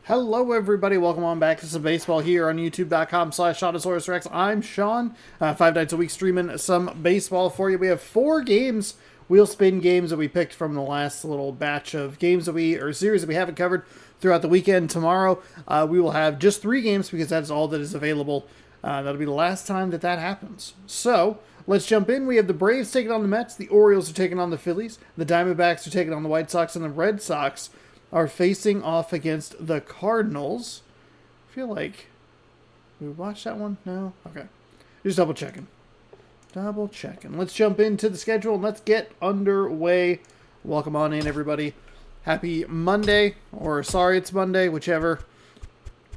Hello, everybody. Welcome on back to some baseball here on youtube.com/ShawnosaurusRex. I'm Sean. 5 nights a week streaming some baseball for you. We have 4 games, wheel spin games that we picked from the last little batch of games or series that we haven't covered throughout the weekend. Tomorrow, we will have just 3 games because that's all that is available. That'll be the last time that happens. So, let's jump in. We have the Braves taking on the Mets. The Orioles are taking on the Phillies. The Diamondbacks are taking on the White Sox. And the Red Sox are facing off against the Cardinals. I feel like... Did we watch that one? No? Okay. Just double checking. Let's jump into the schedule and let's get underway. Welcome on in, everybody. Happy Monday, or sorry it's Monday, whichever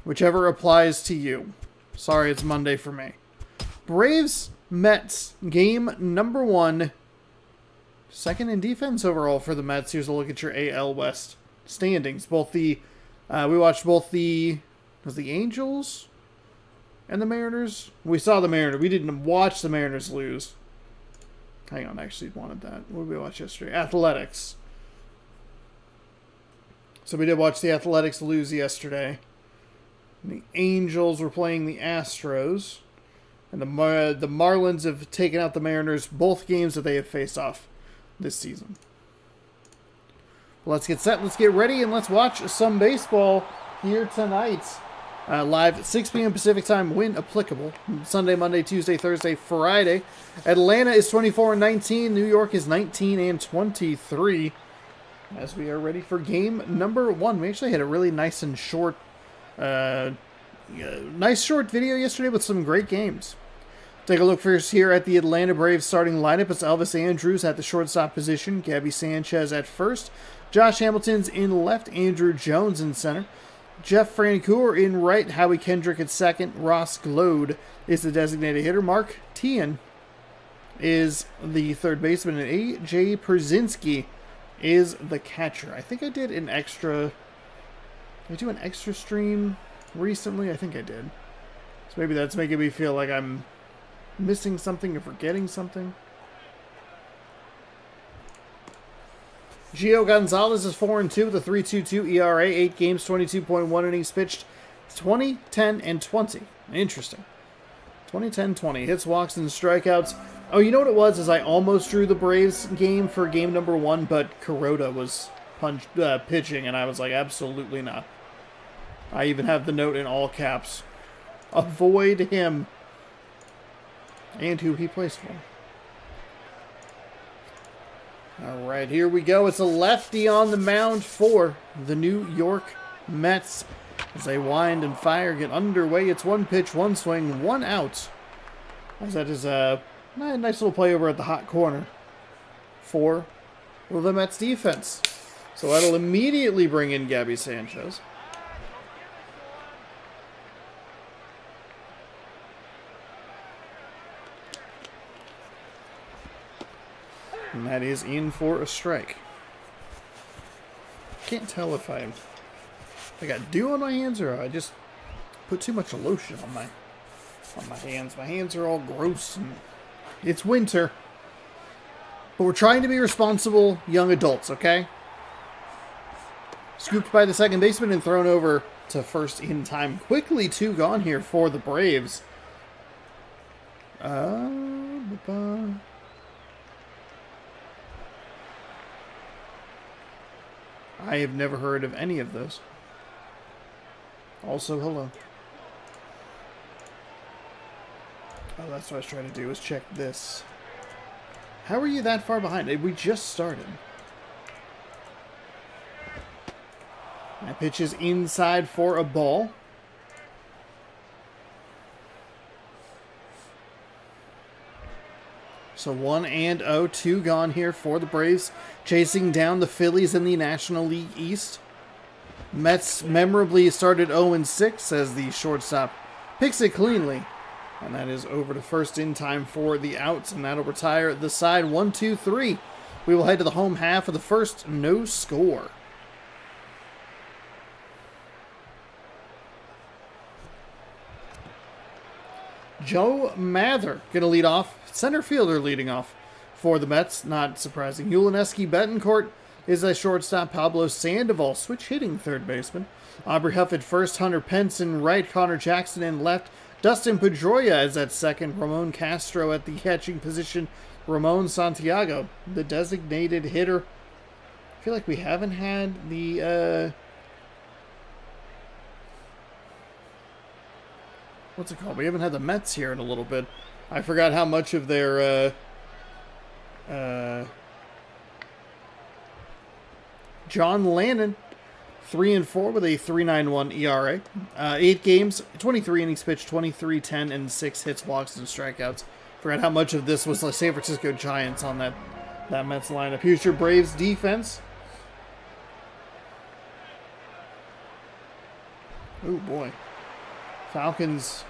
applies to you. Sorry it's Monday for me. Braves, Mets, game number 1. Second in defense overall for the Mets. Here's a look at your AL West standings. We watched both the Angels and the Mariners. We saw the Mariners. We didn't watch the Mariners lose. Hang on, I actually wanted that. What did we watch yesterday? Athletics. So we did watch the Athletics lose yesterday. And the Angels were playing the Astros. And the Marlins have taken out the Mariners both games that they have faced off this season. Let's get set, let's get ready, and let's watch some baseball here tonight. Live at 6 p.m. Pacific time, when applicable. Sunday, Monday, Tuesday, Thursday, Friday. Atlanta is 24-19. New York is 19-23. As we are ready for game number 1. We actually had a really nice and short, short video yesterday with some great games. Take a look first here at the Atlanta Braves starting lineup. It's Elvis Andrus at the shortstop position. Gabby Sanchez at first. Josh Hamilton's in left. Andrew Jones in center. Jeff Francoeur in right. Howie Kendrick at second. Ross Glode is the designated hitter. Mark Teahan is the third baseman. And A.J. Pierzynski is the catcher. I think I did an extra... Did I do an extra stream recently? I think I did. So maybe that's making me feel like I'm missing something or forgetting something. Gio Gonzalez is 4-2 with a 3.22 ERA, 8 games, 22.1 innings pitched, 20, 10, and 20. Interesting. 20, 10, 20. Hits, walks, and strikeouts. Oh, you know what it was? Is I almost drew the Braves game for game number 1, but Kuroda was pitching, and I was like, absolutely not. I even have the note in all caps. Avoid him. And who he plays for. Alright, here we go. It's a lefty on the mound for the New York Mets. As they wind and fire, get underway. It's 1 pitch, 1 swing, 1 out. As that is a nice little play over at the hot corner for the Mets defense. So that'll immediately bring in Gabby Sanchez. And that is in for a strike. Can't tell if I got dew on my hands or I just put too much lotion on my hands. My hands are all gross and it's winter. But we're trying to be responsible young adults, okay? Scooped by the second baseman and thrown over to first in time. Quickly 2 gone here for the Braves. I have never heard of any of those. Also, hello. Oh, that's what I was trying to do, is check this. How are you that far behind? We just started. That pitch is inside for a ball. So 1-0, 2 gone here for the Braves, chasing down the Phillies in the National League East. Mets memorably started 0-6 as the shortstop picks it cleanly. And that is over to first in time for the outs, and that'll retire the side 1-2-3. We will head to the home half of the first, no score. Joe Mather going to lead off. Center fielder leading off for the Mets. Not surprising. Yulineski Betancourt is a shortstop. Pablo Sandoval, switch hitting third baseman. Aubrey Huff at first, Hunter Pence in right, Connor Jackson in left, Dustin Pedroia is at second, Ramon Castro at the catching position, Ramon Santiago, the designated hitter. I feel like we haven't had the, what's it called? We haven't had the Mets here in a little bit. I forgot how much of their, John Lannon, 3-4 with a 3.91 ERA. 8 games, 23 innings pitched, 23, 10, and 6 hits, walks, and strikeouts. Forgot how much of this was the San Francisco Giants on that Mets lineup. Here's your Braves defense. Oh boy. Falcons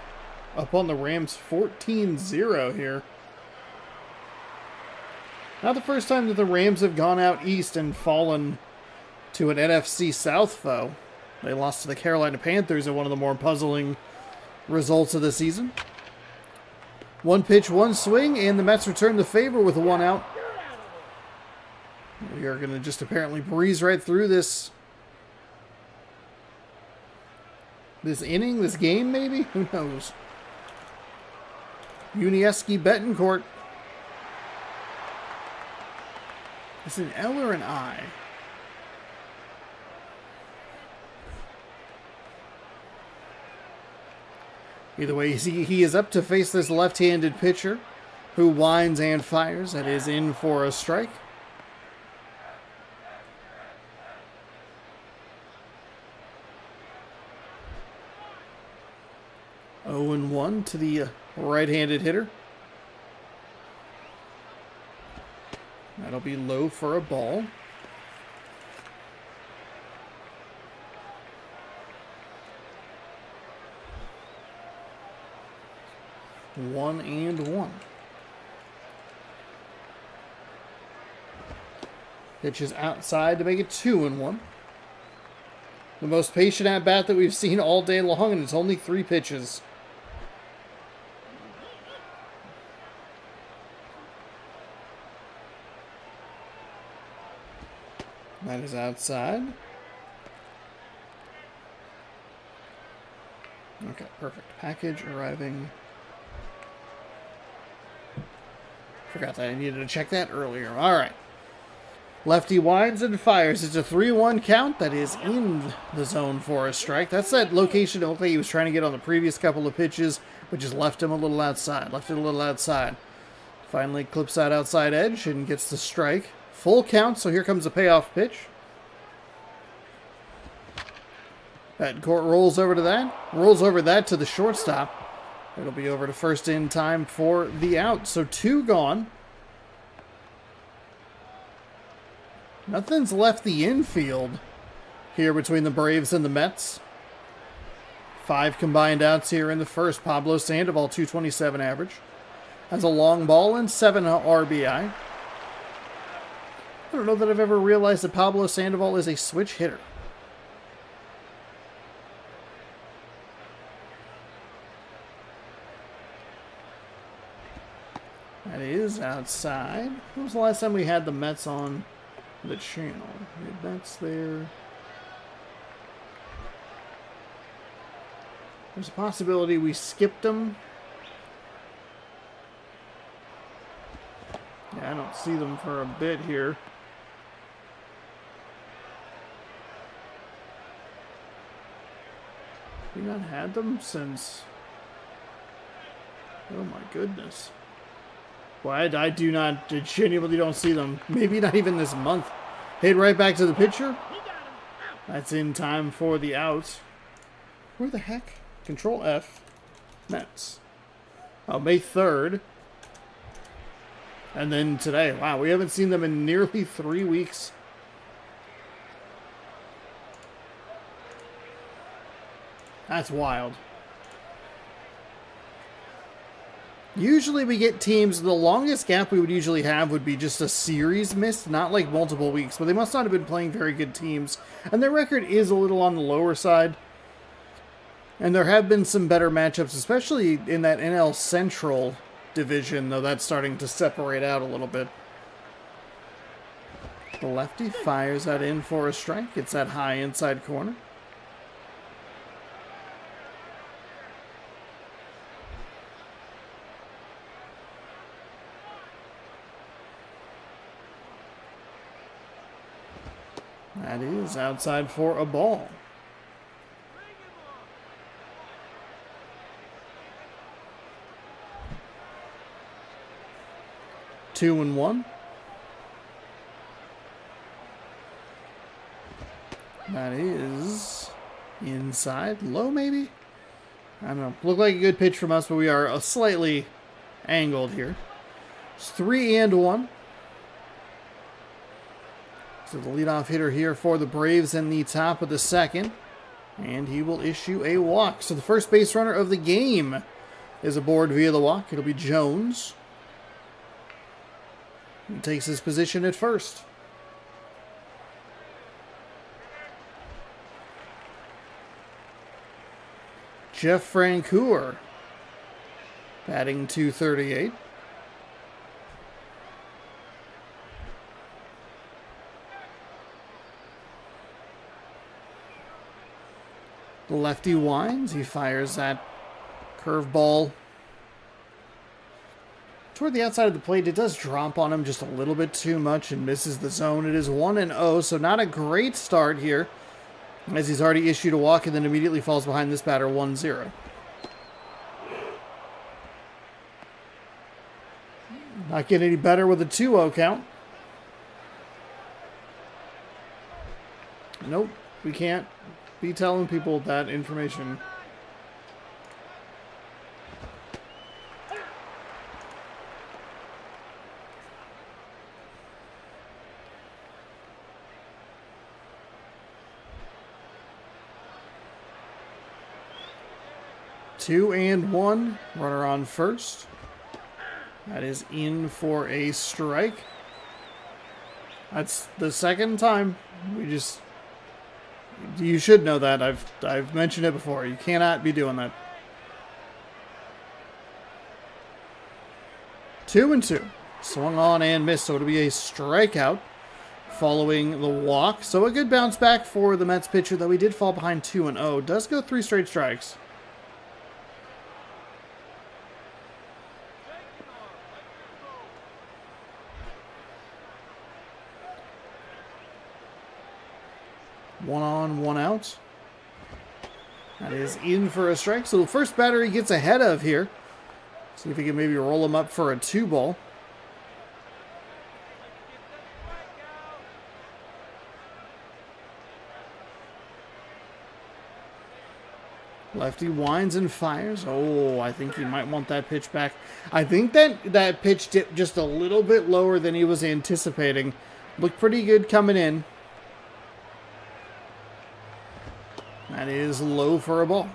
up on the Rams 14-0 here. Not the first time that the Rams have gone out east and fallen to an NFC South foe. They lost to the Carolina Panthers in one of the more puzzling results of the season. 1 pitch, 1 swing, and the Mets return the favor with a 1 out. We are going to just apparently breeze right through this inning, this game maybe? Who knows? Unieski Betancourt. Is it an L or an I? Either way, he is up to face this left-handed pitcher who winds and fires. That is in for a strike. Oh and 1 to the right-handed hitter. That'll be low for a ball. One and 1. Pitches outside to make it 2 and 1. The most patient at bat that we've seen all day long, and it's only 3 pitches. That is outside. Okay, perfect. Package arriving. Forgot that I needed to check that earlier. All right. Lefty winds and fires. It's a 3-1 count. That is in the zone for a strike. That's that location it looked like he was trying to get on the previous couple of pitches, but just left him a little outside. Left it a little outside. Finally clips that outside edge and gets the strike. Full count, so here comes the payoff pitch. Betancourt rolls over to that. Rolls over that to the shortstop. It'll be over to first in time for the out. So 2 gone. Nothing's left the infield here between the Braves and the Mets. 5 combined outs here in the first. Pablo Sandoval, 227 average. Has a long ball and 7 RBI. I don't know that I've ever realized that Pablo Sandoval is a switch hitter. That is outside. When was the last time we had the Mets on the channel? We had Mets there. There's a possibility we skipped them. Yeah, I don't see them for a bit here. We not had them since... Oh my goodness. Boy, I genuinely don't see them. Maybe not even this month. Hit right back to the pitcher. That's in time for the out. Where the heck? Control F. Mets. Oh, May 3rd. And then today. Wow, we haven't seen them in nearly 3 weeks. That's wild. Usually we get teams, the longest gap we would usually have would be just a series missed, not like multiple weeks, but they must not have been playing very good teams. And their record is a little on the lower side. And there have been some better matchups, especially in that NL Central division, though that's starting to separate out a little bit. The lefty fires that in for a strike. It's that high inside corner. That is outside for a ball. Two and one. That is inside. Low, maybe? I don't know. Looked like a good pitch from us, but we are slightly angled here. It's 3-1. So the leadoff hitter here for the Braves in the top of the second. And he will issue a walk. So the first base runner of the game is aboard via the walk. It'll be Jones. He takes his position at first. Jeff Francoeur, batting .238. The lefty winds. He fires that curveball toward the outside of the plate. It does drop on him just a little bit too much and misses the zone. It is 1-0, so not a great start here, as he's already issued a walk and then immediately falls behind this batter 1-0. Not getting any better with a 2-0 count. Nope, we can't be telling people that information. Two and one, runner on first. That is in for a strike. That's the second time. You should know that. I've mentioned it before. You cannot be doing that. 2-2. Swung on and missed, so it'll be a strikeout following the walk. So a good bounce back for the Mets pitcher, though he did fall behind 2-0. Does go 3 straight strikes. One on, one out. That is in for a strike. So the first batter he gets ahead of here. See if he can maybe roll him up for a 2-ball. Lefty winds and fires. Oh, I think he might want that pitch back. I think that pitch dipped just a little bit lower than he was anticipating. Looked pretty good coming in. That is low for a ball.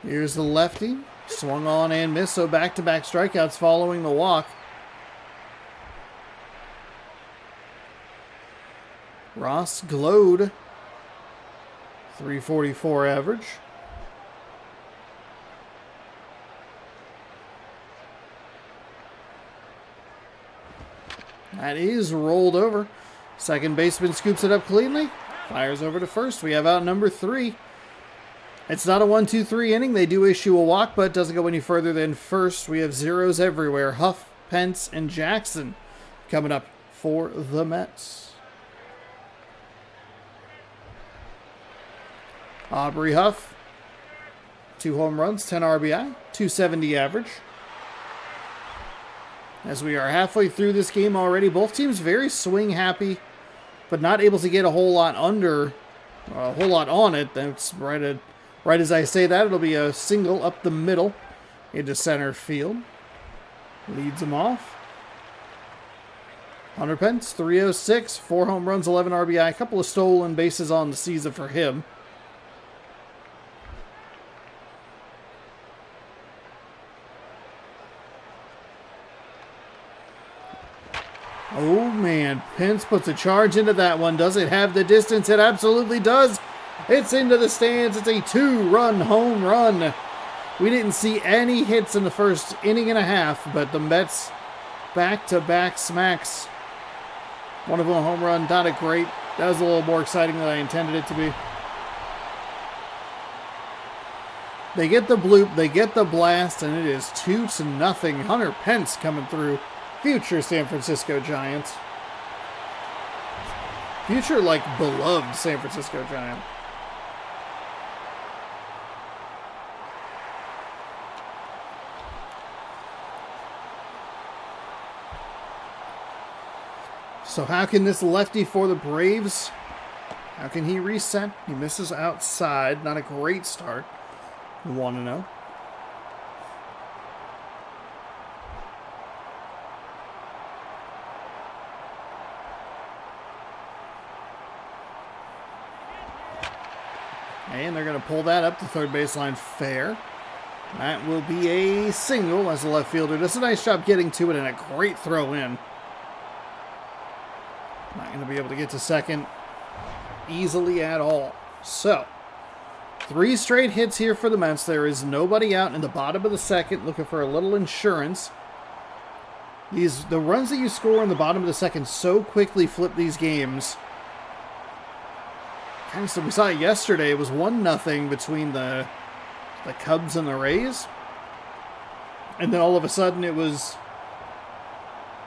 Here's the lefty. Swung on and missed, so back-to-back strikeouts following the walk. Ross glowed. 344 average. That is rolled over. Second baseman scoops it up cleanly. Fires over to first. We have out number 3. It's not a 1-2-3 inning. They do issue a walk, but it doesn't go any further than first. We have zeros everywhere. Huff, Pence, and Jackson coming up for the Mets. Aubrey Huff, 2 home runs, 10 RBI, 270 average. As we are halfway through this game already, both teams very swing happy, but not able to get a whole lot on it. That's right as I say that, it'll be a single up the middle into center field. Leads him off. Hunter Pence, 306, 4 home runs, 11 RBI, a couple of stolen bases on the season for him. Oh, And Pence puts a charge into that one. Does it have the distance? It absolutely does. It's into the stands. It's a 2-run home run. We didn't see any hits in the first inning and a half, but the Mets back-to-back smacks. One of them a home run. Not a great. That was a little more exciting than I intended it to be. They get the bloop, they get the blast, and it is 2-0. Hunter Pence coming through. Future San Francisco Giants. Future, like, beloved San Francisco Giant. So how can this lefty for the Braves, how can he reset? He misses outside. Not a great start. You want to know? And they're going to pull that up to third baseline fair. That will be a single as the left fielder does a nice job getting to it and a great throw in. Not going to be able to get to second easily at all. So, 3 straight hits here for the Mets. There is nobody out in the bottom of the second looking for a little insurance. The runs that you score in the bottom of the second so quickly flip these games. Kind of, so we saw it yesterday. It was 1-0 between the Cubs and the Rays. And then all of a sudden it was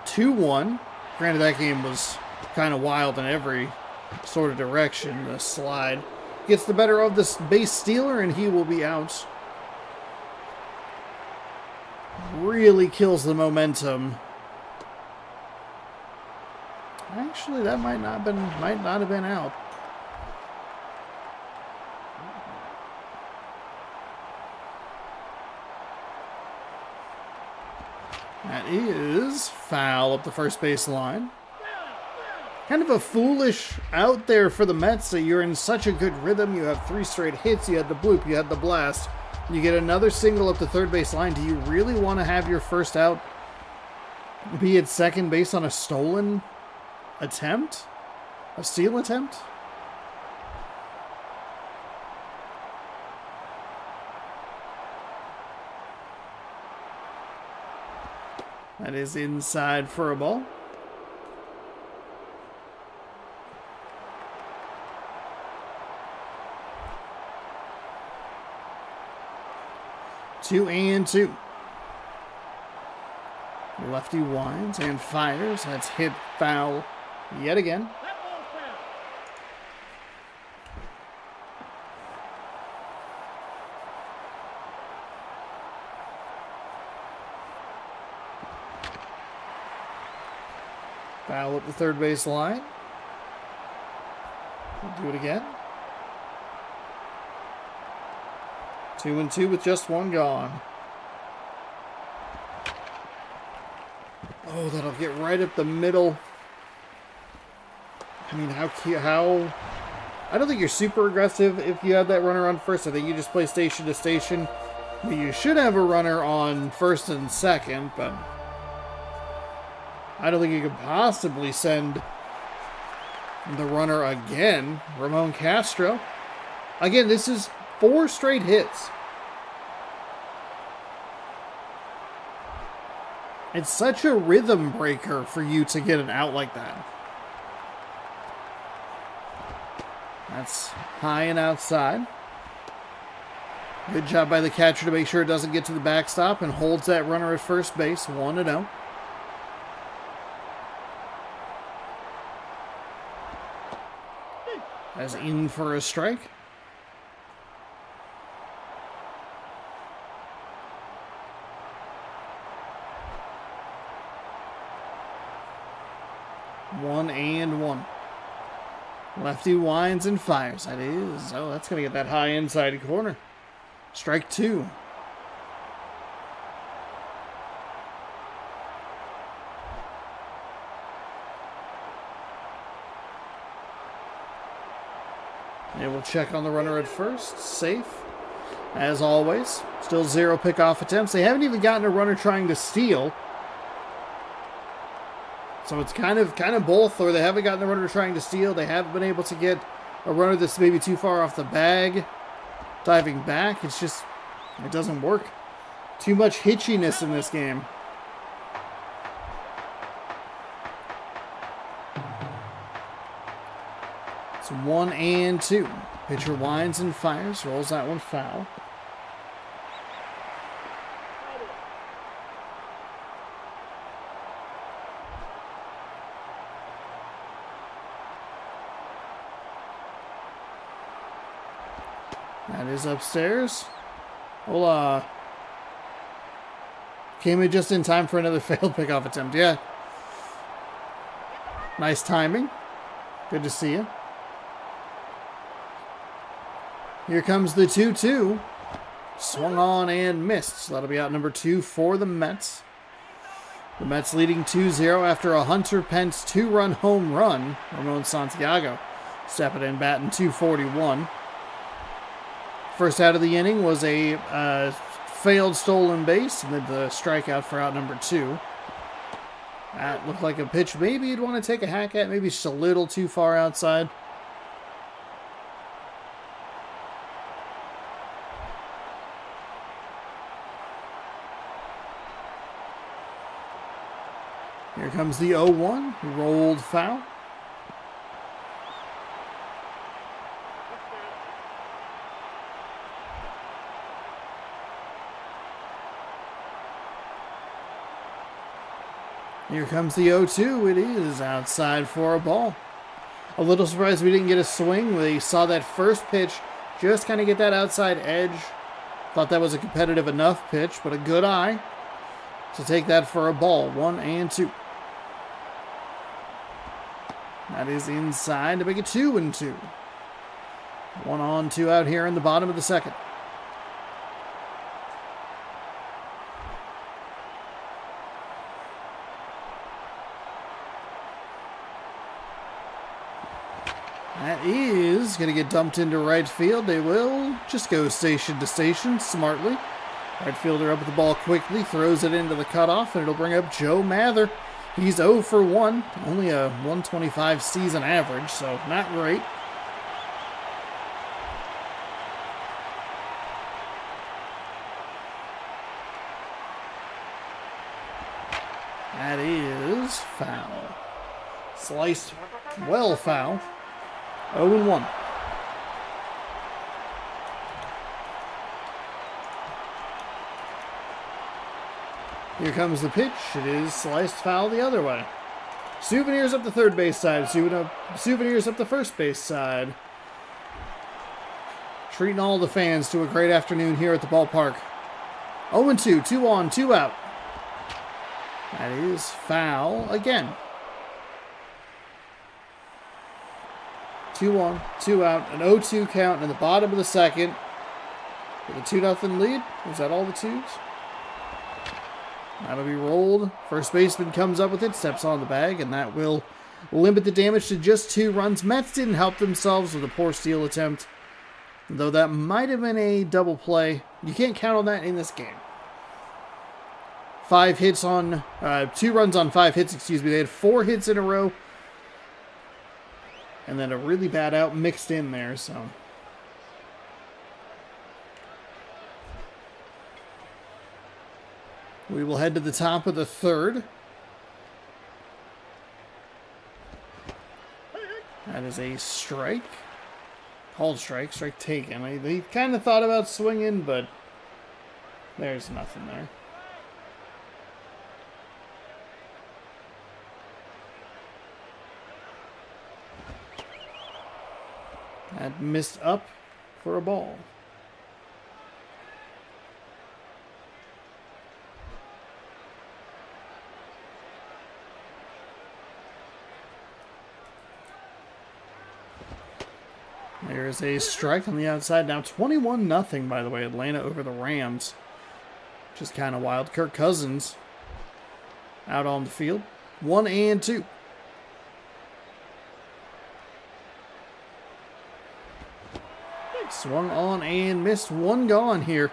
2-1. Granted, that game was kind of wild in every sort of direction. The slide gets the better of this base stealer, and he will be out. Really kills the momentum. Actually, that might not have been out. That is foul up the first base line. Kind of a foolish out there for the Mets that you're in such a good rhythm. You have 3 straight hits. You had the bloop. You had the blast. You get another single up the third base line. Do you really want to have your first out be at second base on a stolen attempt? A steal attempt? That is inside for a ball. Two and two. Lefty winds and fires. That's hit foul yet again. Foul at the third base line. We'll do it again. 2-2 with just one gone. Oh, that'll get right up the middle. I mean, how I don't think you're super aggressive if you have that runner on first. I think you just play station to station. I mean, you should have a runner on first and second, but I don't think you could possibly send the runner again. Ramon Castro. Again, this is 4 straight hits. It's such a rhythm breaker for you to get an out like that. That's high and outside. Good job by the catcher to make sure it doesn't get to the backstop and holds that runner at first base. 1-0. As in for a strike. One and one. Lefty winds and fires. That is. Oh, that's going to get that high inside corner. Strike 2. And we'll check on the runner at first. Safe. As always. Still 0 pickoff attempts. They haven't even gotten a runner trying to steal. So it's kind of both, or they haven't gotten the runner trying to steal. They haven't been able to get a runner that's maybe too far off the bag, diving back. It's just, it doesn't work. Too much hitchiness in this game. It's 1-2. Pitcher winds and fires, rolls that one foul. That is upstairs. Hola. Came in just in time for another failed pickoff attempt. Yeah. Nice timing. Good to see you. Here comes the 2-2. Swung on and missed. So that'll be out number 2 for the Mets. The Mets leading 2-0 after a Hunter Pence 2-run home run. Ramon Santiago stepping in, batting .241. First out of the inning was a failed stolen base, and then the strikeout for out number 2. That looked like a pitch maybe you'd want to take a hack at, maybe just a little too far outside. Here comes the 0-1, rolled foul. Here comes the 0-2. It is outside for a ball. A little surprised we didn't get a swing. We saw that first pitch just kind of get that outside edge. Thought that was a competitive enough pitch, but a good eye to take that for a ball. 1-2. That is inside to make it 2-2. 1 on, 2 out here in the bottom of the second. That is going to get dumped into right field. They will just go station to station smartly. Right fielder up with the ball quickly, throws it into the cutoff, and it'll bring up Joe Mather. He's 0 for 1, only a 125 season average, so not great. That is foul. Sliced well foul. 0-1. Here comes the pitch. It is sliced foul the other way. Souvenirs up the third base side. Souvenirs up the first base side. Treating all the fans to a great afternoon here at the ballpark. 0-2. 2 on, 2 out. That is foul again. 2 on, 2 out. An 0-2 count in the bottom of the second. With a 2-0 lead. Is that all the 2s? That'll be rolled. First baseman comes up with it, steps on the bag, and that will limit the damage to just 2 runs. Mets didn't help themselves with a poor steal attempt, though that might have been a double play. You can't count on that in this game. 5 hits on, 2 runs on 5 hits, excuse me. They had 4 hits in a row, and then a really bad out mixed in there, so... We will head to the top of the third. That is a strike. Called strike. Strike taken. They kind of thought about swinging, but there's nothing there. That missed up for a ball. There's a strike on the outside. Now 21-0, by the way, Atlanta over the Rams. Just kind of wild. Kirk Cousins out on the field. 1-2. Swung on and missed. 1 gone here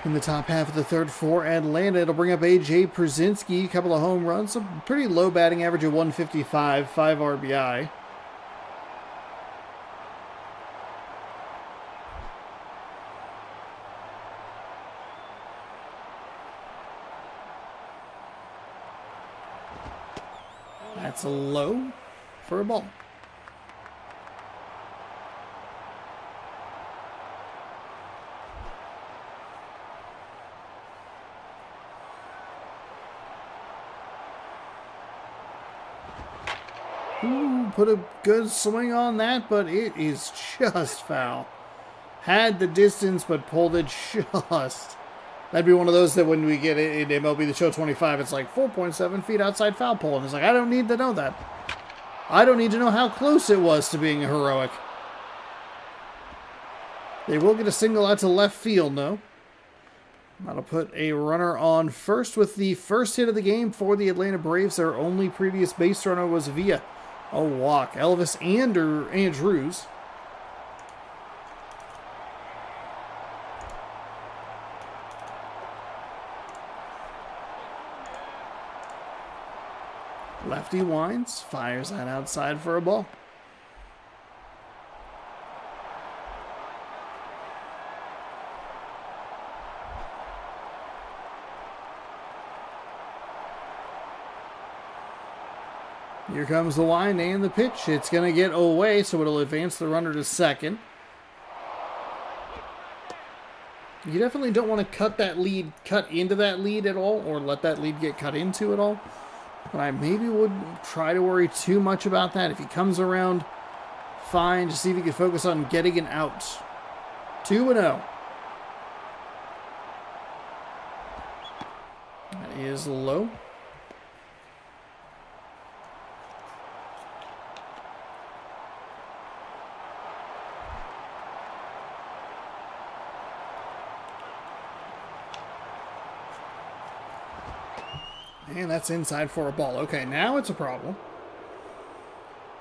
In the top half of the third for Atlanta, it'll bring up A.J. Przinsky, a couple of home runs, a pretty low batting average of 155, 5 RBI. That's a low for a ball. Ooh, put a good swing on that, but it is just foul. Had the distance, but pulled it just. That'd be one of those that when we get it in MLB The Show 25, it's like 4.7 feet outside foul pole. And it's like, I don't need to know that. I don't need to know how close it was to being heroic. They will get a single out to left field, though. That'll put a runner on first with the first hit of the game for the Atlanta Braves. Their only previous base runner was via a walk. Elvis Andrews. Lefty winds, fires that outside for a ball. Here comes the wind and the pitch. It's going to get away, so it'll advance the runner to second. You definitely don't want to cut into that lead at all, or let that lead get cut into at all. But I maybe wouldn't try to worry too much about that. If he comes around, fine. Just see if he can focus on getting an out. 2-0. That is low. And that's inside for a ball. Okay, now it's a problem.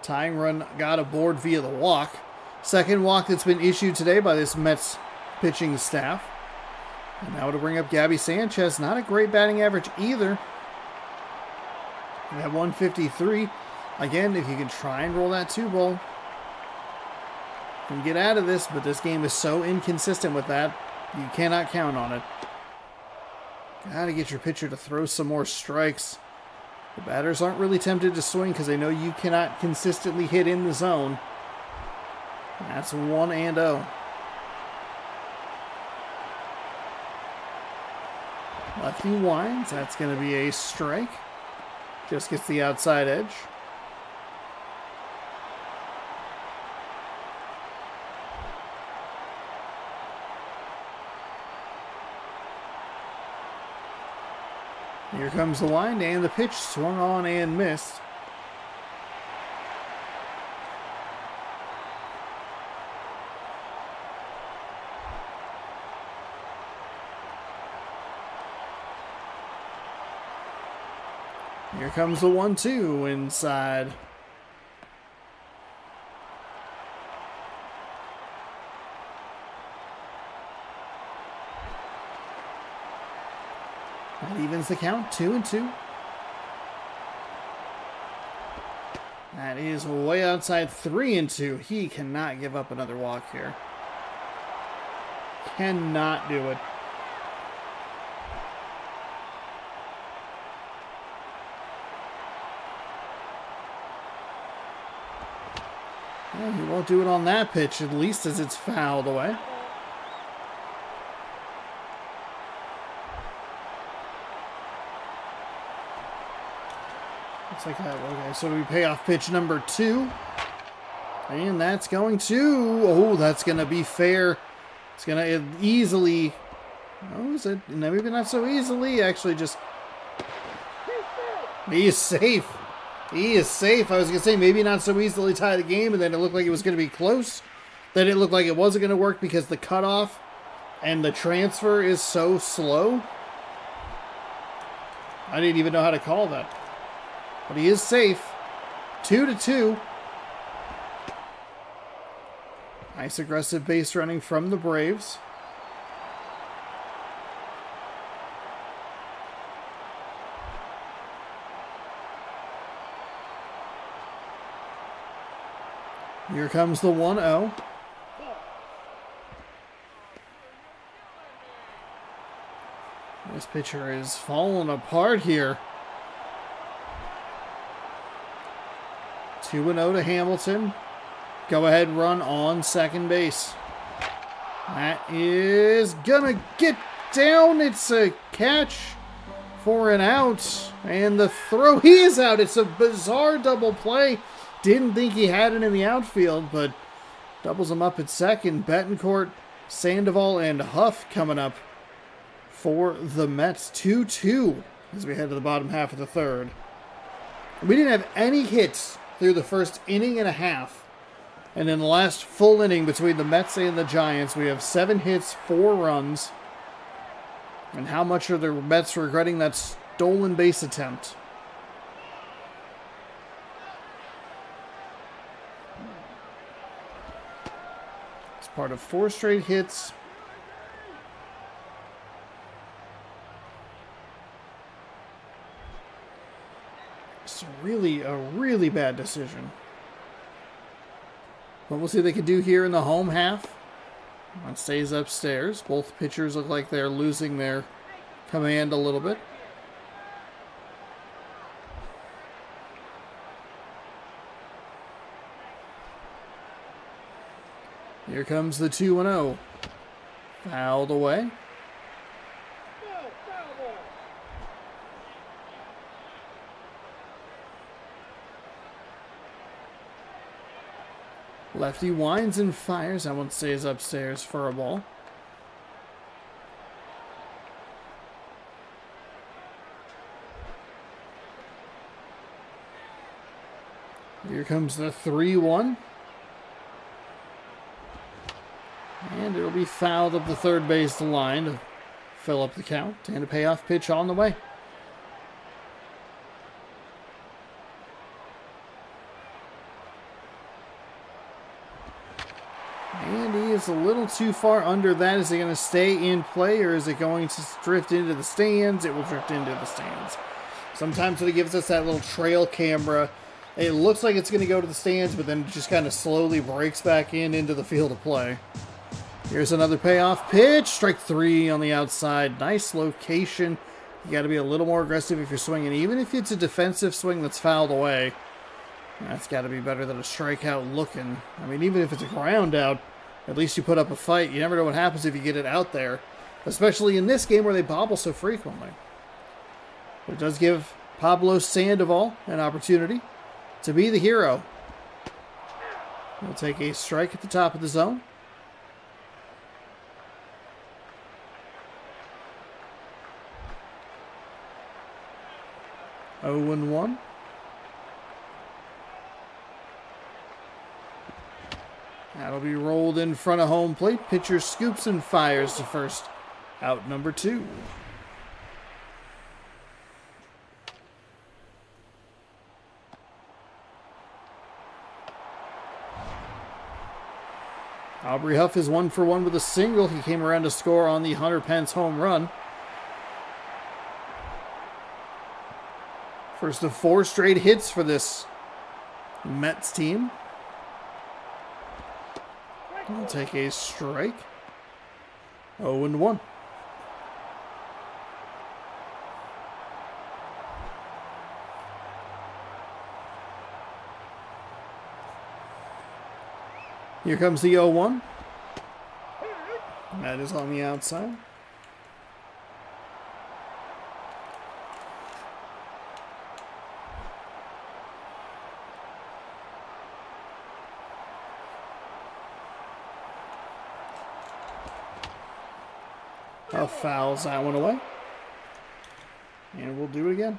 Tying run got aboard via the walk. Second walk that's been issued today by this Mets pitching staff. And now to bring up Gabby Sanchez. Not a great batting average either. At 153. Again, if you can try and roll that 2-ball, you can get out of this, but this game is so inconsistent with that, you cannot count on it. Gotta get your pitcher to throw some more strikes. The batters aren't really tempted to swing because they know you cannot consistently hit in the zone. That's 1-0. Lefty winds. That's going to be a strike. Just gets the outside edge. Here comes the wind and the pitch, swung on and missed. Here comes the 1-2 inside. That evens the count, 2-2. That is way outside, 3-2. He cannot give up another walk here. Cannot do it. Well, he won't do it on that pitch, at least as it's fouled away. Looks like that. Okay, so we pay off pitch number 2. And that's going to... Oh, that's going to be fair. It's going to easily... Oh, is it? No, maybe not so easily. Actually, just... He is safe. He is safe. I was going to say maybe not so easily tie the game, and then it looked like it was going to be close. Then it looked like it wasn't going to work because the cutoff and the transfer is so slow. I didn't even know how to call that. But he is safe. 2-2. Nice aggressive base running from the Braves. Here comes the 1-0. This pitcher is falling apart here. 2-0 to Hamilton. Go-ahead run on second base. That is gonna get down. It's a catch for an out. And the throw, he is out. It's a bizarre double play. Didn't think he had it in the outfield, but doubles him up at second. Betancourt, Sandoval, and Huff coming up for the Mets. 2-2 as we head to the bottom half of the third. We didn't have any hits through the first inning and a half. And in the last full inning between the Mets and the Giants, we have 7 hits, 4 runs. And how much are the Mets regretting that stolen base attempt? It's part of 4 straight hits. It's a really bad decision. But we'll see what they can do here in the home half. One stays upstairs. Both pitchers look like they're losing their command a little bit. Here comes the 2-0. Fouled away. Lefty winds and fires. That one stays upstairs for a ball. Here comes the 3-1. And it'll be fouled up the third base line to fill up the count. And a payoff pitch on the way. And he is a little too far under that. Is it going to stay in play or is it going to drift into the stands? It will drift into the stands. Sometimes when it gives us that little trail camera, it looks like it's going to go to the stands, but then it just kind of slowly breaks back into the field of play. Here's another payoff pitch. Strike 3 on the outside. Nice location. You got to be a little more aggressive if you're swinging. Even if it's a defensive swing that's fouled away, that's got to be better than a strikeout looking. I mean, even if it's a ground out, at least you put up a fight. You never know what happens if you get it out there, especially in this game where they bobble so frequently. But it does give Pablo Sandoval an opportunity to be the hero. He'll take a strike at the top of the zone. Oh and 1. That'll be rolled in front of home plate. Pitcher scoops and fires to first. Out number 2. Aubrey Huff is 1 for 1 with a single. He came around to score on the Hunter Pence home run. First of 4 straight hits for this Mets team. We'll take a strike. 0 and 1. Here comes the 0-1. That is on the outside. Fouls that one away. And we'll do it again.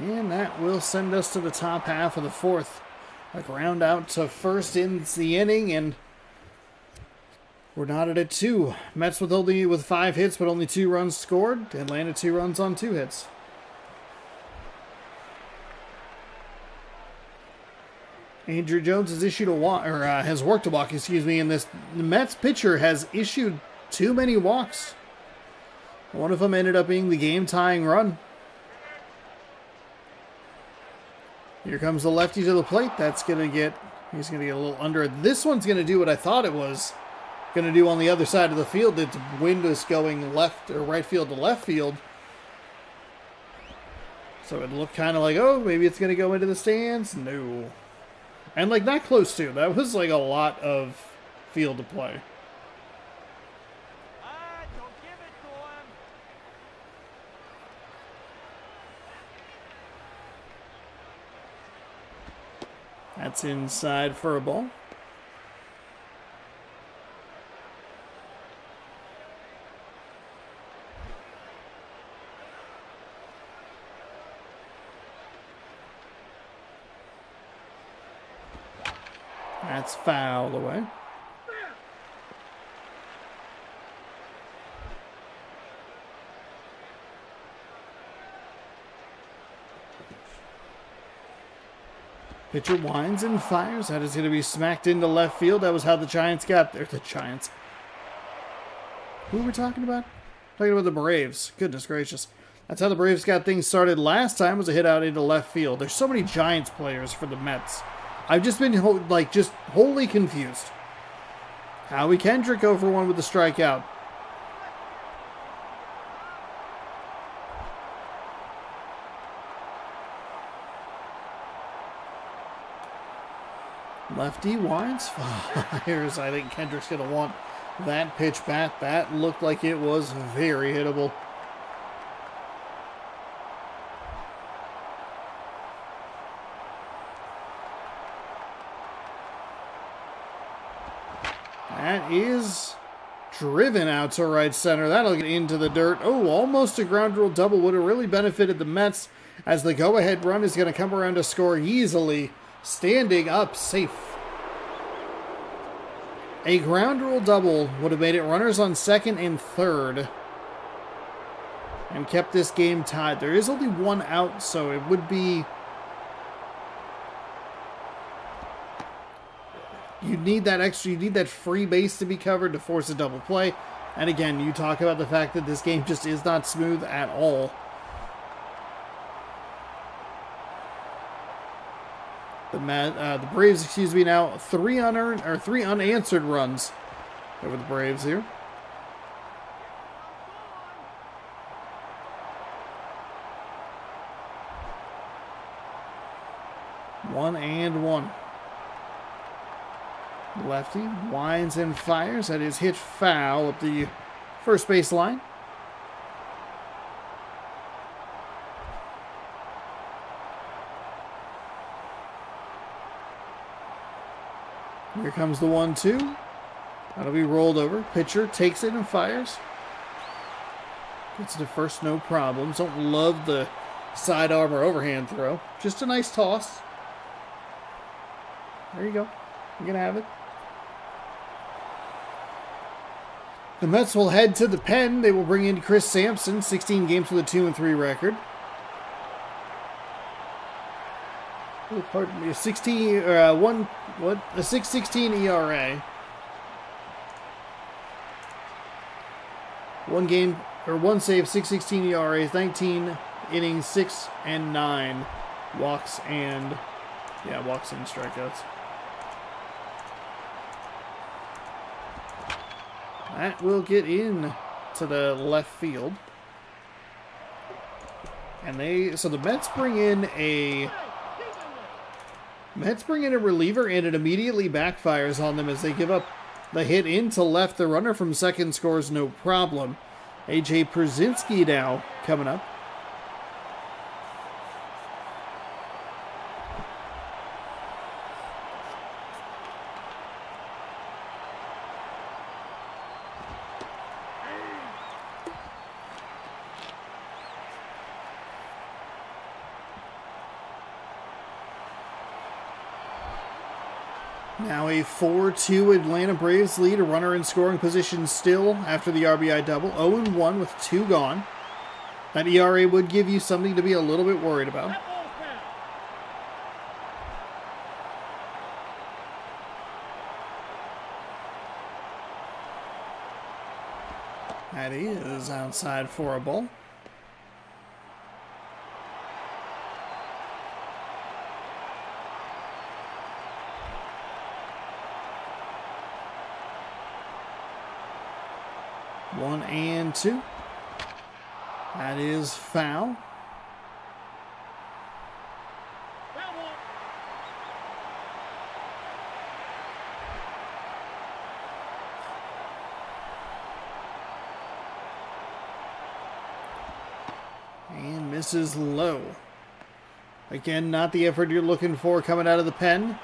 And that will send us to the top half of the fourth. A ground out to first ends the inning, and we're knotted at 2. Mets with 5 hits, but only 2 runs scored. Atlanta 2 runs on 2 hits. Andrew Jones has issued a walk, or has worked a walk, excuse me, and the Mets pitcher has issued too many walks. One of them ended up being the game-tying run. Here comes the lefty to the plate. That's going to get, he's going to get a little under it. This one's going to do what I thought it was going to do on the other side of the field. Its wind is going left or right field to left field. So it looked kind of like, oh, maybe it's going to go into the stands. No. And like not close to. That was like a lot of field to play. That's inside for a ball. That's fouled away. Pitcher winds and fires. That is going to be smacked into left field. That was how the Giants got there. The Giants. Who are we talking about? Talking about the Braves. Goodness gracious. That's how the Braves got things started last time, was a hit out into left field. There's so many Giants players for the Mets. I've just been just wholly confused. Howie Kendrick over one with the strikeout. Lefty winds, fires. I think Kendrick's going to want that pitch back. That looked like it was very hittable. That is driven out to right center. That'll get into the dirt. Oh, almost a ground rule double. Would have really benefited the Mets, as the go-ahead run is going to come around to score easily. Standing up safe. A ground rule double would have made it runners on second and third and kept this game tied. There is only one out, so it would be... You need that free base to be covered to force a double play. And again, you talk about the fact that this game just is not smooth at all. The Braves, now three unanswered runs over the Braves here. One and one. Lefty winds and fires. That is hit foul up the first base line. Here comes the 1-2. That'll be rolled over. Pitcher takes it and fires. Gets to first, no problems. Don't love the sidearm or overhand throw. Just a nice toss. There you go. You're going to have it. The Mets will head to the pen. They will bring in Chris Sampson, 16 games with a 2-3 record. Oh, pardon me, a 6.16 ERA. One save, 6.16 ERA, 19 innings, 6 and 9 walks and strikeouts. That will get in to the left field. And the Mets bring in a reliever, and it immediately backfires on them as they give up the hit into left. The runner from second scores no problem. A.J. Pierzynski now coming up. Now a 4-2 Atlanta Braves lead. A runner in scoring position still after the RBI double. 0-1 with 2 gone. That ERA would give you something to be a little bit worried about. That is outside for a ball. One and two. That is foul. And misses low. Again, not the effort you're looking for coming out of the pen.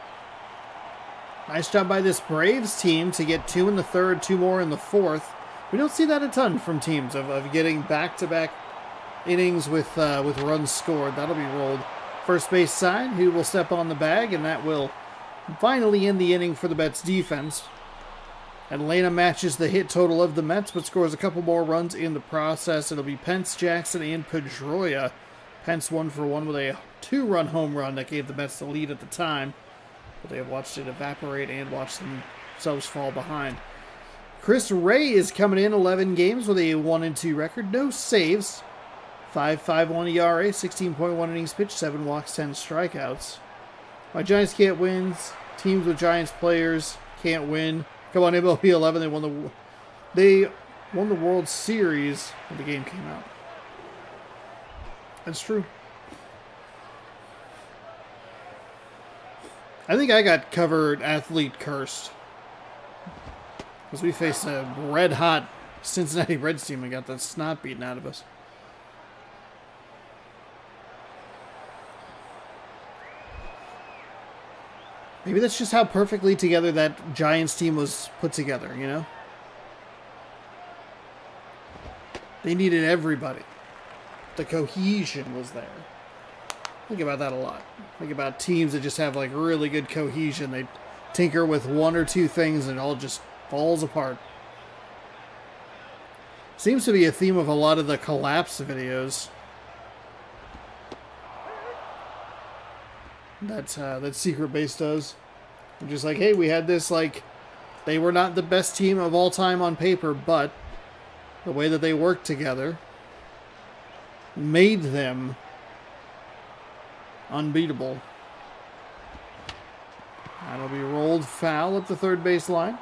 Nice job by this Braves team to get 2 in the third, 2 more in the fourth. We don't see that a ton from teams of getting back-to-back innings with runs scored. That'll be rolled first base side, who will step on the bag, and that will finally end the inning for the Mets defense. Atlanta matches the hit total of the Mets, but scores a couple more runs in the process. It'll be Pence, Jackson, and Pedroia. Pence 1 for 1 with a 2-run home run that gave the Mets the lead at the time, but they have watched it evaporate and watched themselves fall behind. Chris Ray is coming in 11 games with a 1-2 record, no saves, 5.51 ERA, 16.1 innings pitched, 7 walks, 10 strikeouts. My Giants can't win. Teams with Giants players can't win. Come on, MLB 11. They won the World Series when the game came out. That's true. I think I got covered athlete cursed, because we faced a red-hot Cincinnati Reds team and got the snot beaten out of us. Maybe that's just how perfectly together that Giants team was put together, you know? They needed everybody. The cohesion was there. Think about that a lot. Think about teams that just have like really good cohesion. They tinker with 1 or 2 things and it all just falls apart. Seems to be a theme of a lot of the collapse videos that Secret Base does. They're just like, hey, we had this, like, they were not the best team of all time on paper, but the way that they worked together made them unbeatable. That'll be rolled foul up the third base line.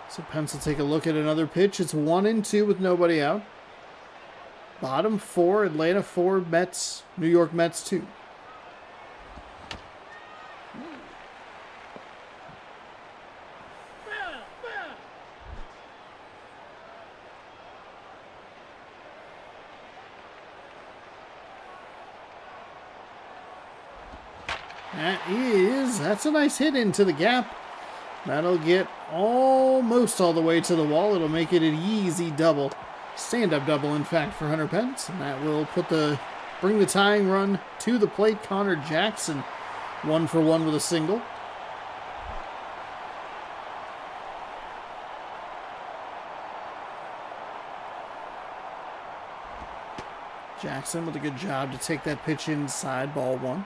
So Pence will take a look at another pitch. It's 1-2 with nobody out. Bottom 4, Atlanta 4, Mets, New York Mets 2. That's a nice hit into the gap. That'll get almost all the way to the wall. It'll make it an easy double. Stand-up double, in fact, for Hunter Pence. And that will bring the tying run to the plate. Connor Jackson, 1 for 1 with a single. Jackson with a good job to take that pitch inside, ball 1.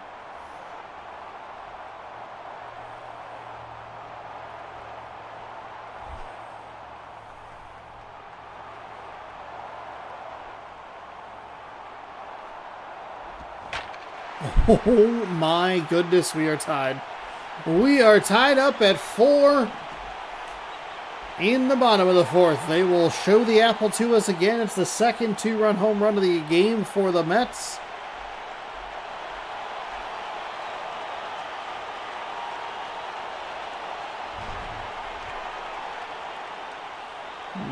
Oh my goodness, we are tied. We are tied up at 4 in the bottom of the fourth. They will show the apple to us again. It's the second 2-run home run of the game for the Mets.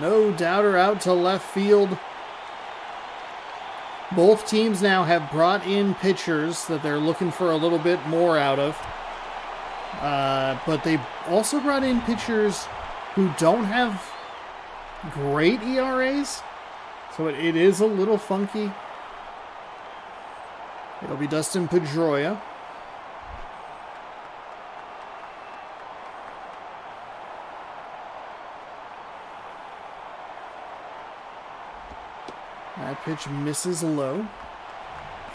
No doubter out to left field. Both teams now have brought in pitchers that they're looking for a little bit more out of. But they also brought in pitchers who don't have great ERAs. So it is a little funky. It'll be Dustin Pedroia. That pitch misses low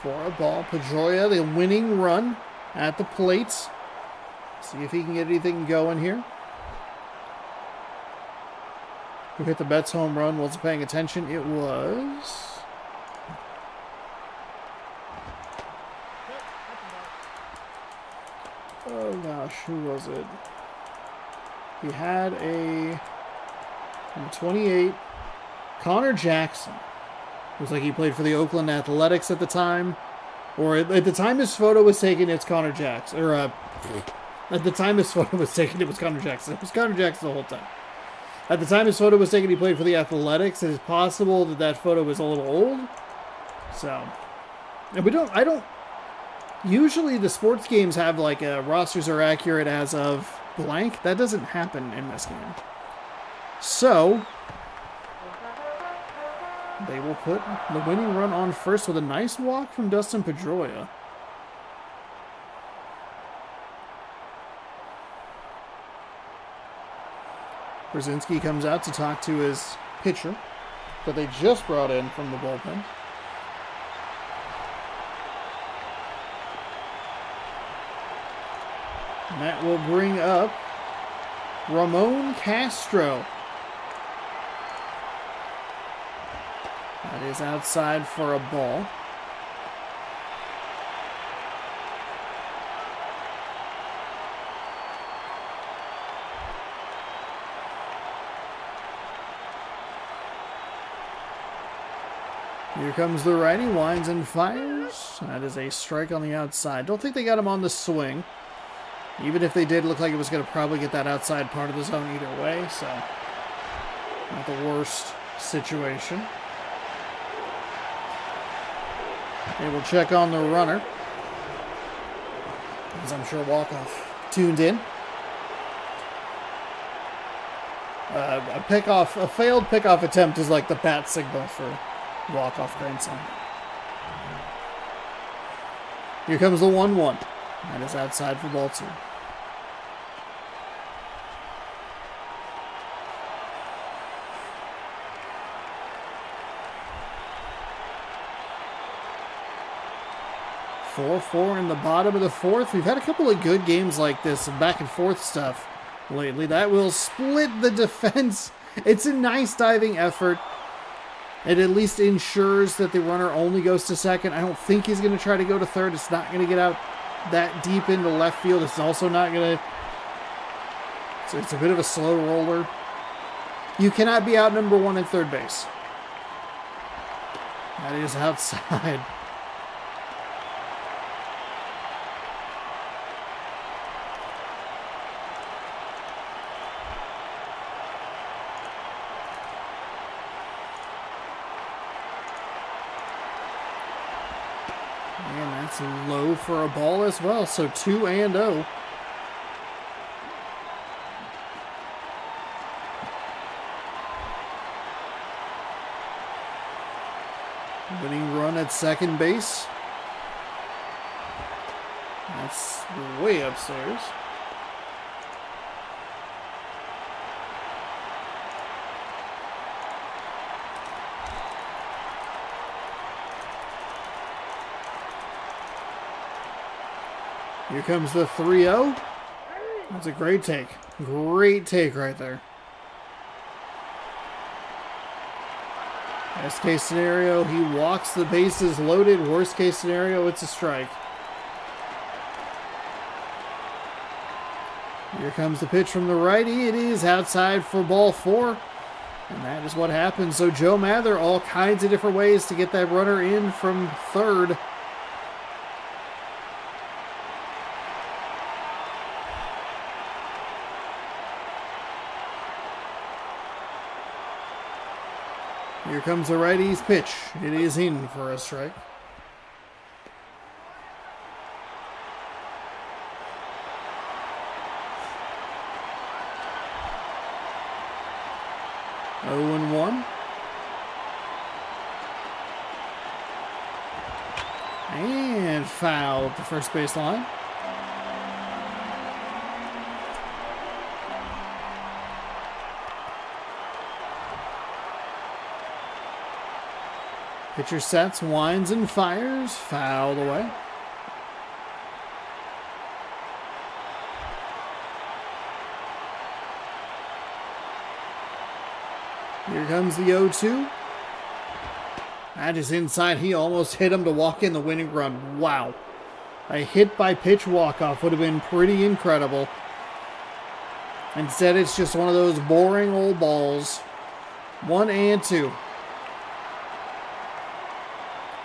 for a ball. Pedroia, the winning run at the plate. See if he can get anything going here. Who hit the Betts home run? Wasn't paying attention. It was... Oh gosh, who was it? He had a... Number 28, Connor Jackson. It was like he played for the Oakland Athletics at the time. Or at the time his photo was taken, it's Connor Jackson. Or, at the time his photo was taken, it was Connor Jackson. It was Connor Jackson the whole time. At the time his photo was taken, he played for the Athletics. It is possible that that photo was a little old. So, and I don't, usually the sports games have like rosters are accurate as of blank. That doesn't happen in this game. So, they will put the winning run on first with a nice walk from Dustin Pedroia. Brzezinski comes out to talk to his pitcher that they just brought in from the bullpen. And that will bring up Ramon Castro. That is outside for a ball. Here comes the righty, winds and fires. That is a strike on the outside. Don't think they got him on the swing. Even if they did, look like it was going to probably get that outside part of the zone either way, so not the worst situation. They will check on the runner, as I'm sure walk-off tuned in. A failed pickoff attempt is like the bat signal for walk-off grand slam. Here comes the 1-1. That is outside for ball 2. Four in the bottom of the fourth. We've had a couple of good games like this, back and forth stuff lately. That will split the defense. It's a nice diving effort. It at least ensures that the runner only goes to second. I don't think he's going to try to go to third. It's not going to get out that deep into left field. It's also not going to... So it's a bit of a slow roller. You cannot be out number 1 at third base. That is outside. And that's low for a ball as well. So 2-0. Winning run at second base. That's way upstairs. Here comes the 3-0. That's a great take. Great take right there. Best case scenario, he walks, the bases loaded. Worst case scenario, it's a strike. Here comes the pitch from the righty. It is outside for ball 4. And that is what happens. So Joe Mather, all kinds of different ways to get that runner in from third. Here comes the righty's pitch. It is in for a strike. Oh and 1. And foul at the first base line. Pitcher sets, winds and fires, fouled away. Here comes the 0-2. That is inside. He almost hit him to walk in the winning run. Wow. A hit by pitch walk-off would have been pretty incredible. Instead, it's just one of those boring old balls. 1-2.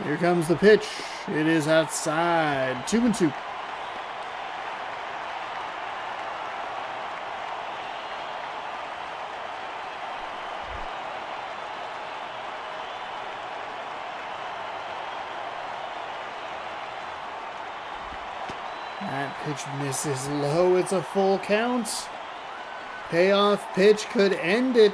Here comes the pitch. It is outside. 2-2. That pitch misses low. It's a full count. Payoff pitch could end it.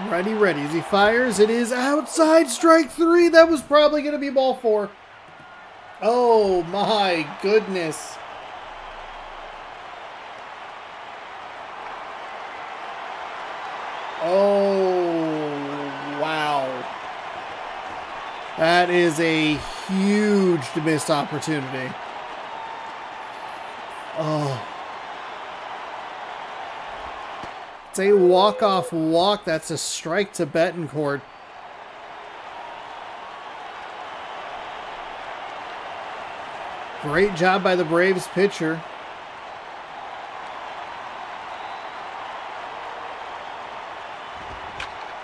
Ready as he fires. It is outside, strike 3. That was probably going to be ball 4. Oh my goodness. Oh, wow. That is a huge missed opportunity. Oh. It's a walk-off walk. That's a strike to Betancourt. Great job by the Braves pitcher.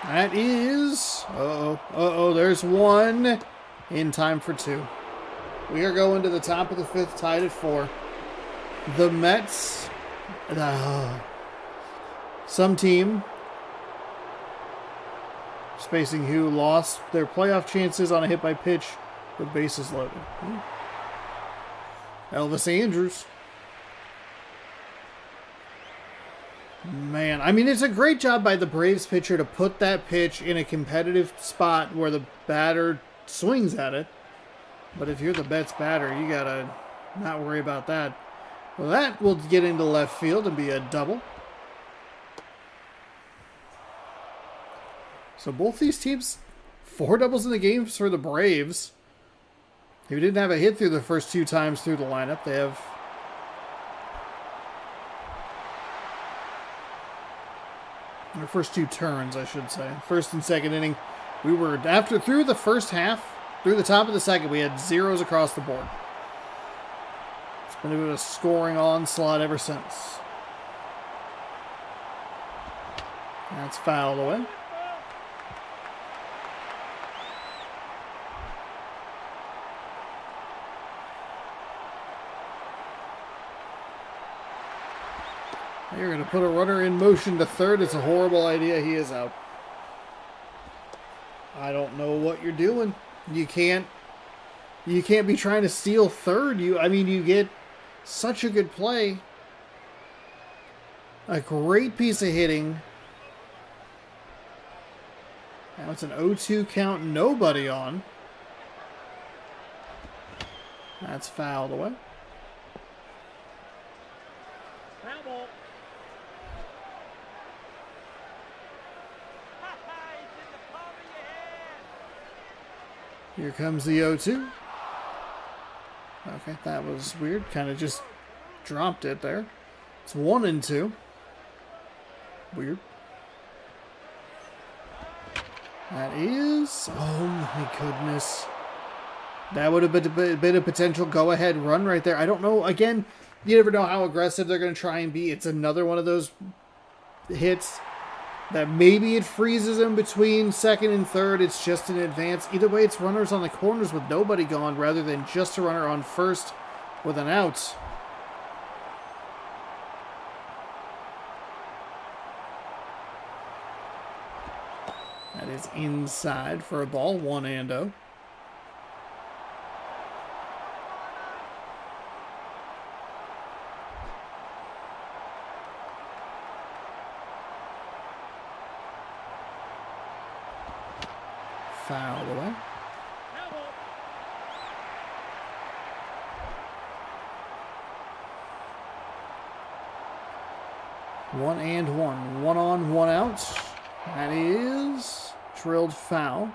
That is... there's one in time for 2. We are going to the top of the 5th, tied at 4. The Mets... some team, spacing who lost their playoff chances on a hit by pitch with bases loaded. Elvis Andrus. Man, I mean, it's a great job by the Braves pitcher to put that pitch in a competitive spot where the batter swings at it. But if you're the Mets batter, you gotta not worry about that. Well, that will get into left field and be a double. So both these teams, 4 doubles in the game for the Braves. Who didn't have a hit through the first 2 times through the lineup. They have... their first 2 turns, I should say. First and second inning. We were, through the first half, through the top of the second, we had zeros across the board. It's been a bit of a scoring onslaught ever since. That's fouled away. You're going to put a runner in motion to third. It's a horrible idea. He is out. I don't know what you're doing. You can't be trying to steal third. You get such a good play. A great piece of hitting. Now it's an 0-2 count. Nobody on. That's fouled away. Foul ball. Here comes the 0-2. Okay, that was weird. Kind of just dropped it there. It's 1-2. Weird. That is... oh my goodness. That would have been a potential go-ahead run right there. I don't know. Again, you never know how aggressive they're going to try and be. It's another one of those hits that maybe it freezes them between second and third. It's just an advance. Either way, it's runners on the corners with nobody gone rather than just a runner on first with an out. That is inside for a ball. 1-0. Foul away. 1-1. 1 on, 1 out. That is drilled foul.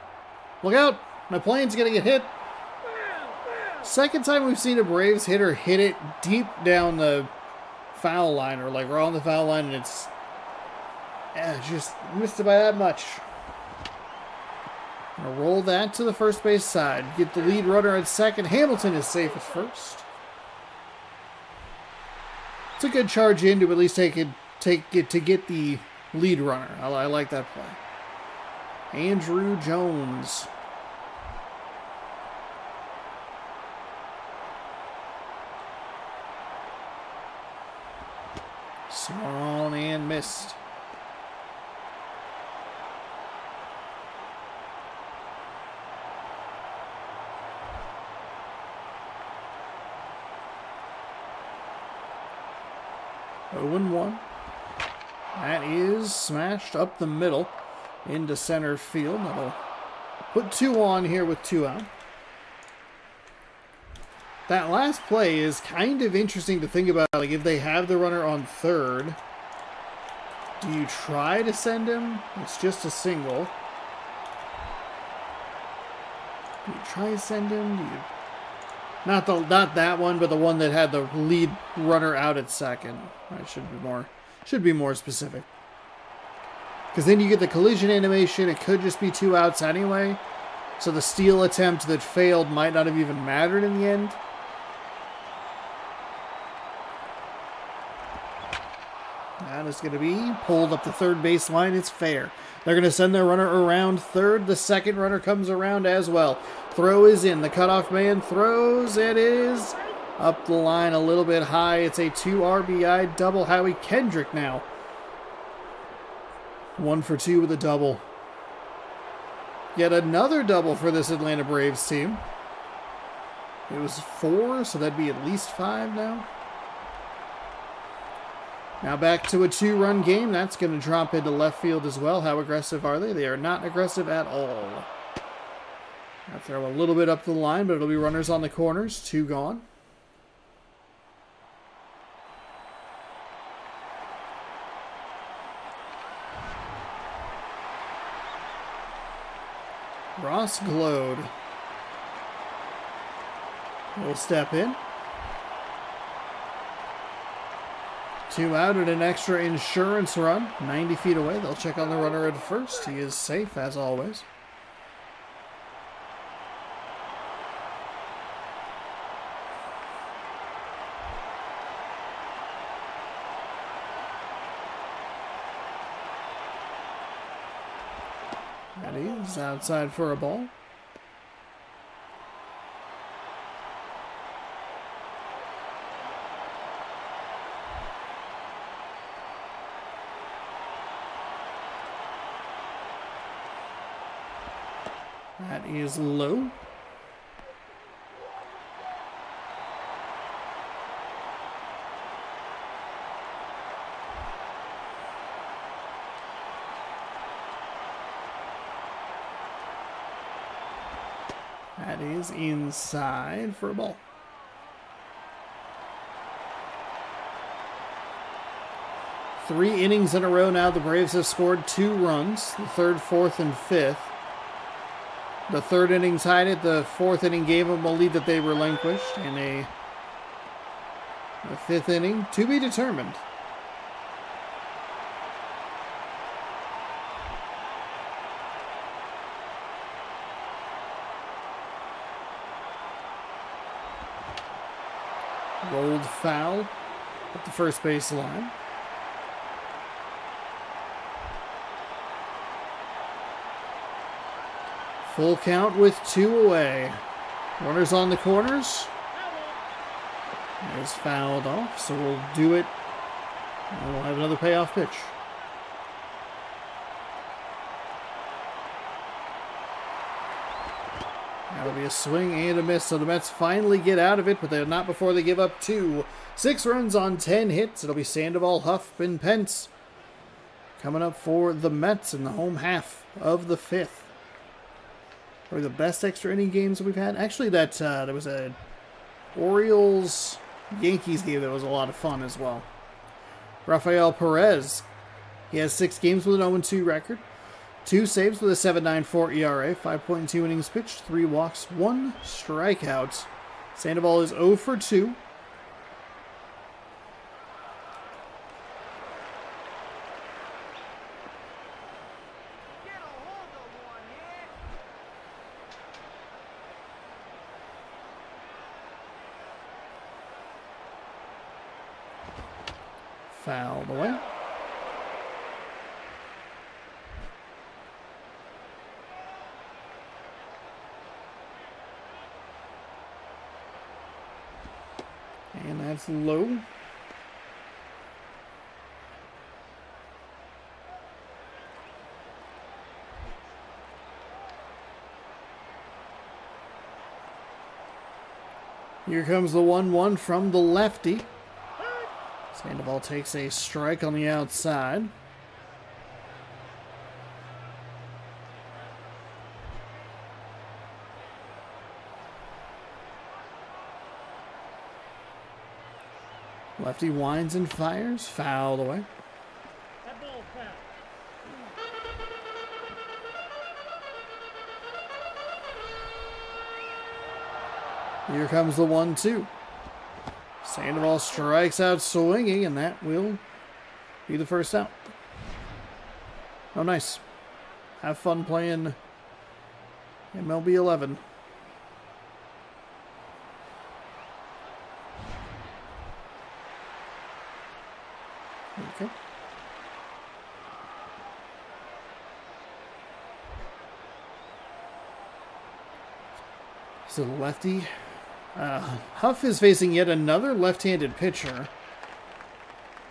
Look out! My plane's gonna get hit. Second time we've seen a Braves hitter hit it deep down the foul line, or like we're on the foul line and it's just missed it by that much. Gonna roll that to the first base side. Get the lead runner at second. Hamilton is safe at first. It's a good charge in to at least take it to get the lead runner. I like that play. Andrew Jones. Swung on and missed. Oh and 1. That is smashed up the middle into center field. That'll put 2 on here with 2 out. That last play is kind of interesting to think about. Like, if they have the runner on third, do you try to send him? It's just a single. Do you try to send him? Do you... Not that one, but the one that had the lead runner out at second. I should be more specific. Because then you get the collision animation. It could just be 2 outs anyway. So the steal attempt that failed might not have even mattered in the end. That is going to be pulled up the third base line. It's fair. They're going to send their runner around third. The second runner comes around as well. Throw is in. The cutoff man throws. It is up the line a little bit high. It's a 2 RBI double. Howie Kendrick now 1 for 2 with a double. Yet another double for this Atlanta Braves team. It was 4, so that'd be at least 5 now. Now back to a 2-run game. That's going to drop into left field as well. How aggressive are they? They are not aggressive at all. I'll throw a little bit up the line, but it'll be runners on the corners. 2 gone. Ross Glode will step in. 2 out and an extra insurance run. 90 feet away. They'll check on the runner at first. He is safe as always. That is outside for a ball. That is low. That is inside for a ball. Three innings in a row now. The Braves have scored 2 runs. The third, fourth, and fifth. The third inning tied it. The fourth inning gave them a lead that they relinquished. And the fifth inning to be determined. Rolled foul at the first base line. Full count with 2 away. Runners on the corners. It's fouled off, so we'll do it. And we'll have another payoff pitch. That'll be a swing and a miss, so the Mets finally get out of it, but they're not before they give up 2. 6 runs on 10 hits. It'll be Sandoval, Huff, and Pence coming up for the Mets in the home half of the 5th. Probably the best extra inning games that we've had. Actually, there was a Orioles-Yankees game that was a lot of fun as well. Rafael Perez, he has 6 games with an 0-2 record. 2 saves with a 7.94 ERA, 5.2 innings pitched, 3 walks, 1 strikeout. Sandoval is 0 for 2. Fouled away. And that's low. Here comes the 1-1 from the lefty. Sandoval takes a strike on the outside. Lefty winds and fires. Fouled away. That ball foul. Here comes the 1-2. Sandoval strikes out swinging, and that will be the first out. Oh, nice. Have fun playing MLB 11. Okay. So the lefty. Huff is facing yet another left-handed pitcher.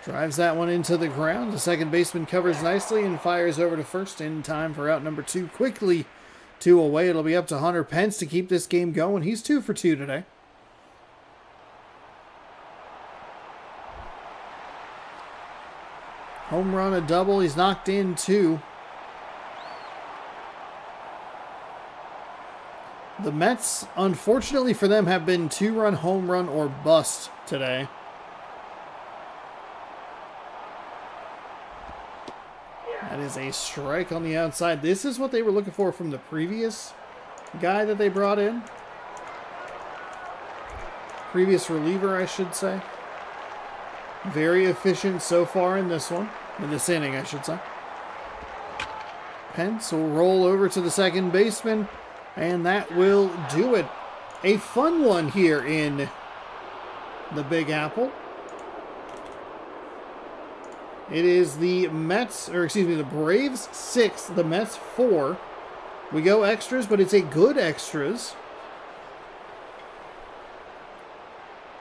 Drives that one into the ground. The second baseman covers nicely and fires over to first in time for out number 2. Quickly 2 away. It'll be up to Hunter Pence to keep this game going. He's 2 for 2 today. Home run, a double. He's knocked in 2. The Mets, unfortunately for them, have been 2-run home run or bust today. That is a strike on the outside. This is what they were looking for from the previous guy that they brought in. Previous reliever, I should say. Very efficient so far in this one. In this inning, I should say. Pence will roll over to the second baseman. And that will do it. A fun one here in the Big Apple. It is the the Braves 6, the Mets 4. We go extras, but it's a good extras.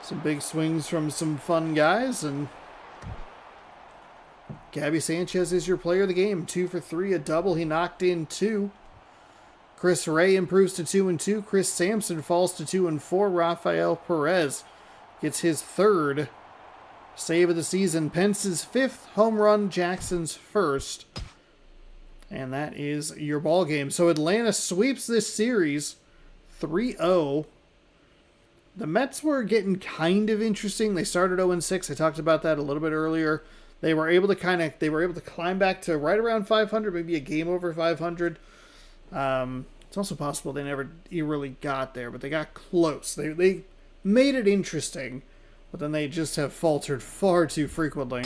Some big swings from some fun guys, and Gabby Sanchez is your player of the game. 2 for 3, a double. He knocked in 2. Chris Ray improves to 2-2. Chris Sampson falls to 2-4. Rafael Perez gets his 3rd save of the season. Pence's 5th home run. Jackson's 1st. And that is your ball game. So Atlanta sweeps this series 3-0. The Mets were getting kind of interesting. They started 0-6. I talked about that a little bit earlier. They were able to climb back to right around 500, maybe a game over 500. It's also possible they never really got there, but they got close. They made it interesting, but then they just have faltered far too frequently,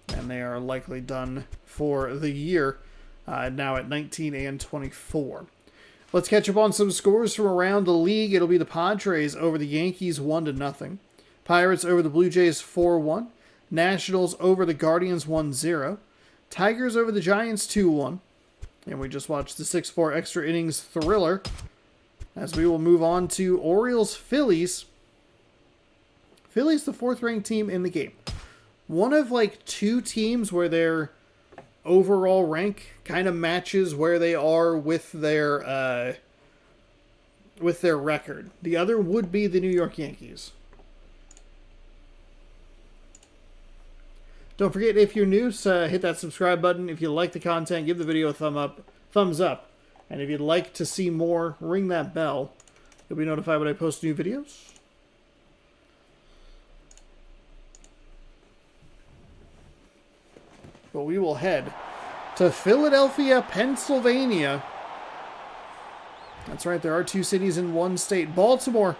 and they are likely done for the year, now at 19-24. Let's catch up on some scores from around the league. It'll be the Padres over the Yankees 1-0. Pirates over the Blue Jays 4-1. Nationals over the Guardians 1-0. Tigers over the Giants 2-1. And we just watched the 6-4 extra innings thriller. As we will move on to Orioles Phillies. Phillies, the 4th-ranked team in the game. One of 2 teams where their overall rank kind of matches where they are with their record. The other would be the New York Yankees. Don't forget, if you're new, hit that subscribe button. If you like the content, give the video a thumbs up. And if you'd like to see more, ring that bell. You'll be notified when I post new videos. But we will head to Philadelphia, Pennsylvania. That's right, there are 2 cities in one state. Baltimore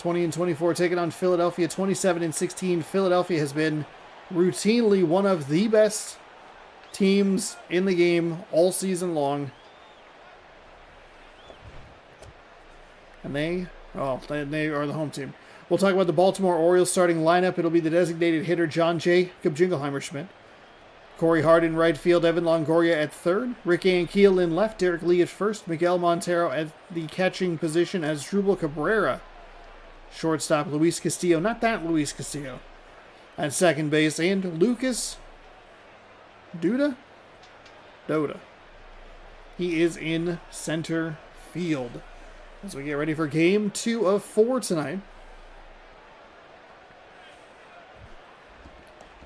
20-24 taking on Philadelphia 27-16. Philadelphia has been routinely one of the best teams in the game all season long. And they are the home team. We'll talk about the Baltimore Orioles starting lineup. It'll be the designated hitter John Jacob Jingleheimer-Schmidt, Corey Hart in right field, Evan Longoria at third, Rick Ankiel in left, Derek Lee at first, Miguel Montero at the catching position as Asdrubal Cabrera, shortstop Luis Castillo, not that Luis Castillo, at second base, and Lucas Duda. He is in center field as we get ready for game 2 of 4 tonight.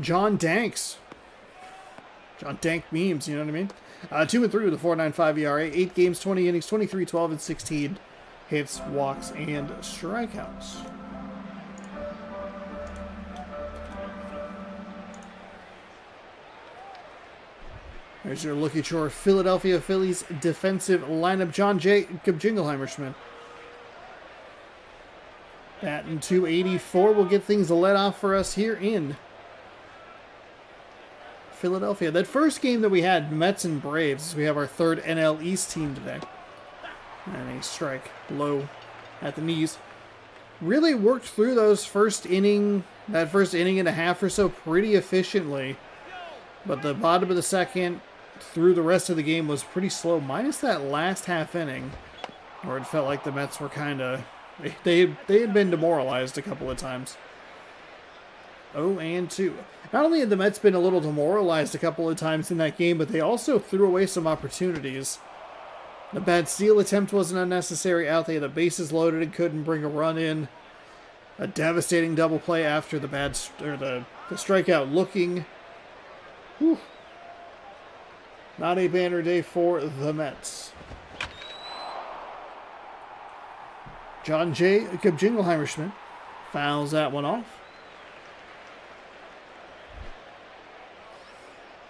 John Dank memes, you know what I mean? 2-3 with a 4.95 ERA, 8 games, 20 innings, 23, 12, and 16 hits, walks, and strikeouts. There's your look at your Philadelphia Phillies defensive lineup. John Jacob Jingleheimer-Schmidt. Batting .284 will get things let off for us here in Philadelphia. That first game that we had, Mets and Braves, we have our third NL East team today. And a strike low at the knees. Really worked through that first inning and a half or so pretty efficiently. But the bottom of the second through the rest of the game was pretty slow, minus that last half inning, where it felt like the Mets were kind of, they had been demoralized a couple of times. 0-2. Not only had the Mets been a little demoralized a couple of times in that game, but they also threw away some opportunities. The bad steal attempt was an unnecessary out. They had the bases loaded and couldn't bring a run in. A devastating double play after the strikeout looking. Whew. Not a banner day for the Mets. John Jacob Jingleheimer-Schmidt fouls that one off.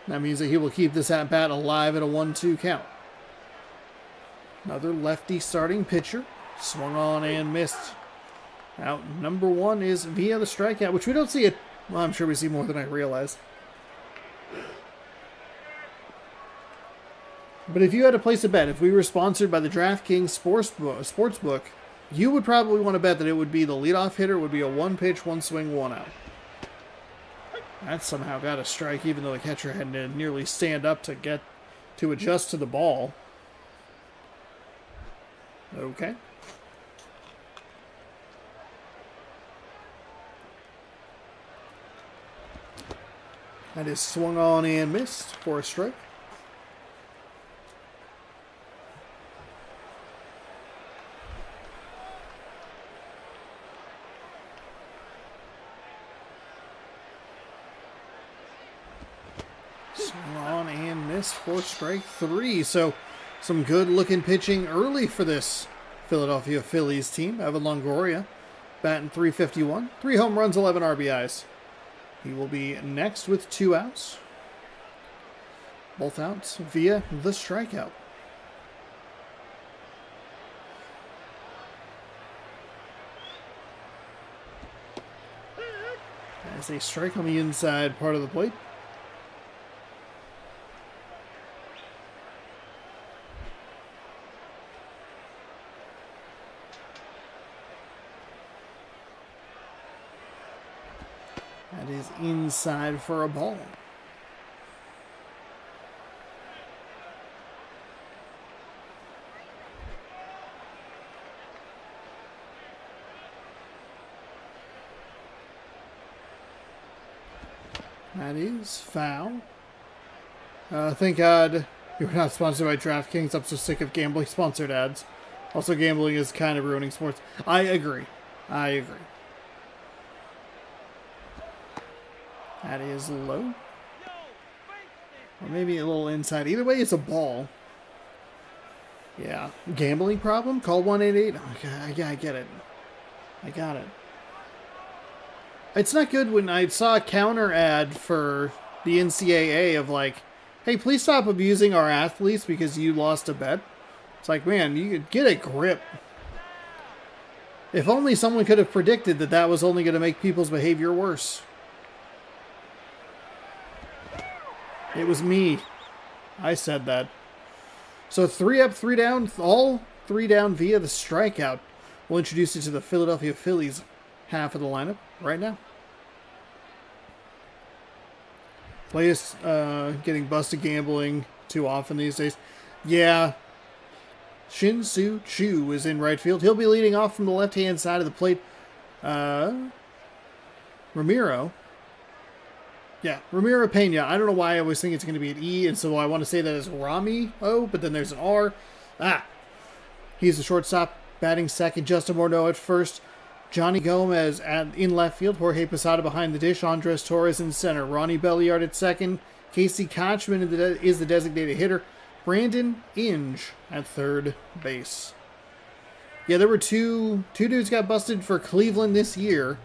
That means that he will keep this at-bat alive at a 1-2 count. Another lefty starting pitcher. Swung on and missed. Out number 1 is via the strikeout, which we don't see it. Well, I'm sure we see more than I realize. But if you had to place a bet, if we were sponsored by the DraftKings Sportsbook, you would probably want to bet that it would be the leadoff hitter, would be a 1-pitch, 1-swing, 1-out. That somehow got a strike, even though the catcher had to nearly stand up to adjust to the ball. Okay. That is swung on and missed for a strike. Swung on and missed for strike 3. So some good looking pitching early for this Philadelphia Phillies team. Evan Longoria batting .351, 3 home runs, 11 RBIs. He will be next with 2 outs. Both outs via the strikeout. As a strike on the inside part of the plate. That is inside for a ball. That is foul. Thank God you're not sponsored by DraftKings. I'm so sick of gambling sponsored ads. Also, gambling is kind of ruining sports. I agree. That is low. Or maybe a little inside. Either way, it's a ball. Yeah. Gambling problem? Call 188. Okay, yeah, I get it. I got it. It's not good when I saw a counter ad for the NCAA of like, hey, please stop abusing our athletes because you lost a bet. It's like, man, you could get a grip. If only someone could have predicted that that was only going to make people's behavior worse. It was me. I said that. So 3 up, 3 down, all 3 down via the strikeout. We'll introduce you to the Philadelphia Phillies half of the lineup right now. Players getting busted gambling too often these days. Yeah. Shin-Soo Choo is in right field. He'll be leading off from the left-hand side of the plate. Ramiro. Yeah, Ramiro Pena. I don't know why I always think it's going to be an E, and so I want to say that as Rami O, but then there's an R. He's the shortstop, batting second. Justin Morneau at first. Johnny Gomez in left field. Jorge Posada behind the dish. Andres Torres in center. Ronnie Belliard at second. Casey Kochman is the designated hitter. Brandon Inge at third base. Yeah, there were two dudes got busted for Cleveland this year.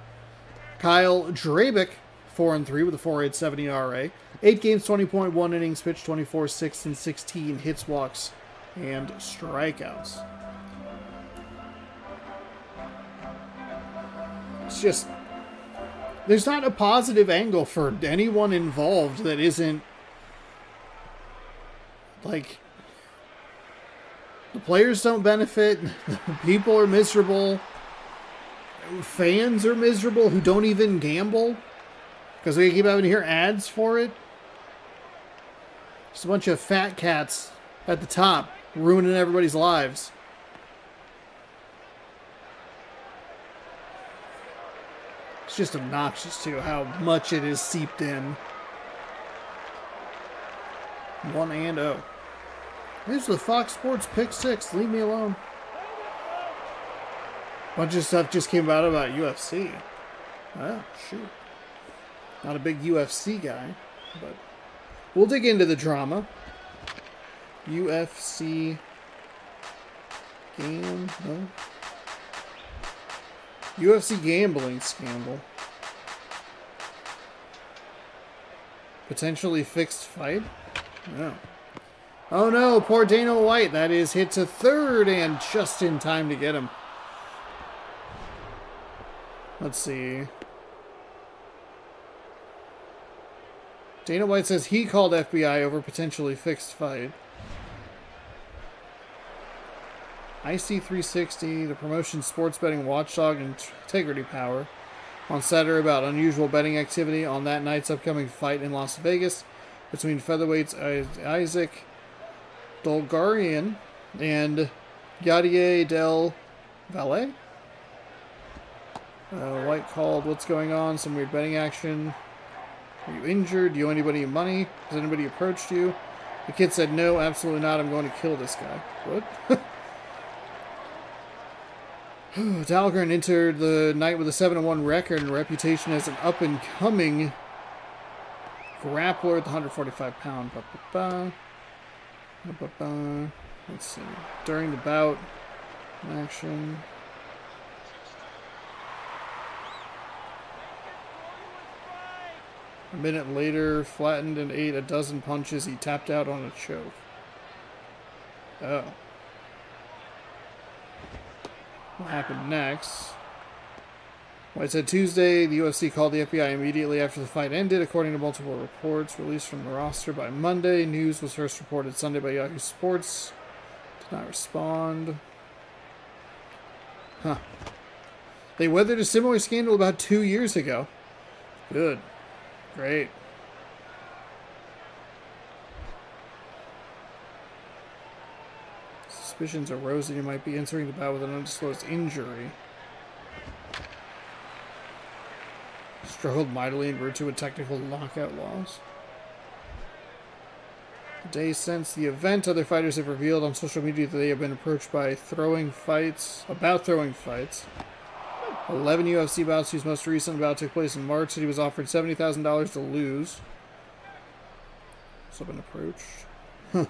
Kyle Drabick, 4-3 with a 4.87 ERA. 8 games, 20.1 innings pitched, 24, 6, and 16 hits, walks, and strikeouts. It's just, there's not a positive angle for anyone involved that isn't like, the players don't benefit, the people are miserable, fans are miserable who don't even gamble because we keep having to hear ads for it. Just a bunch of fat cats at the top ruining everybody's lives. It's just obnoxious, too, how much it is seeped in. 1-0. Here's the Fox Sports Pick 6. Leave me alone. Bunch of stuff just came out about UFC. Oh, shoot. Not a big UFC guy, but we'll dig into the drama. UFC game, no. UFC gambling scandal. Potentially fixed fight? No. Oh no, poor Dana White. That is hit to third and just in time to get him. Let's see. Dana White says he called FBI over potentially fixed fight. IC360, the promotion sports betting watchdog Integrity Power, on Saturday about unusual betting activity on that night's upcoming fight in Las Vegas between featherweights Isaac Dolgarian and Yadier Del Valle. White called, what's going on? Some weird betting action. Are you injured? Do you owe anybody money? Has anybody approached you? The kid said, no, absolutely not. I'm going to kill this guy. What? Dahlgren entered the night with a 7-1 record and reputation as an up-and-coming grappler at the 145-pound. Let's see. During the bout, action. A minute later, flattened and ate a dozen punches. He tapped out on a choke. Oh. What happened next? White said Tuesday, the UFC called the FBI immediately after the fight ended, according to multiple reports released from the roster by Monday. News was first reported Sunday by Yahoo Sports. Did not respond. Huh. They weathered a similar scandal about 2 years ago. Good. Great. Suspicions arose that he might be entering the bout with an undisclosed injury. Struggled mightily and grew to a technical knockout loss. The day since the event, other fighters have revealed on social media that they have been approached by about throwing fights. 11 UFC bouts, whose most recent bout took place in March, that he was offered $70,000 to lose. Also been approached. Huh.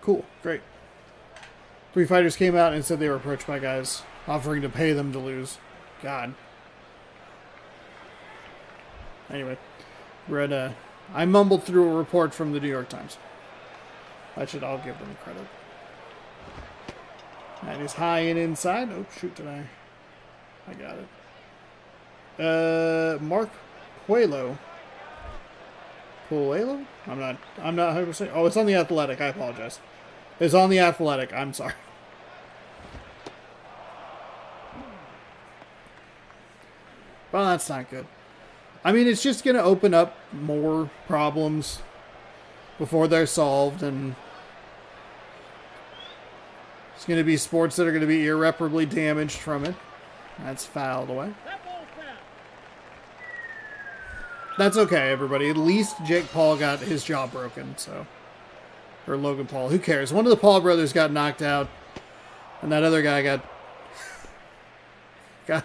Cool. Great. 3 fighters came out and said they were approached by guys offering to pay them to lose. God. Anyway, I mumbled through a report from the New York Times. I'll give them credit. That is high and inside. Oh, shoot, did I got it. Mark Puelo. Puelo? I'm not 100%. Oh, it's on the Athletic. I apologize. It's on the Athletic. I'm sorry. Well, that's not good. I mean, it's just going to open up more problems before they're solved, and it's going to be sports that are going to be irreparably damaged from it. That's fouled away. That ball foul. That's okay, everybody. At least Jake Paul got his jaw broken, so. Or Logan Paul. Who cares? One of the Paul brothers got knocked out, and that other guy got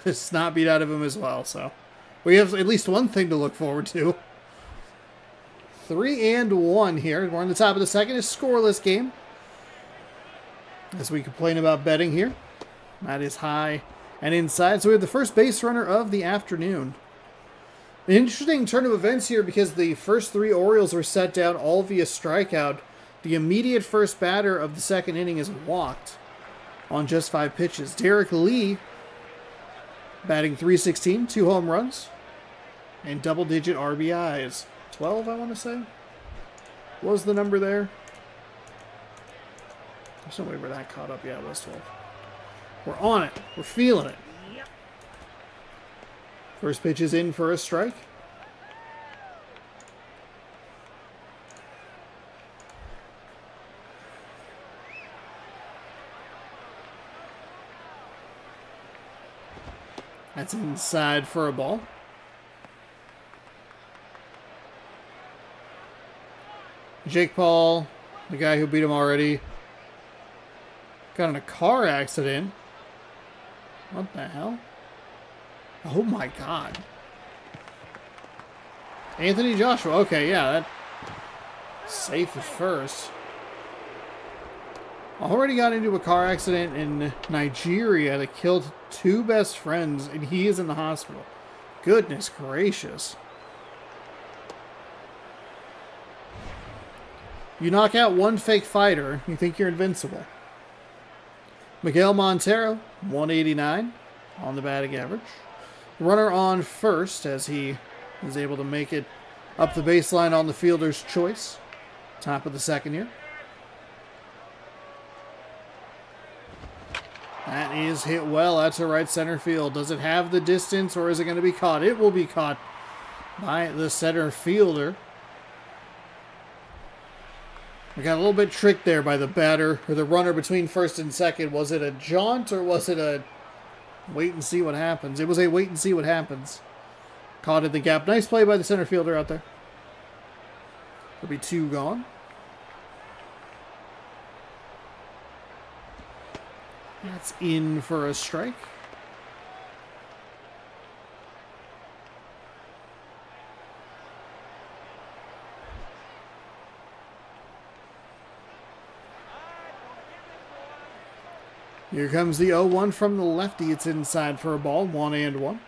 the snot beat out of him as well, so. We have at least one thing to look forward to. 3-1 here. We're on the top of the second. It's a scoreless game. As we complain about betting here. That is high and inside. So we have the first base runner of the afternoon. An interesting turn of events here because the first three Orioles were set down all via strikeout. The immediate first batter of the second inning is walked on just 5 pitches. Derek Lee batting .316, 2 home runs, and double-digit RBIs. 12, I want to say. What was the number there? There's no way we're that caught up. Yeah, it was 12. We're on it. We're feeling it. Yep. First pitch is in for a strike. That's inside for a ball. Jake Paul, the guy who beat him already, got in a car accident. What the hell? Oh my god. Anthony Joshua. Okay, yeah, that safe at first. Already got into a car accident in Nigeria that killed 2 best friends, and he is in the hospital. Goodness gracious. You knock out one fake fighter, you think you're invincible. Miguel Montero, 189 on the batting average. Runner on first as he is able to make it up the baseline on the fielder's choice. Top of the second here. That is hit well out to right center field. Does it have the distance or is it going to be caught? It will be caught by the center fielder. We got a little bit tricked there by the batter or the runner between first and second. Was it a jaunt or was it a wait and see what happens? It was a wait and see what happens. Caught in the gap. Nice play by the center fielder out there. There'll be 2 gone. That's in for a strike. Here comes the 0-1 from the lefty. It's inside for a ball. 1-1.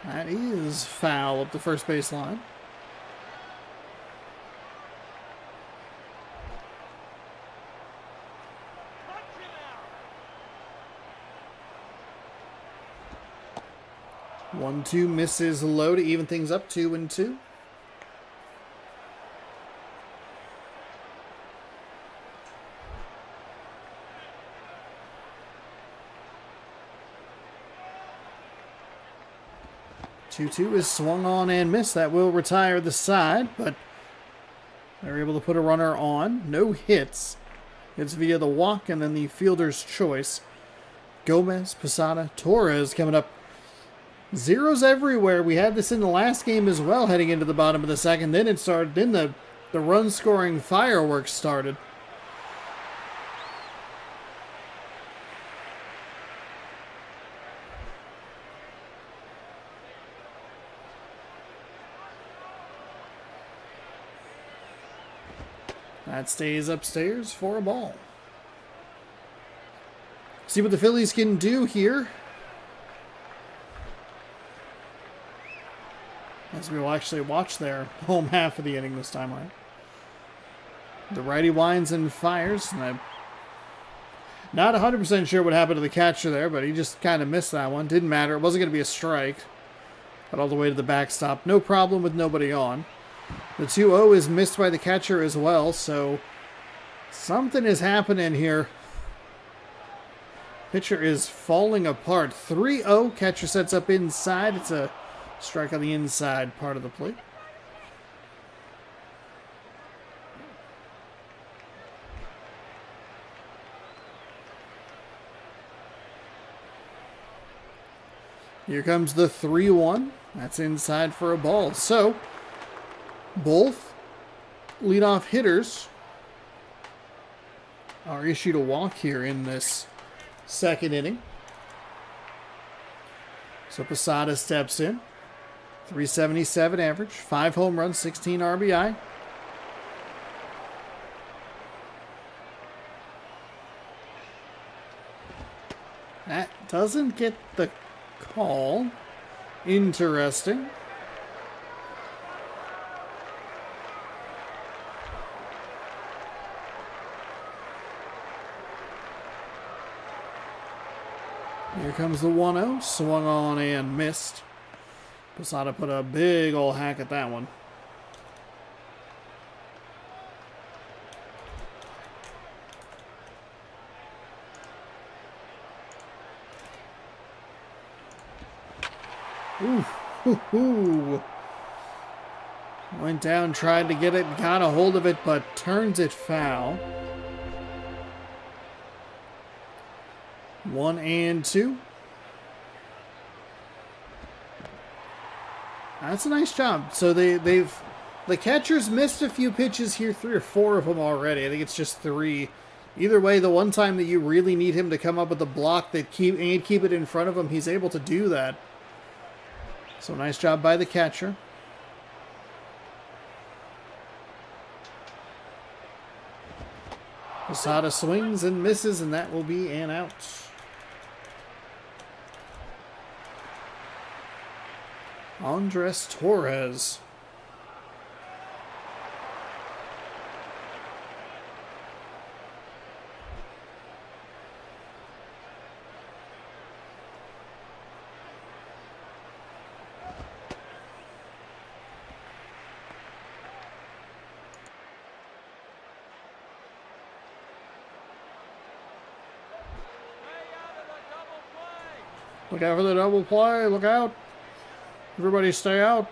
That is foul up the first base line. Touchdown. 1-2 misses low to even things up. 2-2. Two is swung on and missed. That will retire the side, but they're able to put a runner on. No hits. It's via the walk and then the fielder's choice. Gomez, Posada, Torres coming up. Zeros everywhere. We had this in the last game as well, heading into the bottom of the second. Then it started. Then the run scoring fireworks started. That stays upstairs for a ball. See what the Phillies can do here. As we will actually watch their home half of the inning this time around. The righty winds and fires. And I'm not 100% sure what happened to the catcher there, but he just kind of missed that one. Didn't matter. It wasn't going to be a strike. Got all the way to the backstop. No problem with nobody on. The 2-0 is missed by the catcher as well, so something is happening here. Pitcher is falling apart. 3-0. Catcher sets up inside. It's a strike on the inside part of the plate. Here comes the 3-1. That's inside for a ball. So, both leadoff hitters are issued a walk here in this second inning. So Posada steps in. 377 average, 5 home runs, 16 RBI. That doesn't get the call. Interesting. Here comes the 1-0, swung on and missed. Posada put a big old hack at that one. Ooh. Went down, tried to get it, got a hold of it, but turns it foul. 1-2. That's a nice job. So the catcher's missed a few pitches here, 3 or 4 of them already. I think it's just 3. Either way, the one time that you really need him to come up with a block that keep it in front of him, he's able to do that. So nice job by the catcher. Posada swings and misses, and that will be an out. Andres Torres. Look out for the double play. Look out. Everybody stay out.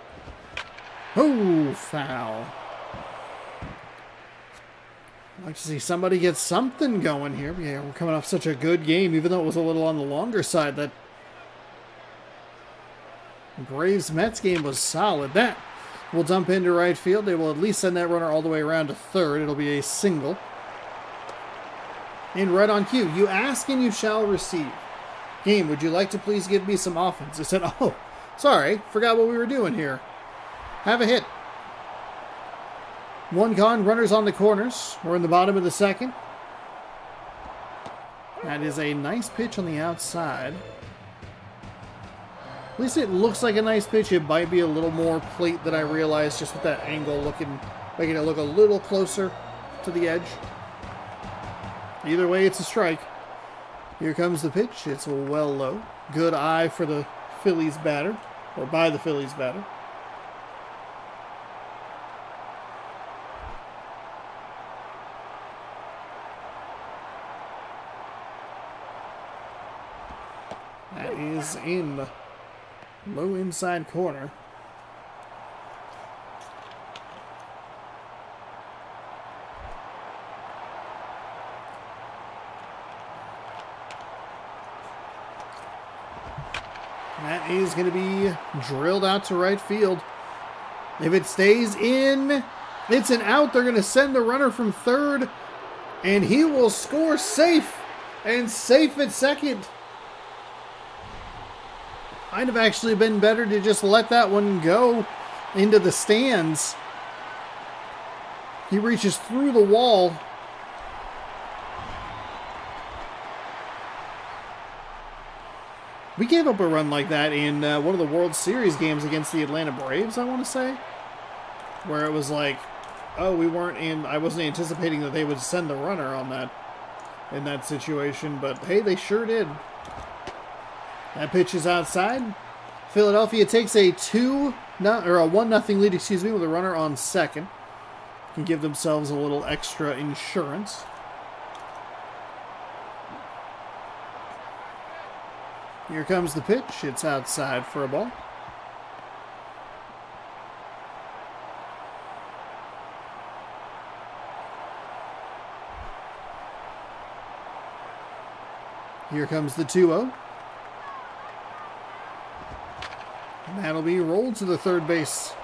Oh, foul. I'd like to see somebody get something going here. Yeah, we're coming off such a good game, even though it was a little on the longer side. That Braves-Mets game was solid. That will dump into right field. They will at least send that runner all the way around to third. It'll be a single. And right on cue. You ask and you shall receive. Game, would you like to please give me some offense? I said, oh, sorry, forgot what we were doing here. Have a hit. 1 gone, runners on the corners. We're in the bottom of the second. That is a nice pitch on the outside. At least it looks like a nice pitch. It might be a little more plate than I realized, just with that angle making it look a little closer to the edge. Either way, it's a strike. Here comes the pitch. It's well low. Good eye for the Phillies batter, or by the Phillies batter. That is in the low inside corner. That is going to be drilled out to right field. If it stays in, it's an out. They're going to send the runner from third, and he will score safe, and safe at second. Might have actually been better to just let that one go into the stands. He reaches through the wall. We gave up a run like that in one of the World Series games against the Atlanta Braves, I want to say. Where it was like, oh, I wasn't anticipating that they would send the runner on that, in that situation. But hey, they sure did. That pitch is outside. Philadelphia takes a 1-0 lead, with a runner on second. Can give themselves a little extra insurance. Here comes the pitch. It's outside for a ball. Here comes the 2-0. And that'll be rolled to the third baseman.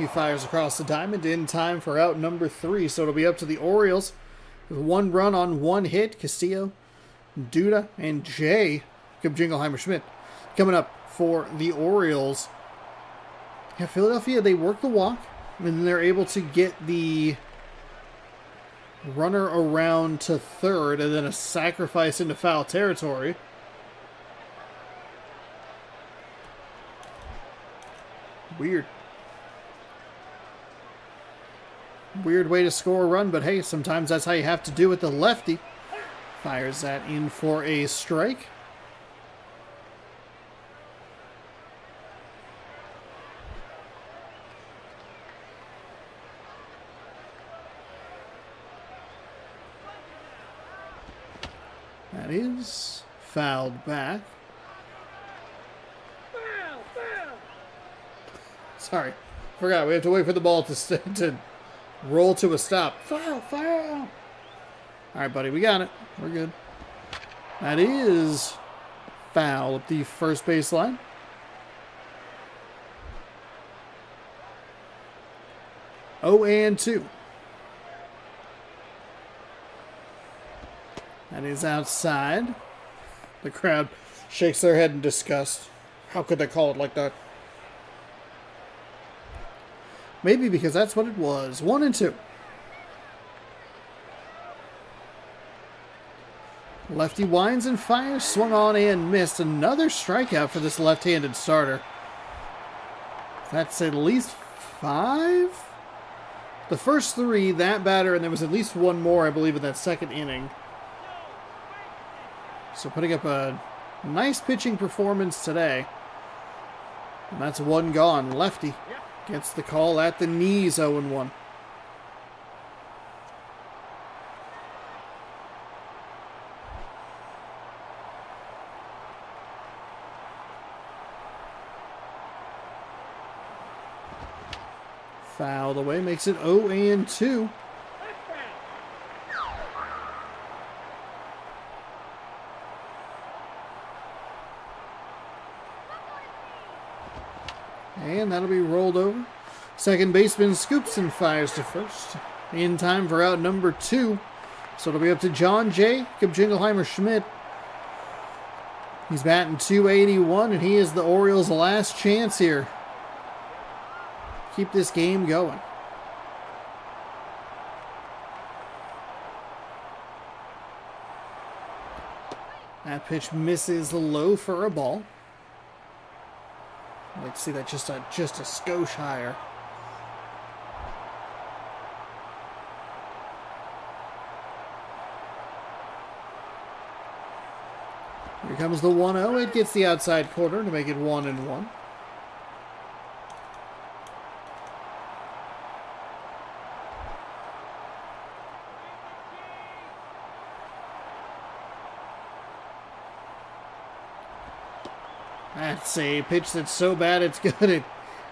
He fires across the diamond in time for out number 3. So it'll be up to the Orioles with 1 run on 1 hit. Castillo, Duda, and Jacob Jingleheimer Schmidt coming up for the Orioles. Yeah, Philadelphia, they work the walk, and then they're able to get the runner around to third, and then a sacrifice into foul territory. Weird way to score a run, but hey, sometimes that's how you have to do it. The lefty fires that in for a strike. That is fouled back. Sorry, forgot. We have to wait for the ball to roll to a stop. Foul. All right, buddy, we got it. We're good. That is foul at the first baseline. Oh, and 2. That is outside. The crowd shakes their head in disgust. How could they call it like that? Maybe because that's what it was. 1 and 2. Lefty winds and fires. Swung on and missed. Another strikeout for this left-handed starter. That's at least 5? The first 3, that batter, and there was at least 1 more, I believe, in that second inning. So putting up a nice pitching performance today. And that's 1 gone. Lefty gets the call at the knees, 0-1. Fouled away, makes it 0-2. And that'll be rolled over. Second baseman scoops and fires to first. In time for out number 2. So it'll be up to Jacob Jingleheimer Schmidt. He's batting .281, and he is the Orioles' last chance here. Keep this game going. That pitch misses low for a ball. I'd like to see that just a skosh higher. Here comes the 1-0. It gets the outside corner to make it 1-1. That's a pitch that's so bad it's good.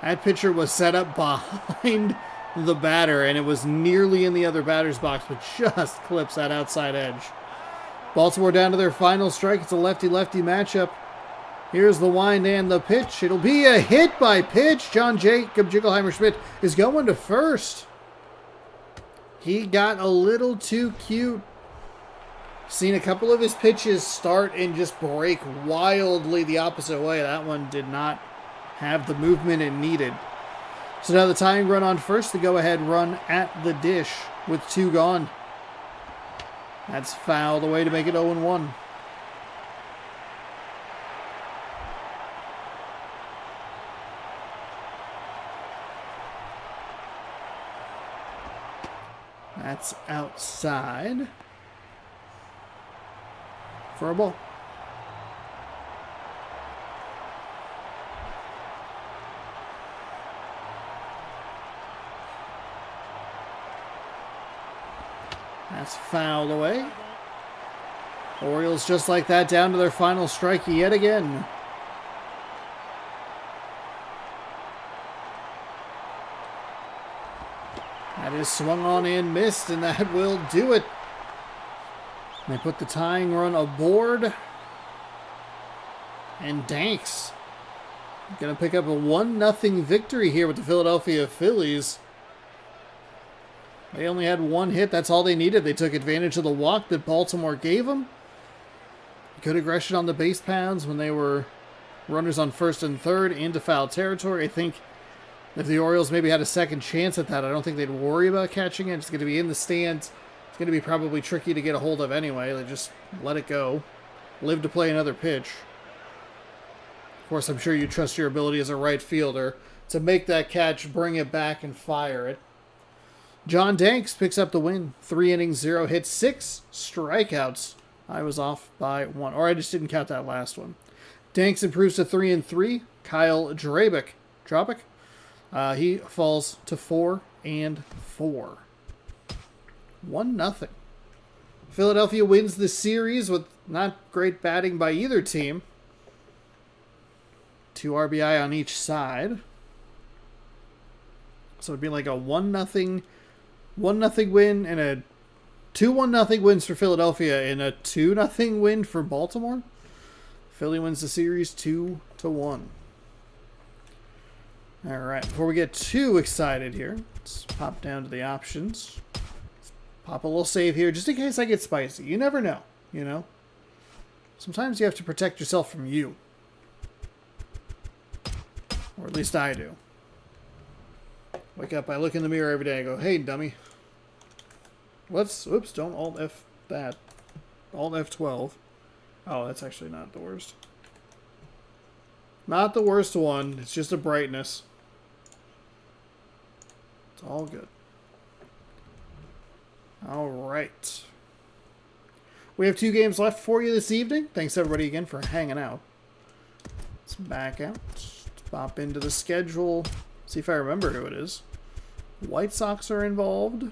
That pitcher was set up behind the batter, and it was nearly in the other batter's box, but just clips that outside edge. Baltimore down to their final strike. It's a lefty-lefty matchup. Here's the wind and the pitch. It'll be a hit by pitch. Jacob Jingleheimer Schmidt is going to first. He got a little too cute. Seen a couple of his pitches start and just break wildly the opposite way. That one did not have the movement it needed. So now the tying run on first, the go-ahead run at the dish with 2 gone. That's fouled away to make it 0-1. That's outside for a ball. That's fouled away. Orioles just like that down to their final strike yet again. That is swung on and missed, and that will do it. They put the tying run aboard. And Danks going to pick up a 1-0 victory here with the Philadelphia Phillies. They only had one hit. That's all they needed. They took advantage of the walk that Baltimore gave them. Good aggression on the base paths when they were runners on first and third into foul territory. I think if the Orioles maybe had a second chance at that, I don't think they'd worry about catching it. It's going to be in the stands. It's going to be probably tricky to get a hold of anyway. They just let it go. Live to play another pitch. Of course, I'm sure you trust your ability as a right fielder to make that catch, bring it back, and fire it. John Danks picks up the win. 3 innings, 0 hits, 6 strikeouts. I was off by 1, or I just didn't count that last one. Danks improves to 3-3. Kyle Drabick, he falls to 4-4. 1-0. Philadelphia wins the series with not great batting by either team. 2 RBI on each side. So it'd be like a 1-0 win and a 2-1-0 wins for Philadelphia and a 2-0 win for Baltimore. Philly wins the series 2-1. All right, before we get too excited here, let's pop down to the options. Let's pop a little save here just in case I get spicy. You never know, you know? Sometimes you have to protect yourself from you. Or at least I do. Wake up, I look in the mirror every day, I go, hey, dummy. Oops, don't Alt-F that. Alt-F12. Oh, that's actually not the worst. Not the worst one, it's just a brightness. It's all good. All right. We have 2 games left for you this evening. Thanks everybody again for hanging out. Let's back out. Let's pop into the schedule. See if I remember who it is. White Sox are involved.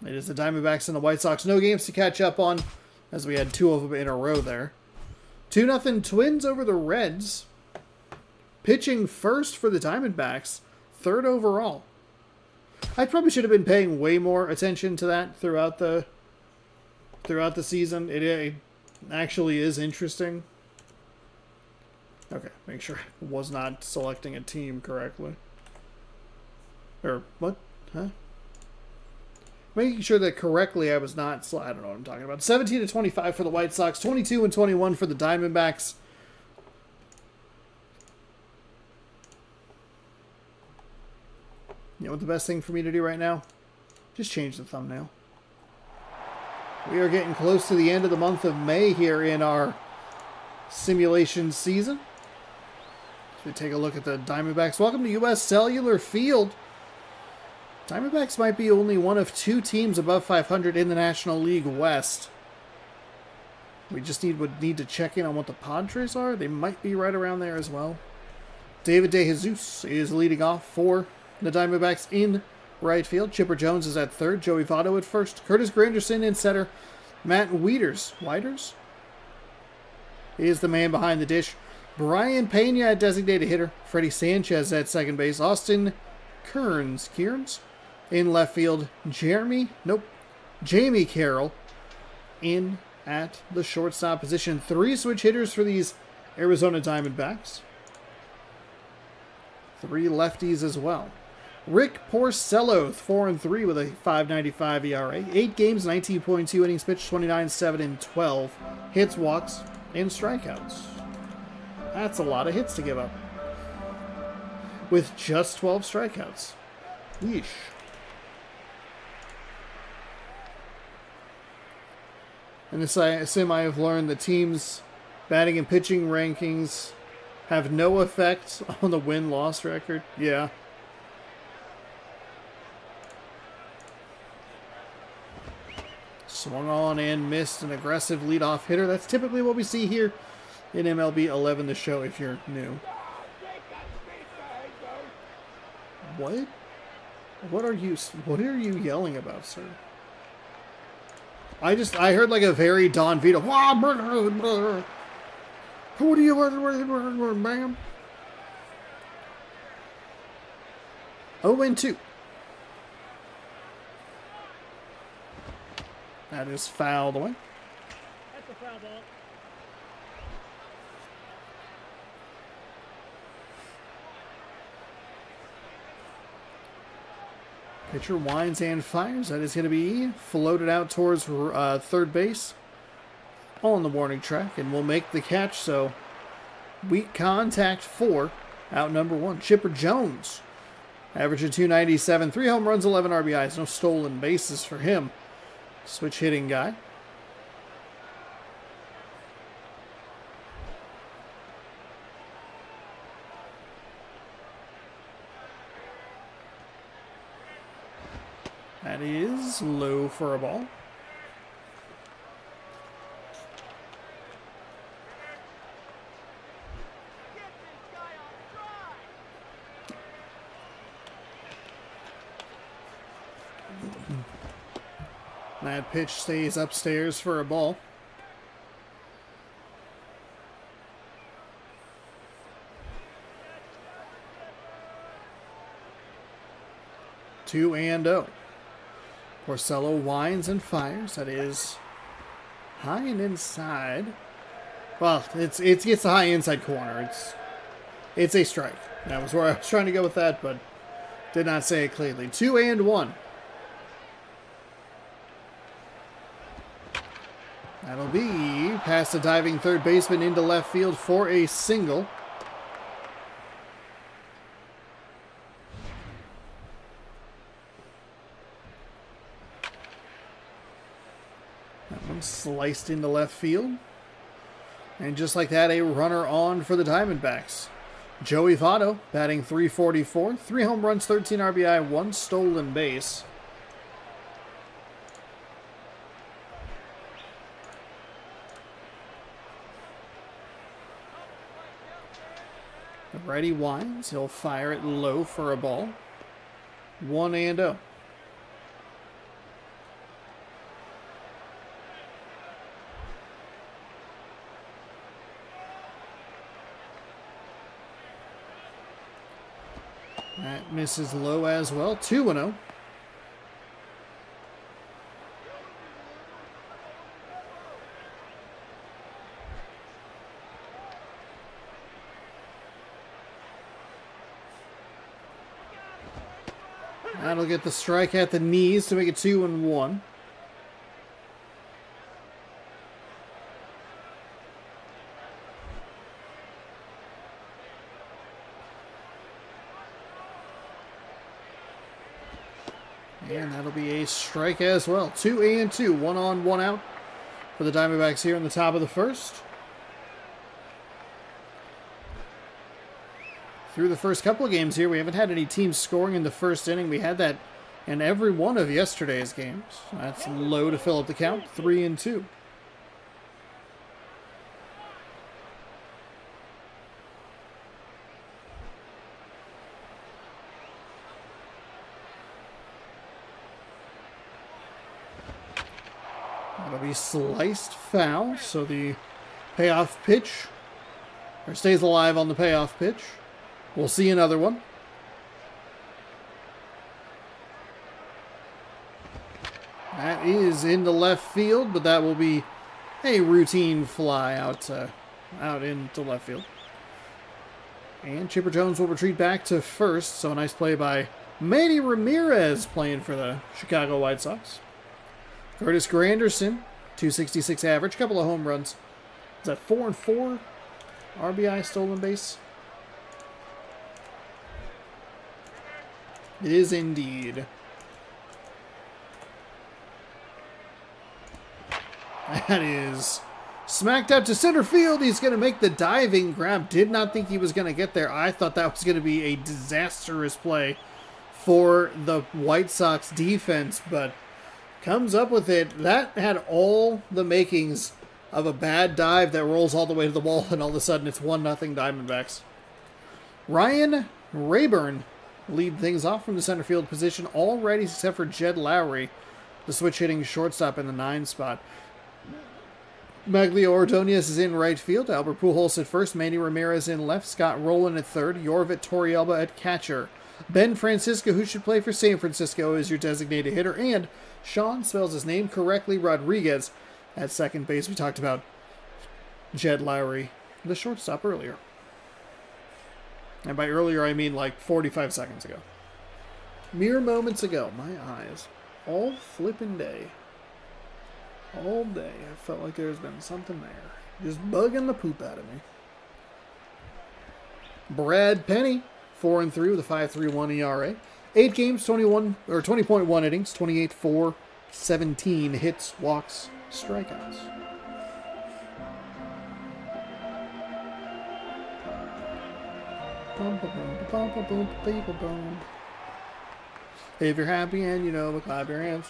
It is the Diamondbacks and the White Sox. No games to catch up on, as we had 2 of them in a row there. 2-0 Twins over the Reds. Pitching first for the Diamondbacks. 3rd overall. I probably should have been paying way more attention to that throughout the season. It actually is interesting. Okay, make sure I was not selecting a team correctly. Or, what? Huh? Making sure that correctly I was not... I don't know what I'm talking about. 17-25 for the White Sox. 22-21 for the Diamondbacks. You know what the best thing for me to do right now? Just change the thumbnail. We are getting close to the end of the month of May here in our simulation season. So we take a look at the Diamondbacks. Welcome to U.S. Cellular Field. Diamondbacks might be only one of 2 teams above 500 in the National League West. We just would need to check in on what the Padres are. They might be right around there as well. David DeJesus is leading off for the Diamondbacks in right field. Chipper Jones is at third. Joey Votto at first. Curtis Granderson in center. Matt Widers is the man behind the dish. Brian Pena at designated hitter. Freddie Sanchez at second base. Austin Kearns in left field. Jamie Carroll in at the shortstop position. 3 switch hitters for these Arizona Diamondbacks. 3 lefties as well. Rick Porcello, 4-3 with a 5.95 ERA. 8 games, 19.2 innings pitched, 29, 7, and 12 hits, walks, and strikeouts. That's a lot of hits to give up with just 12 strikeouts. Yeesh. In this sim, I have learned the team's batting and pitching rankings have no effect on the win-loss record. Yeah. Swung on and missed, an aggressive leadoff hitter. That's typically what we see here in MLB 11, the show, if you're new. What? What are you yelling about, sir? I heard like a very Don Vito. Who do you ma'am? 0-2. That is fouled away. That's a foul ball. Pitcher winds and fires. That is going to be floated out towards third base. On the warning track, and will make the catch. So, weak contact 4. Out number 1. Chipper Jones. Averaging 297. 3 home runs, 11 RBIs. No stolen bases for him. Switch hitting guy. That is low for a ball. That pitch stays upstairs for a ball. Two and oh. Porcello winds and fires. That is high and inside. Well, it gets the high inside corner. It's a strike. That was where I was trying to go with that, but did not say it clearly. 2-1. That'll be past the diving third baseman into left field for a single. That one sliced into left field. And just like that, a runner on for the Diamondbacks. Joey Votto batting .344. 3 home runs, 13 RBI, 1 stolen base. The righty winds. He'll fire it low for a ball. 1-0. That misses low as well. 2-0. That'll get the strike at the knees to make it 2-1. And that'll be a strike as well. 2-2. 1 on, 1 out for the Diamondbacks here in the top of the first. Through the first couple of games here, we haven't had any teams scoring in the first inning. We had that in every one of yesterday's games. That's low to fill up the count. 3-2. That'll be sliced foul, so the payoff pitch, or stays alive on the payoff pitch. We'll see another one. That is into left field, but that will be a routine fly out into left field. And Chipper Jones will retreat back to first, so a nice play by Manny Ramirez playing for the Chicago White Sox. Curtis Granderson, 266 average, couple of home runs. Is that 4-4? RBI stolen base? It is indeed. That is smacked out to center field. He's going to make the diving grab. Did not think he was going to get there. I thought that was going to be a disastrous play for the White Sox defense, but Comes up with it. That had all the makings of a bad dive that rolls all the way to the wall, and all of a sudden it's 1-0 Diamondbacks. Ryan Rayburn lead things off from the center field position, all righties except for Jed Lowry, the switch hitting shortstop in the 9 spot. Maglio Ordonez is in right field, Albert Pujols at first, Manny Ramirez in left, Scott Rowland at third, Yorvit Torrealba at catcher. Ben Francisco, who should play for San Francisco, is your designated hitter, and Sean spells his name correctly, Rodriguez at second base. We talked about Jed Lowry, the shortstop, earlier. And by earlier, I mean like 45 seconds ago. Mere moments ago, my eyes, all flippin' day. All day, I felt like there's been something there. Just bugging the poop out of me. Brad Penny, 4-3 with a 5.31 ERA. 8 games, 20.1 innings, 28-4, 17 hits, walks, strikeouts. If you're happy and you know it, clap your hands.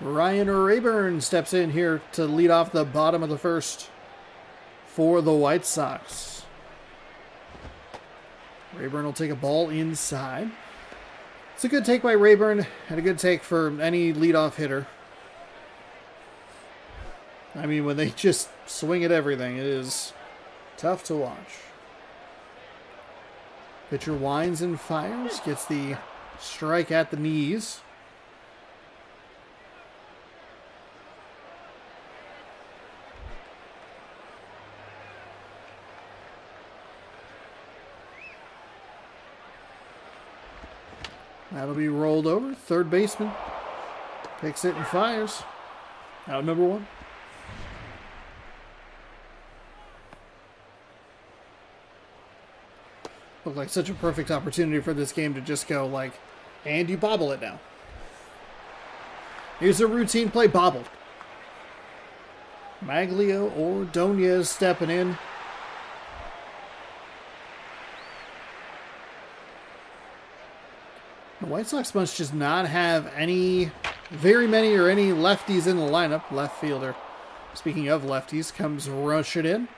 Ryan Rayburn steps in here to lead off the bottom of the first for the White Sox. Rayburn will take a ball inside. It's a good take by Rayburn and a good take for any leadoff hitter. I mean, when they just swing at everything, it is tough to watch. Pitcher winds and fires, gets the strike at the knees. That'll be rolled over. Third baseman picks it and fires. Out number 1. Looked like such a perfect opportunity for this game to just go like, and you bobble it now. Here's a routine play, bobbled. Maglio Ordonez stepping in. The White Sox must just not have very many lefties in the lineup. Left fielder, speaking of lefties, comes rushing in.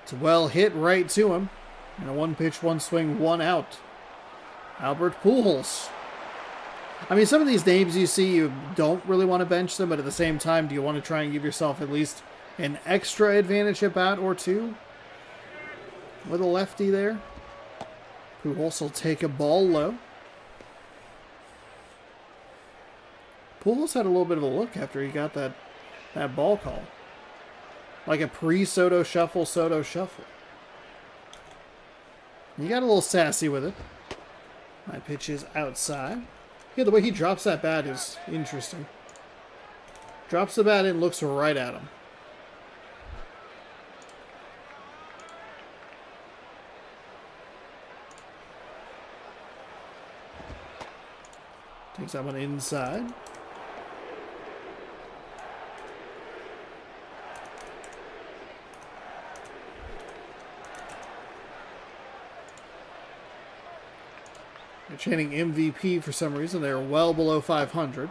It's a well hit right to him. And a 1-pitch, 1-swing, 1 out. Albert Pujols. I mean, some of these names you see, you don't really want to bench them, but at the same time, do you want to try and give yourself at least an extra advantage at bat or two? With a lefty there. Pujols will take a ball low. Pujols had a little bit of a look after he got that ball call. Like a pre-Soto shuffle, Soto shuffle. He got a little sassy with it. My pitch is outside. Yeah, the way he drops that bat is interesting. Drops the bat in, looks right at him. Takes that one inside. They're chanting MVP for some reason. They're well below 500.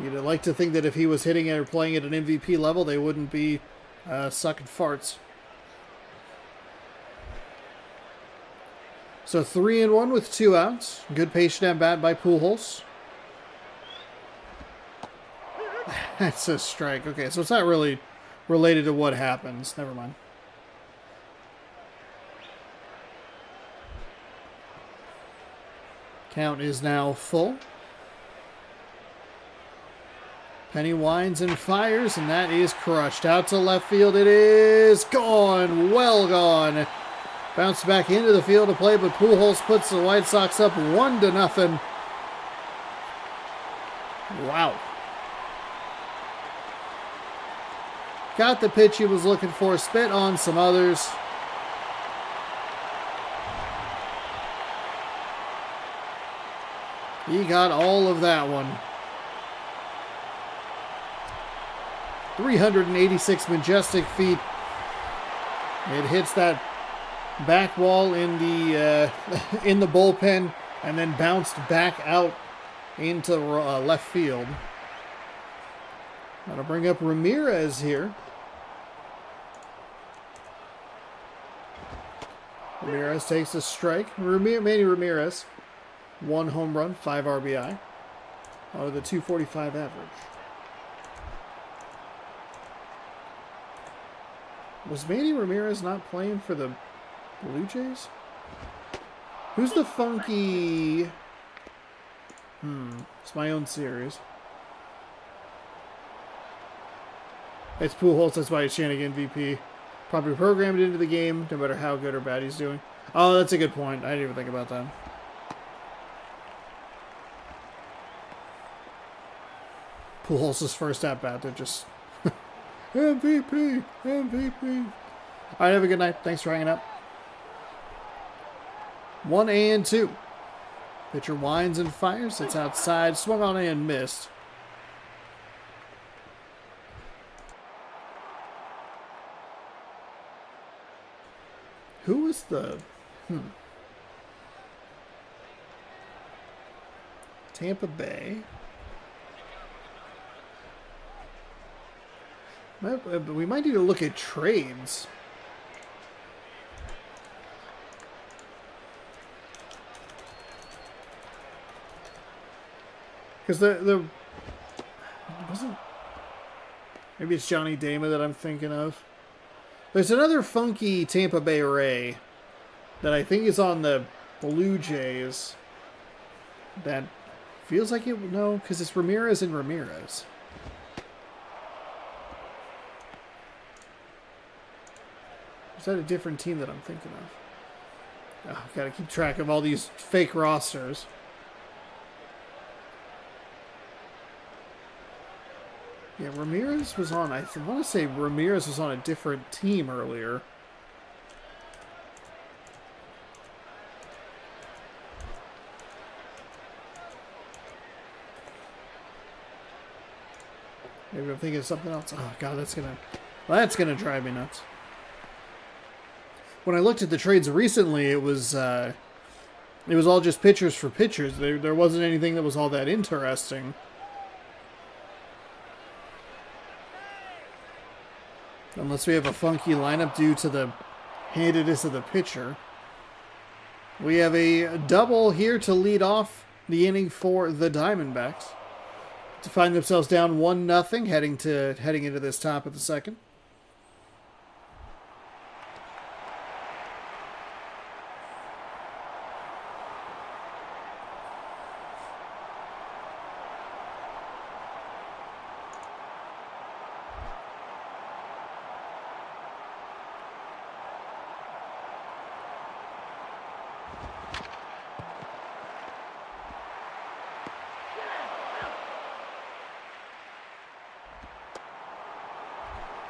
You'd like to think that if he was hitting it or playing at an MVP level, they wouldn't be sucking farts. So 3-1 with 2 outs. Good patient at bat by Pujols. That's a strike. Okay, so it's not really related to what happens. Never mind. Count is now full. Penny winds and fires, and that is crushed. Out to left field. It is gone. Well gone. Bounced back into the field to play, but Pujols puts the White Sox up 1-0. Wow. Got the pitch he was looking for. Spit on some others. He got all of that one. 386 majestic feet. It hits that back wall in the in the bullpen, and then bounced back out into left field. That'll bring up Ramirez here. Ramirez takes a strike. Manny Ramirez, 1 home run, 5 RBI, with a 245 average. Was Manny Ramirez not playing for the Blue Jays? Who's the funky... It's my own series. It's Pujols, that's why he's chanting MVP. Probably programmed into the game, no matter how good or bad he's doing. Oh, that's a good point. I didn't even think about that. Pujols' first at-bat, they're just... MVP! MVP! Alright, have a good night. Thanks for hanging out. 1-2. Pitcher winds and fires. It's outside. Swung on and missed. Who was the... Tampa Bay. We might need to look at trades. Because the wasn't, maybe it's Johnny Dama that I'm thinking of. There's another funky Tampa Bay Ray that I think is on the Blue Jays that feels like it. No, because it's Ramirez and Ramirez. Is that a different team that I'm thinking of? Oh, gotta keep track of all these fake rosters. Yeah, Ramirez was on, I want to say Ramirez was on a different team earlier. Maybe I'm thinking of something else. Oh god, that's gonna drive me nuts. When I looked at the trades recently, it was all just pitchers for pitchers. There wasn't anything that was all that interesting. Unless we have a funky lineup due to the handedness of the pitcher. We have a double here to lead off the inning for the Diamondbacks. To find themselves down 1-0 heading into this top of the second.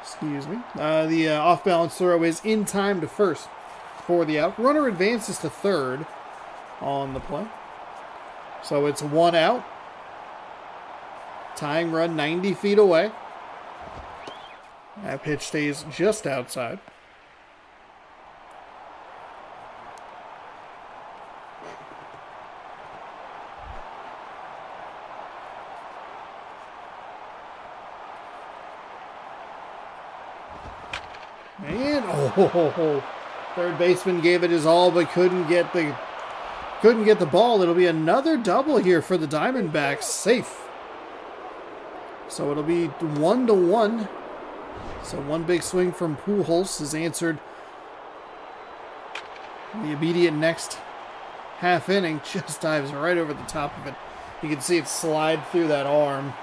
Excuse me. The off-balance throw is in time to first for the out. Runner advances to third on the play. So it's 1 out. Tying run 90 feet away. That pitch stays just outside. And third baseman gave it his all, but couldn't get the ball. It'll be another double here for the Diamondbacks. Safe. So it'll be 1-1. So one big swing from Pujols is answered. The immediate next half inning just dives right over the top of it. You can see it slide through that arm.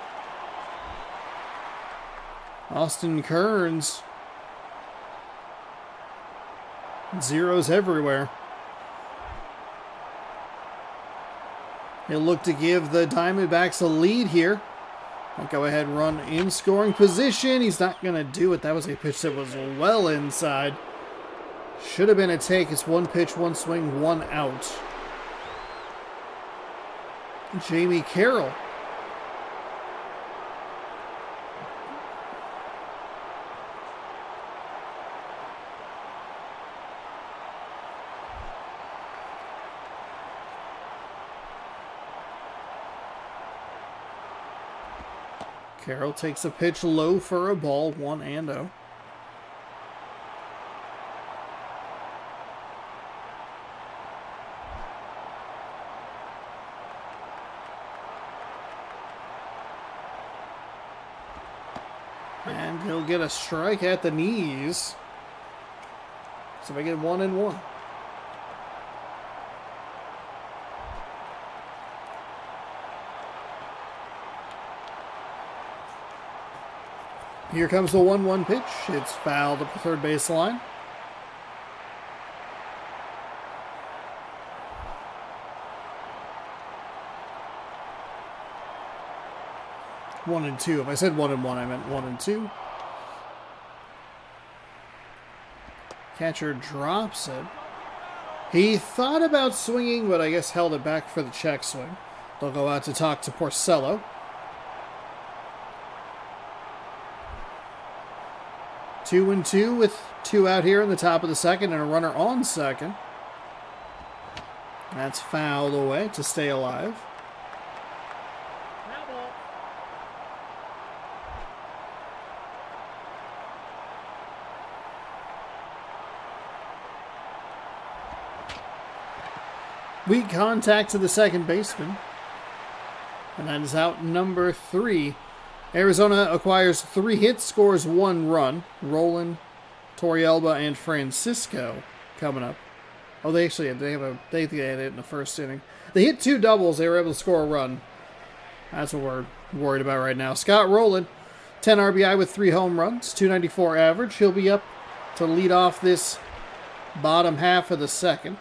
Austin Kearns. Zeros everywhere. He'll look to give the Diamondbacks a lead here. I'll go ahead and run in scoring position. He's not going to do it. That was a pitch that was well inside. Should have been a take. It's 1 pitch, 1 swing, 1 out. Jamie Carroll. Carroll takes a pitch low for a ball, 1-0. And he'll get a strike at the knees. So we get 1-1. Here comes the 1-1 pitch. It's fouled up the third baseline. One and two. If I said 1-1, I meant 1-2. Catcher drops it. He thought about swinging, but I guess held it back for the check swing. They'll go out to talk to Porcello. 2-2 with 2 out here in the top of the second and a runner on second. That's fouled away to stay alive. Foul ball. Weak contact to the second baseman. And that is out number 3. Arizona acquires 3 hits, scores 1 run. Roland, Torrealba, and Francisco coming up. Oh, they had it in the first inning. They hit 2 doubles. They were able to score a run. That's what we're worried about right now. Scott Rolen, 10 RBI with 3 home runs, 294 average. He'll be up to lead off this bottom half of the second.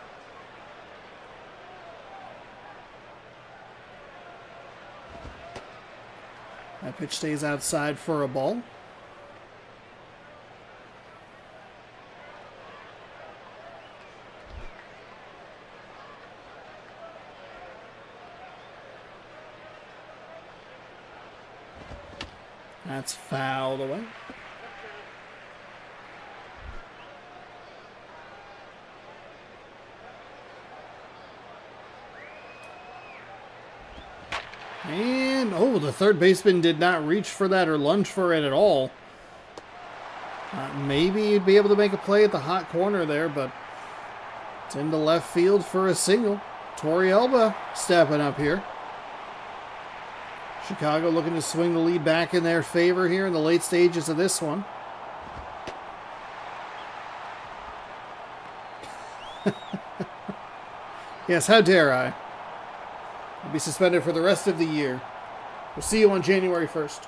That pitch stays outside for a ball. That's fouled away. And, oh, the third baseman did not reach for that or lunge for it at all. Maybe he'd be able to make a play at the hot corner there, but it's into left field for a single. Torrealba stepping up here. Chicago looking to swing the lead back in their favor here in the late stages of this one. Yes, how dare I? Will be suspended for the rest of the year. We'll see you on January 1st.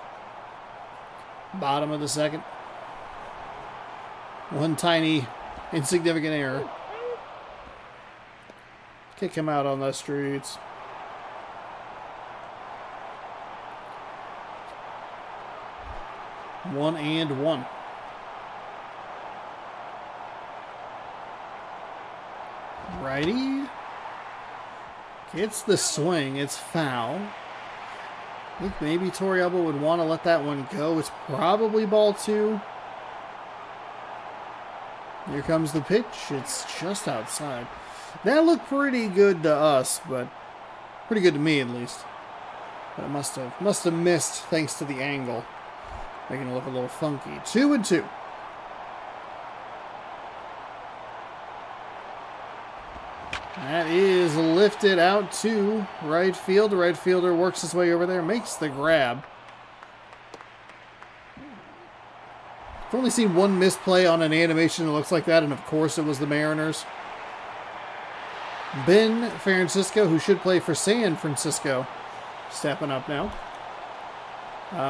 Bottom of the second. One tiny, insignificant error. Kick him out on the streets. One and one. Righty. Gets the swing. It's foul. I think maybe Torrealba would want to let that one go. It's probably ball 2. Here comes the pitch. It's just outside. That looked pretty good to us, but pretty good to me at least. But it must have missed thanks to the angle, making it look a little funky. 2-2. That is lifted out to right field. The right fielder works his way over there, makes the grab. I've only seen one misplay on an animation that looks like that, and of course it was the Mariners. Ben Francisco, who should play for San Francisco, stepping up now.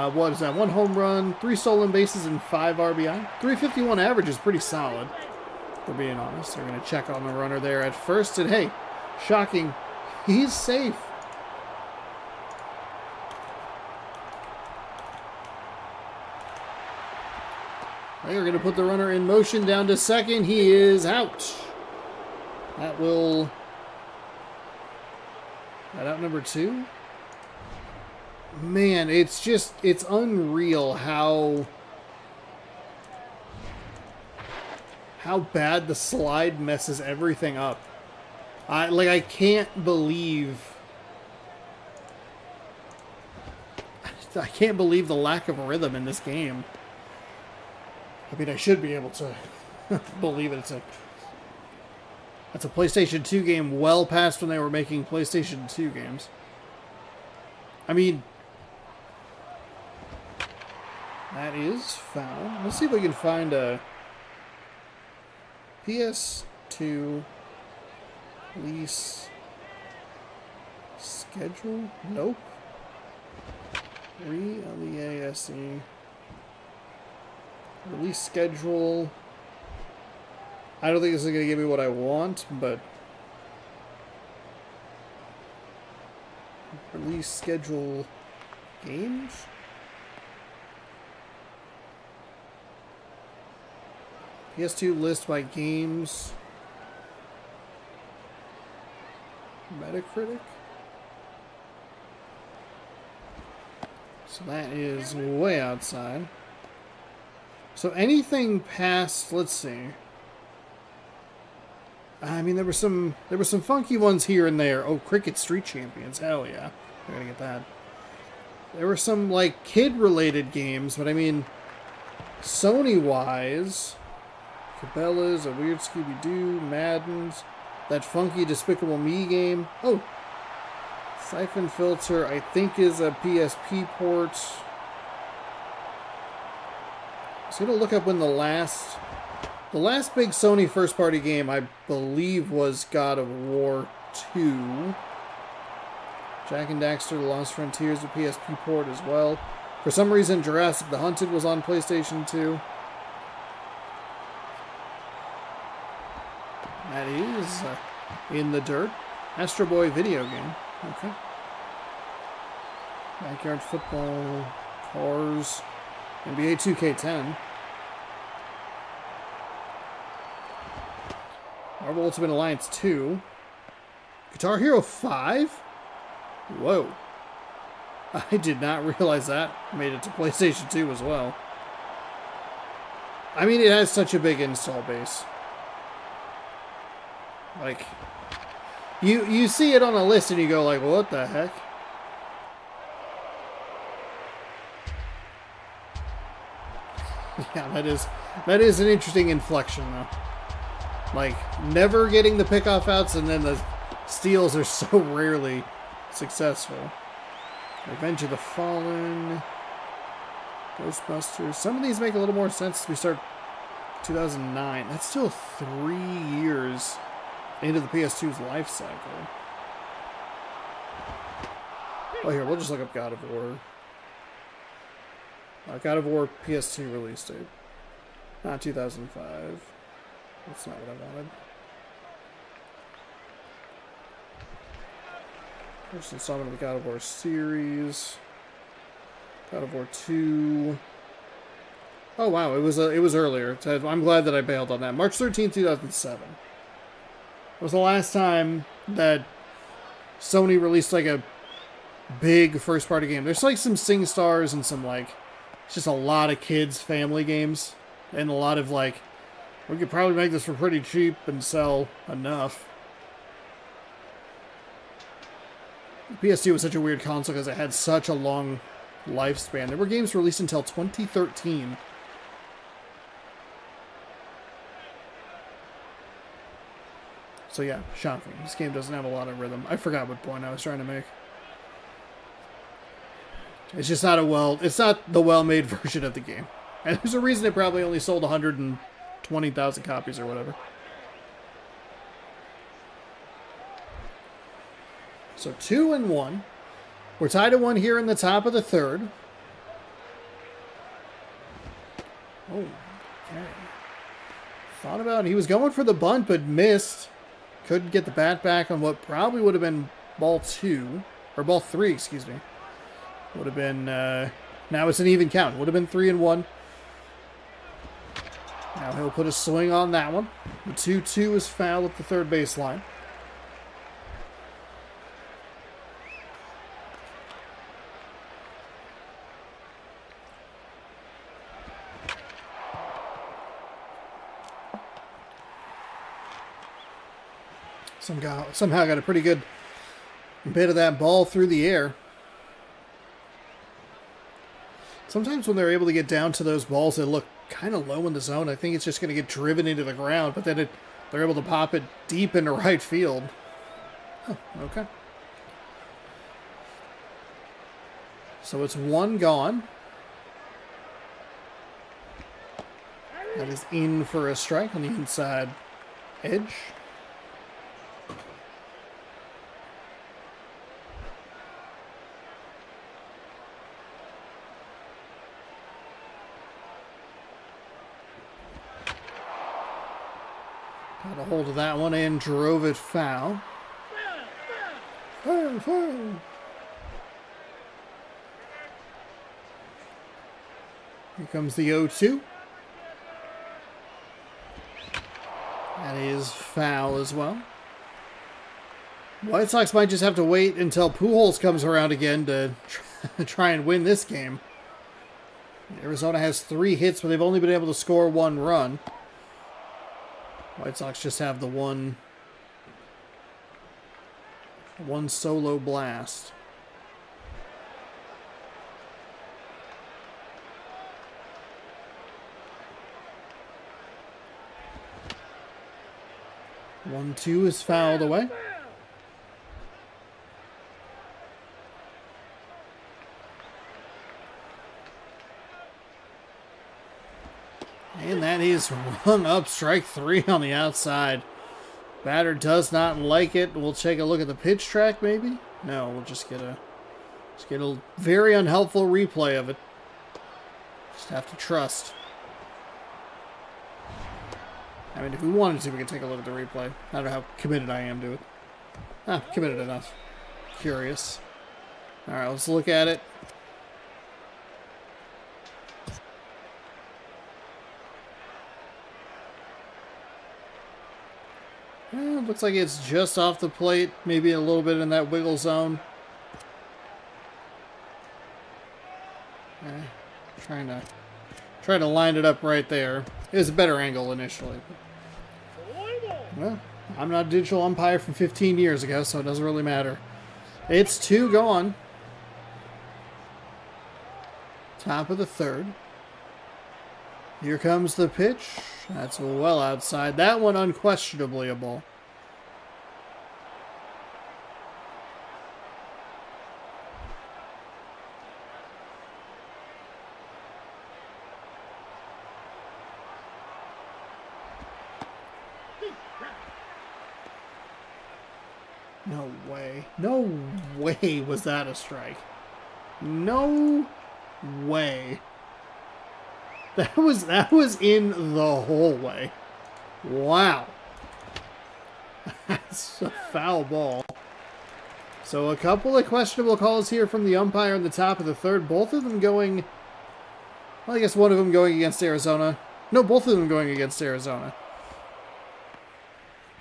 What is that? 1 home run, 3 stolen bases, and 5 RBI. 351 average is pretty solid, for being honest. They're going to check on the runner there at first, and hey, shocking, he's safe. They're going to put the runner in motion down to second. He is out. That will... That out number 2? Man, it's unreal how bad the slide messes everything up. I can't believe... I can't believe the lack of rhythm in this game. I mean, I should be able to believe it. It's a PlayStation 2 game well past when they were making PlayStation 2 games. I mean, that is foul. Let's see if we can find a PS2 lease schedule. Nope. L-E-A-S-E. Release schedule. I don't think this is going to give me what I want, but release schedule games. PS2 list by games. Metacritic. So that is way outside. So anything past, let's see. I mean, there were some funky ones here and there. Oh, Cricket Street Champions. Hell yeah. I gotta get that. There were some, like, kid-related games, but I mean, Sony-wise, Cabela's, A Weird Scooby-Doo, Madden's, that funky Despicable Me game. Oh, Siphon Filter, I think, is a PSP port. I was going to look up when the last big Sony first-party game, I believe, was God of War 2. Jak and Daxter, The Lost Frontiers, a PSP port as well. For some reason, Jurassic the Hunted was on PlayStation 2. That is in the dirt. Astro Boy video game. Okay. Backyard Football, Cars, NBA 2K10. Marvel Ultimate Alliance 2. Guitar Hero 5? Whoa. I did not realize that made it to PlayStation 2 as well. I mean, it has such a big install base. Like, you see it on a list and you go like, what the heck? Yeah, that is an interesting inflection though. Like, never getting the pickoff outs and then the steals are so rarely successful. Revenge of the Fallen, Ghostbusters. Some of these make a little more sense as we start 2009. That's still 3 years into the PS2's life cycle. Oh, here, we'll just look up God of War. God of War PS2 release date. Not 2005. That's not what I wanted. First installment of the God of War series. God of War 2. Oh wow, it was earlier. I'm glad that I bailed on that. March 13th, 2007. It was the last time that Sony released like a big first party game. There's like some SingStars and some like, it's just a lot of kids family games and a lot of like, we could probably make this for pretty cheap and sell enough. The PS2 was such a weird console because it had such a long lifespan. There were games released until 2013. So yeah, shocking. This game doesn't have a lot of rhythm. I forgot what point I was trying to make. It's just not it's not the well-made version of the game. And there's a reason it probably only sold 120,000 copies or whatever. So 2-1. We're tied at 1 here in the top of the third. Oh, okay. Thought about it. He was going for the bunt, but missed. Couldn't get the bat back on what probably would have been ball 2. Or ball 3, excuse me. Would have been, now it's an even count. Would have been 3-1. Now he'll put a swing on that one. The 2-2 is foul at the third baseline. Somehow got a pretty good bit of that ball through the air. Sometimes when they're able to get down to those balls that look kind of low in the zone, I think it's just going to get driven into the ground, but then they're able to pop it deep into right field. Oh, okay. So it's one gone. That is in for a strike on the inside edge. Got a hold of that one and drove it foul. Foul, foul. Here comes the 0-2. That is foul as well. White Sox might just have to wait until Pujols comes around again to try and win this game. Arizona has 3 hits, but they've only been able to score 1 run. White Sox just have the one solo blast. One, 2 is fouled away. And that is rung up, strike 3 on the outside. Batter does not like it. We'll take a look at the pitch track, maybe? No, we'll just get a very unhelpful replay of it. Just have to trust. I mean, if we wanted to, we could take a look at the replay. I don't know how committed I am to it. Committed enough. Curious. Alright, let's look at it. Looks like it's just off the plate, maybe a little bit in that wiggle zone. Trying to line it up right there. It was a better angle initially. Well, I'm not a digital umpire from 15 years ago, so it doesn't really matter. It's 2 gone. Top of the 3rd. Here comes the pitch. That's well outside. That one unquestionably a ball. No way. No way was that a strike. No way. That was in the hallway. Wow. That's a foul ball. So a couple of questionable calls here from the umpire in the top of the 3rd. Both of them going... Well, I guess one of them going against Arizona. No, both of them going against Arizona.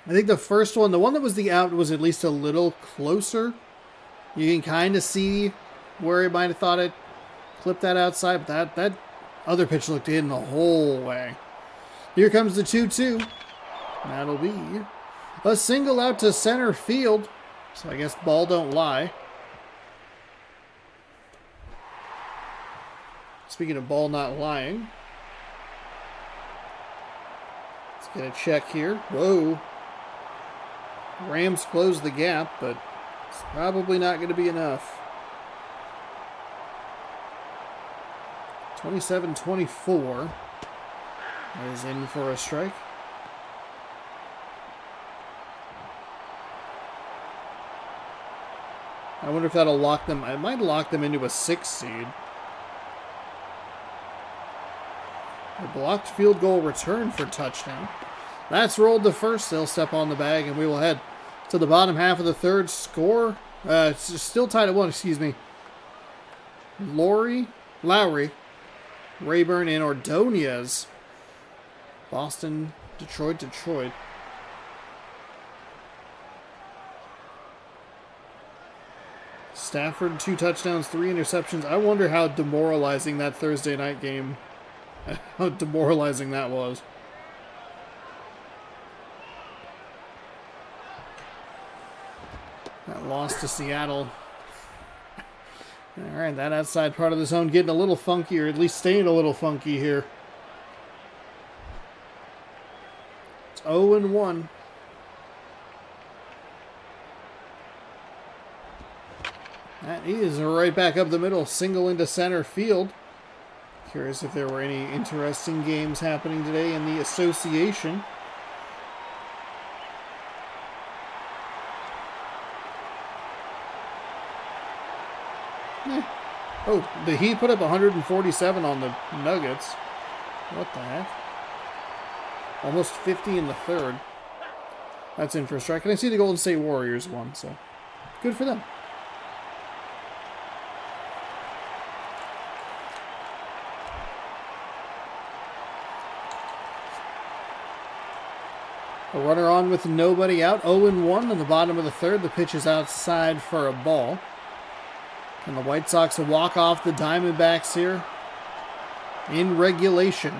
I think the first one, the one that was the out, was at least a little closer. You can kind of see where he might have thought it clipped that outside, but that other pitch looked in the whole way. Here comes the 2-2. That'll be a single out to center field. So I guess ball don't lie. Speaking of ball not lying. Let's get a check here. Whoa. Rams closed the gap, but it's probably not going to be enough. 27-24. That is in for a strike. I wonder if that'll lock them. It might lock them into a 6 seed. A blocked field goal return for touchdown. That's rolled to first. They'll step on the bag, and we will head to the bottom half of the 3rd. Score. It's still tied at 1. Excuse me. Lowry, Rayburn, and Ordonez. Boston, Detroit. Stafford, 2 touchdowns, 3 interceptions. I wonder how demoralizing that Thursday night game, how demoralizing that was. That loss to Seattle. All right, that outside part of the zone getting a little funky, or at least staying a little funky here. It's 0-1. That is right back up the middle, single into center field. Curious if there were any interesting games happening today in the association. Oh, the Heat put up 147 on the Nuggets. What the heck? Almost 50 in the third. That's in for a strike. And I see the Golden State Warriors won, so good for them. A runner on with nobody out. 0-1 in the bottom of the third. The pitch is outside for a ball. And the White Sox will walk off the Diamondbacks here in regulation.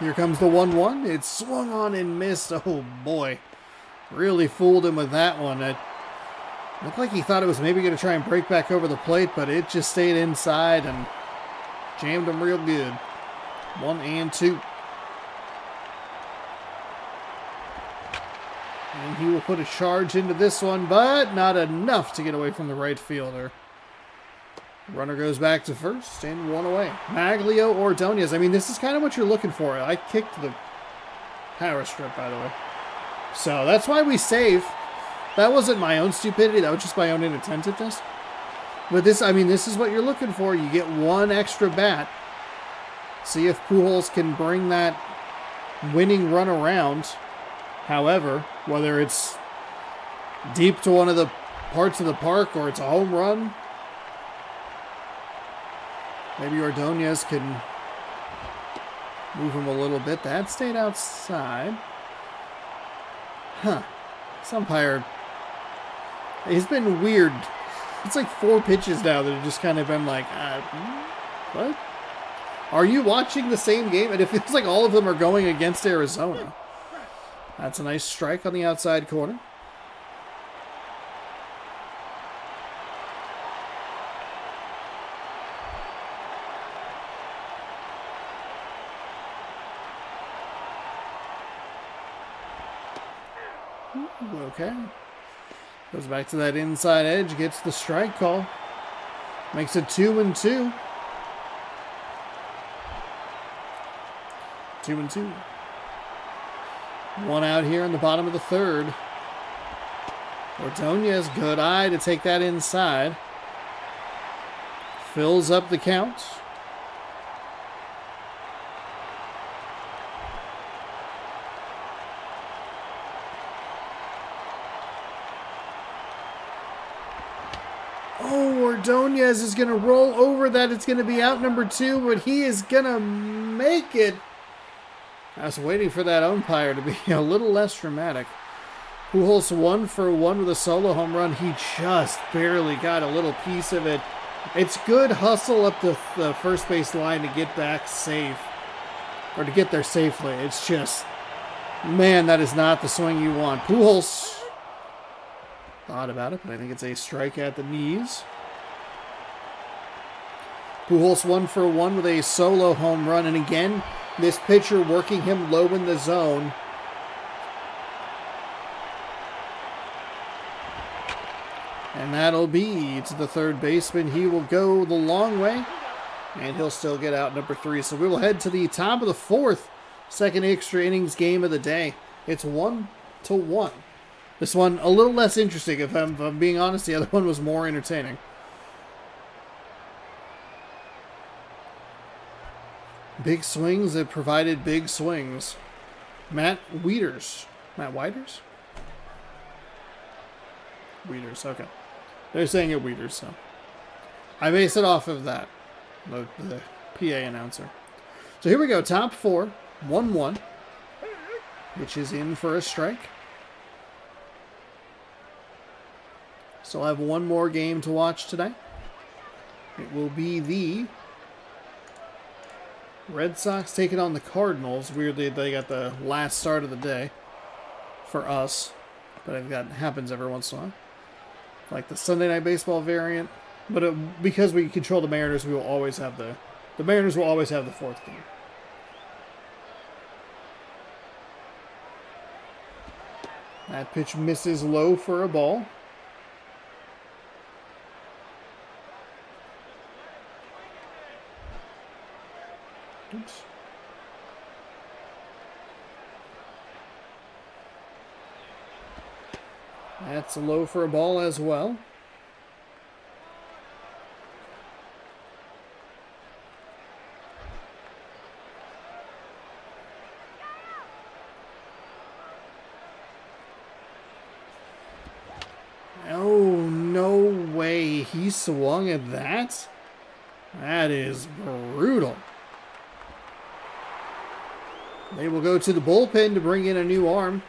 Here comes the 1-1. It's swung on and missed. Oh boy. Really fooled him with that one. It looked like he thought it was maybe going to try and break back over the plate, but it just stayed inside and jammed him real good. 1-2. And he will put a charge into this one, but not enough to get away from the right fielder. Runner goes back to first and one away. Maglio Ordonez. I mean, this is kind of what you're looking for. I kicked the power strip, by the way. So that's why we save. That wasn't my own stupidity. That was just my own inattentiveness. But this, I mean, this is what you're looking for. You get one extra bat. See if Pujols can bring that winning run around. However, whether it's deep to one of the parts of the park or it's a home run, maybe Ordonez can move him a little bit. That stayed outside. Huh. This umpire, he's been weird. It's like 4 pitches now that have just kind of been like, what? Are you watching the same game? And it feels like all of them are going against Arizona. That's a nice strike on the outside corner. Okay. Goes back to that inside edge, gets the strike call. Makes it 2-2. 2-2. One out here in the bottom of the third. Ordonez, good eye to take that inside. Fills up the count. Oh, Ordonez is going to roll over that. It's going to be out number 2, but he is going to make it. I was waiting for that umpire to be a little less dramatic. Pujols 1 for 1 with a solo home run. He just barely got a little piece of it. It's good hustle up the first base line to get back safe. Or to get there safely. It's just, man, that is not the swing you want. Pujols thought about it, but I think it's a strike at the knees. Pujols 1 for 1 with a solo home run. And again, this pitcher working him low in the zone. And that'll be to the third baseman. He will go the long way. And he'll still get out number 3. So we will head to the top of the 4th. Second extra innings game of the day. It's 1-1. This one a little less interesting, if I'm being honest. The other one was more entertaining. Big swings that provided big swings. Matt Wieters. Matt Wieters? Wieters, okay. They're saying it Wieters, so I base it off of that. The PA announcer. So here we go. Top 4. 1-1. Which is in for a strike. Still have one more game to watch today. It will be the Red Sox taking on the Cardinals. Weirdly, they got the last start of the day. for us, but that happens every once in a while. Like the Sunday Night Baseball variant, but because we control the Mariners, we will always have the Mariners will always have the fourth game. That pitch misses low for a ball. Oops. That's low for a ball as well. Oh, no way. He swung at that? That is brutal. They will go to the bullpen to bring in a new arm.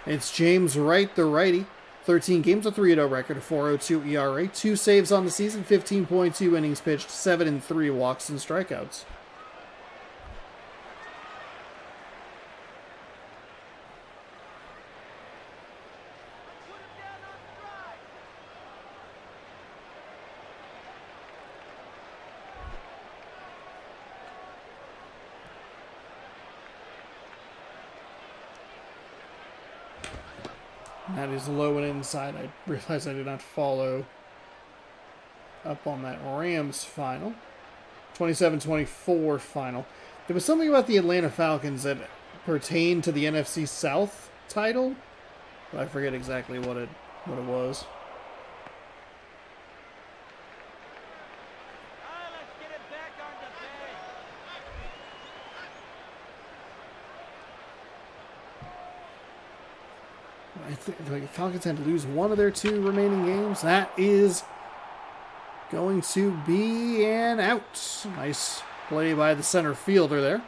It's James Wright, the righty. 13 games, a 3-0 record, a 4.02 ERA, 2 saves on the season, 15.2 innings pitched, 7 and 3 walks and strikeouts. That is low and inside. I realized I did not follow up on that Rams final. 27-24 final. There was something about the Atlanta Falcons that pertained to the NFC South title, but I forget exactly what it was. I think the Falcons had to lose one of their 2 remaining games. That is going to be an out. Nice play by the center fielder there.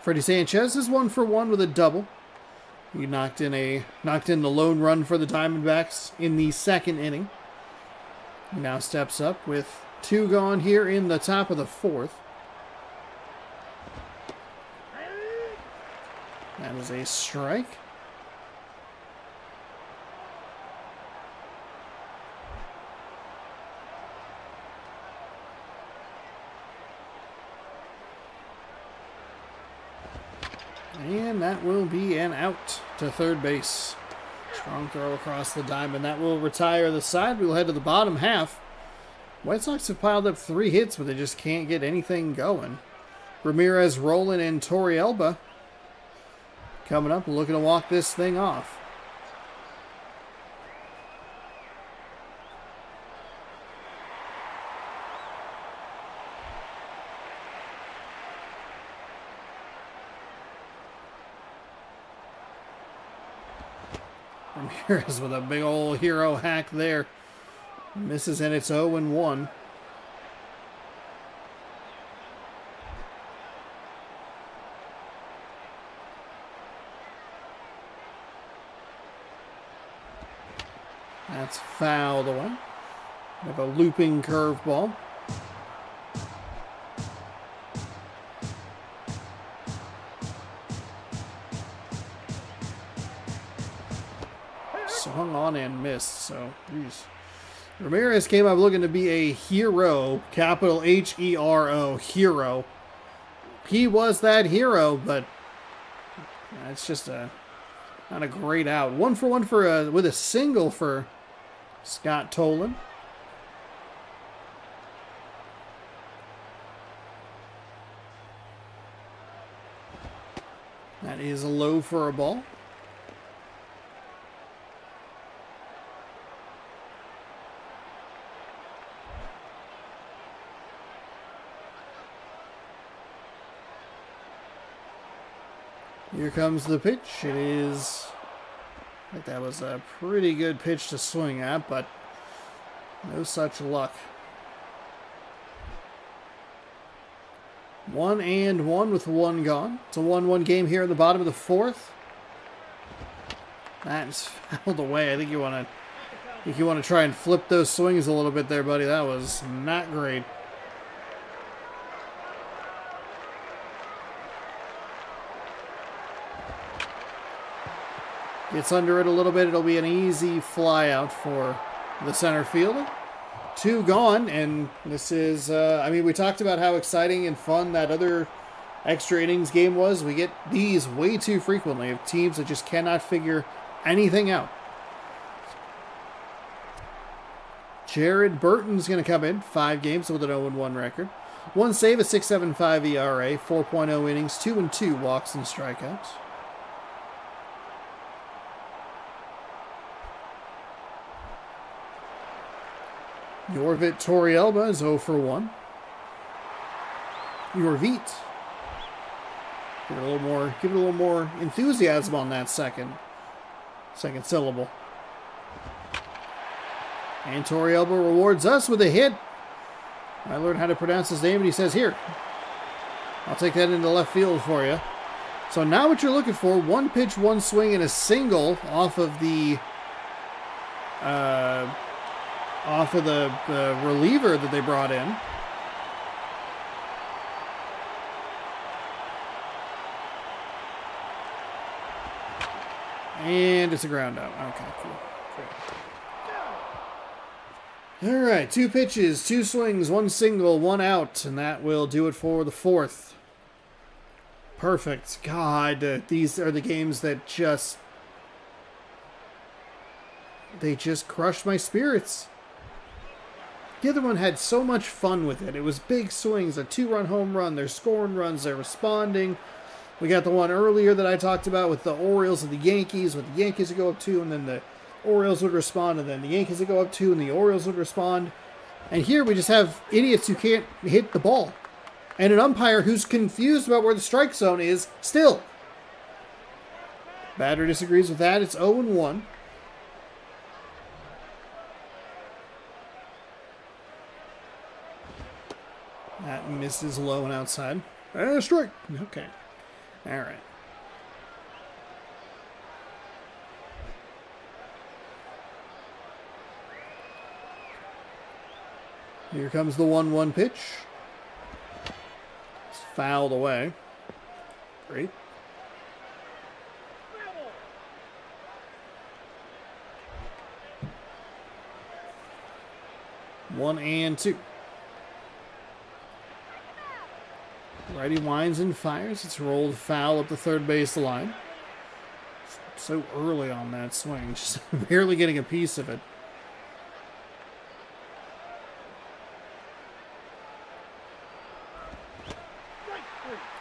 Freddie Sanchez is 1 for 1 with a double. He knocked in the lone run for the Diamondbacks in the 2nd inning. He now steps up with 2 gone here in the top of the 4th. That is a strike. And that will be an out to third base. Strong throw across the diamond. That will retire the side. We will head to the bottom half. White Sox have piled up 3 hits, but they just can't get anything going. Ramirez, Roland, and Torrealba coming up, looking to walk this thing off. Ramirez with a big old hero hack there. Misses, and it's 0-1. That's fouled away. We have a looping curveball. Swung on and missed, so geez. Ramirez came up looking to be a hero, capital H-E-R-O, hero. He was that hero, but it's just not a great out. 1 for 1 with a single for Scott Tolan. That is a low for a ball. Here comes the pitch. It is, I think that was a pretty good pitch to swing at, but no such luck. 1-1 with one gone. It's a 1-1 game here in the bottom of the fourth. That's fouled away. I think you want to try and flip those swings a little bit there, buddy. That was not great. Gets under it a little bit. It'll be an easy fly out for the center fielder. 2 gone, and this is, I mean, we talked about how exciting and fun that other extra innings game was. We get these way too frequently of teams that just cannot figure anything out. Jared Burton's going to come in, 5 games with an 0-1 record. 1 save, a 6.75 ERA, 4.0 innings, 2-2 walks and strikeouts. Yorvit Torrealba is 0 for 1. Yorvit. Give it a little more enthusiasm on that second syllable. And Torrealba rewards us with a hit. I learned how to pronounce his name, and he says, "Here, I'll take that into left field for you." So now what you're looking for, 1 pitch, 1 swing, and a single off of the reliever that they brought in. And it's a ground out. Okay, cool. All right, 2 pitches, 2 swings, 1 single, 1 out, and that will do it for the fourth. Perfect. God, these are the games that just crushed my spirits. The other one had so much fun with it. It was big swings, a 2-run home run. They're scoring runs. They're responding. We got the one earlier that I talked about with the Orioles and the Yankees, with the Yankees would go up 2, and then the Orioles would respond, and then the Yankees would go up 2, and the Orioles would respond. And here we just have idiots who can't hit the ball. And an umpire who's confused about where the strike zone is still. Batter disagrees with that. It's 0-1. That misses low and outside. Strike. Okay. All right. Here comes the 1-1 pitch. It's fouled away. Great. 1-2. Righty winds and fires. It's rolled foul up the third base line. So early on that swing, just barely getting a piece of it.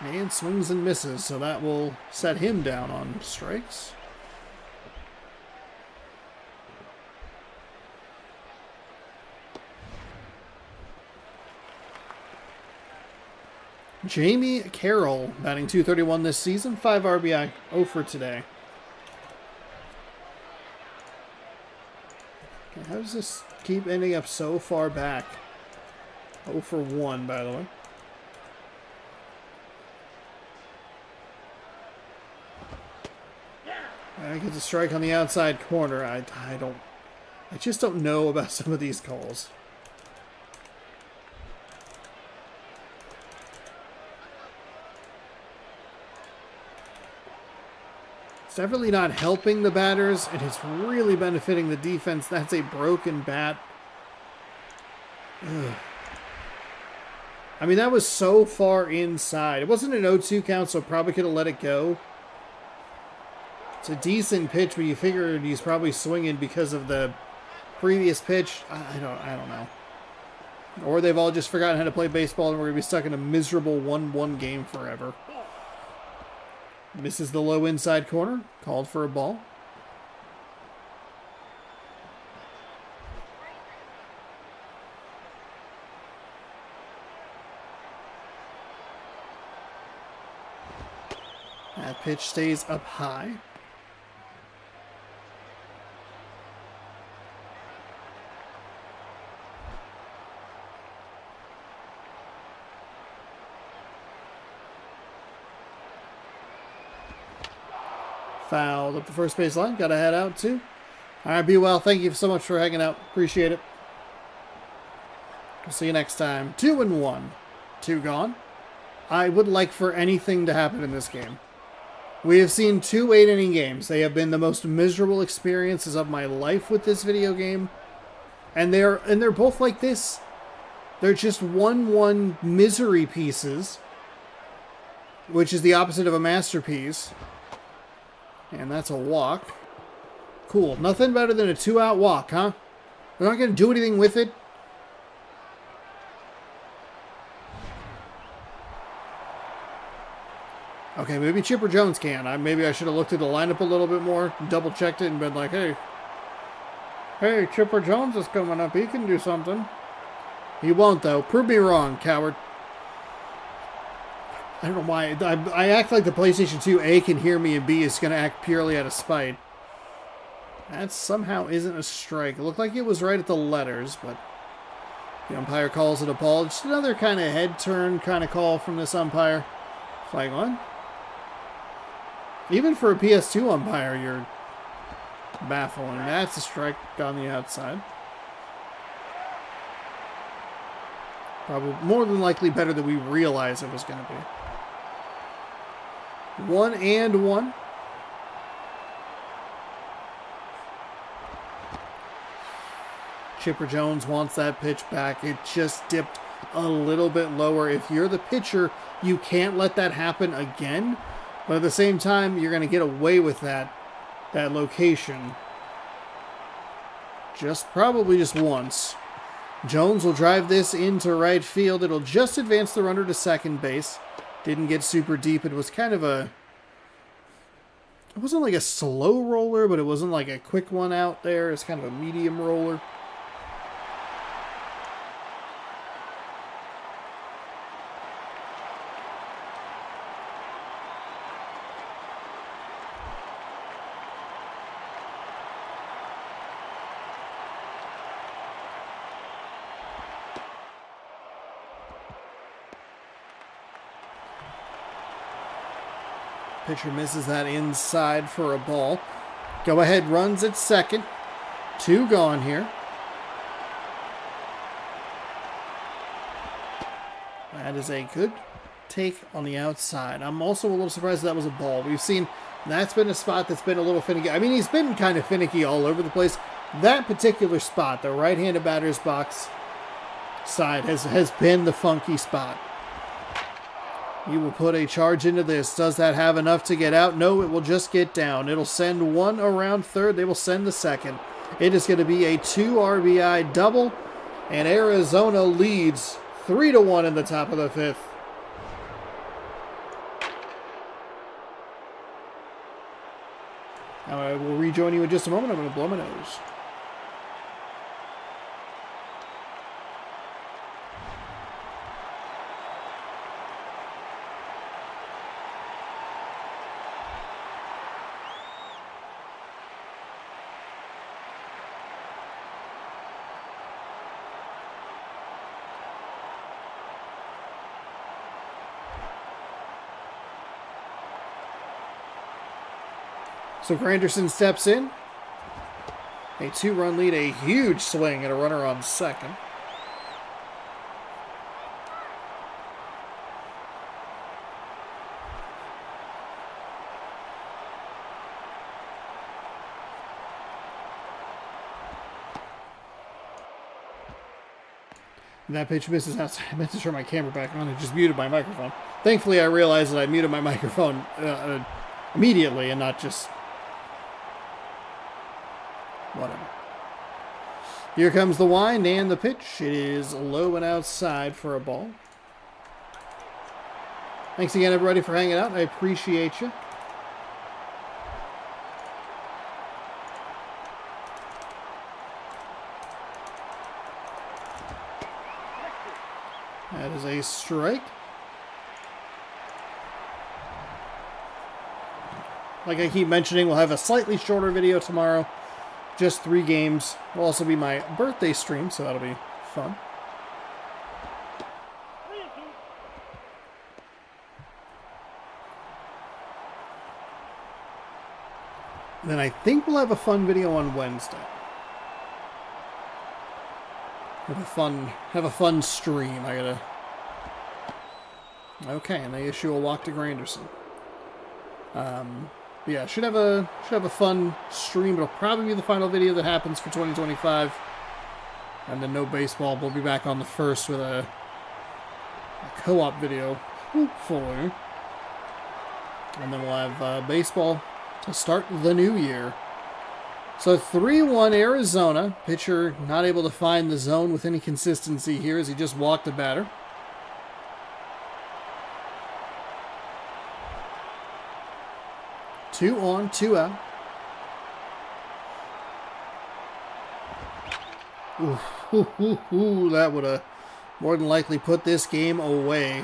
And swings and misses, so that will set him down on strikes. Jamie Carroll, batting .231 this season, 5 RBI, 0 for today. Okay, how does this keep ending up so far back? 0 for 1, by the way. I get the strike on the outside corner. I just don't know about some of these calls. It's definitely not helping the batters, and it's really benefiting the defense. That's a broken bat. Ugh. I mean, that was so far inside. It wasn't an 0-2 count, so probably could have let it go. It's a decent pitch, but you figured he's probably swinging because of the previous pitch. I don't know. Or they've all just forgotten how to play baseball, and we're going to be stuck in a miserable 1-1 game forever. Misses the low inside corner. Called for a ball. That pitch stays up high. Fouled up the first base line. Got to head out too. All right, be well. Thank you so much for hanging out. Appreciate it. We'll see you next time. 2-1. 2 gone. I would like for anything to happen in this game. We have seen 2 8-inning games. They have been the most miserable experiences of my life with this video game. And they're both like this. They're just 1-1 misery pieces, which is the opposite of a masterpiece. And that's a walk. Cool. Nothing better than a 2-out walk, huh? They're not going to do anything with it. Okay, maybe Chipper Jones can. Maybe I should have looked at the lineup a little bit more, double-checked it, and been like, hey, Chipper Jones is coming up. He can do something. He won't, though. Prove me wrong, coward. I don't know why. I act like the PlayStation 2 A can hear me and B is going to act purely out of spite. That somehow isn't a strike. It looked like it was right at the letters, but the umpire calls it a ball. Just another kind of head turn kind of call from this umpire. Flag on. Even for a PS2 umpire, you're baffling. That's a strike on the outside. Probably more than likely better than we realized it was going to be. 1-1. Chipper Jones wants that pitch back. It just dipped a little bit lower. If you're the pitcher, you can't let that happen again. But at the same time, you're going to get away with that location. Probably just once. Jones will drive this into right field. It'll just advance the runner to second base. Didn't get super deep. It was kind of it wasn't like a slow roller, but it wasn't like a quick one out there. It's kind of a medium roller. Pitcher misses that inside for a ball. Go ahead runs at second. 2 gone here. That is a good take on the outside. I'm also a little surprised that was a ball. We've seen that's been a spot that's been a little finicky. I mean, he's been kind of finicky all over the place. That particular spot, the right-handed batter's box side, has been the funky spot. He will put a charge into this. Does that have enough to get out? No, it will just get down. It'll send one around third. They will send the second. It is going to be a 2 RBI double, and Arizona leads 3-1 in the top of the 5th. Now I will rejoin you in just a moment. I'm going to blow my nose. So Granderson steps in. A 2-run lead, a huge swing, and a runner on second. And that pitch misses outside. I meant to turn my camera back on. It just muted my microphone. Thankfully, I realized that I muted my microphone immediately and not just... whatever. Here comes the wind and the pitch. It is low and outside for a ball. Thanks again, everybody, for hanging out. I appreciate you. That is a strike. Like I keep mentioning, we'll have a slightly shorter video tomorrow. Just 3 games. Will also be my birthday stream, so that'll be fun. then I think we'll have a fun video on Wednesday. Have a fun stream. I gotta. Okay, and they issue a walk to Granderson. Yeah, should have a fun stream. It'll probably be the final video that happens for 2025, and then no baseball. We'll be back on the 1st with a co-op video, hopefully, and then we'll have baseball to start the new year. So 3-1 Arizona. Pitcher not able to find the zone with any consistency here as he just walked the batter. Two on, 2 out. That would have more than likely put this game away.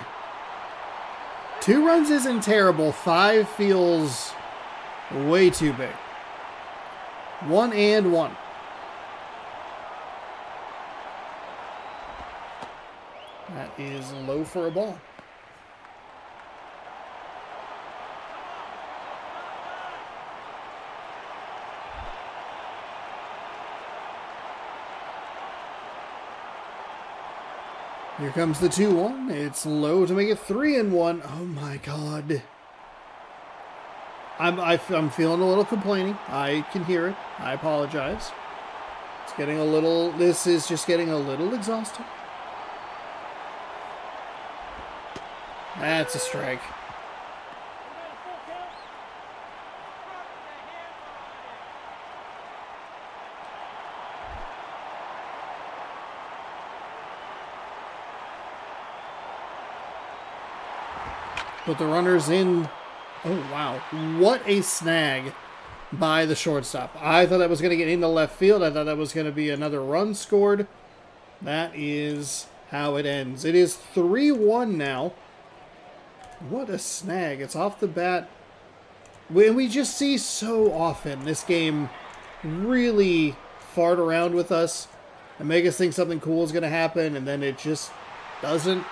2 runs isn't terrible. 5 feels way too big. 1-1. That is low for a ball. Here comes the 2-1. It's low to make it 3-1. Oh my God. I'm feeling a little complaining. I can hear it. I apologize. It's getting a little. This is just getting a little exhausting. That's a strike. Put the runners in. Oh, wow. What a snag by the shortstop. I thought that was going to get into left field. I thought that was going to be another run scored. That is how it ends. It is 3-1 now. What a snag. It's off the bat. We just see so often this game really fart around with us and make us think something cool is going to happen, and then it just doesn't.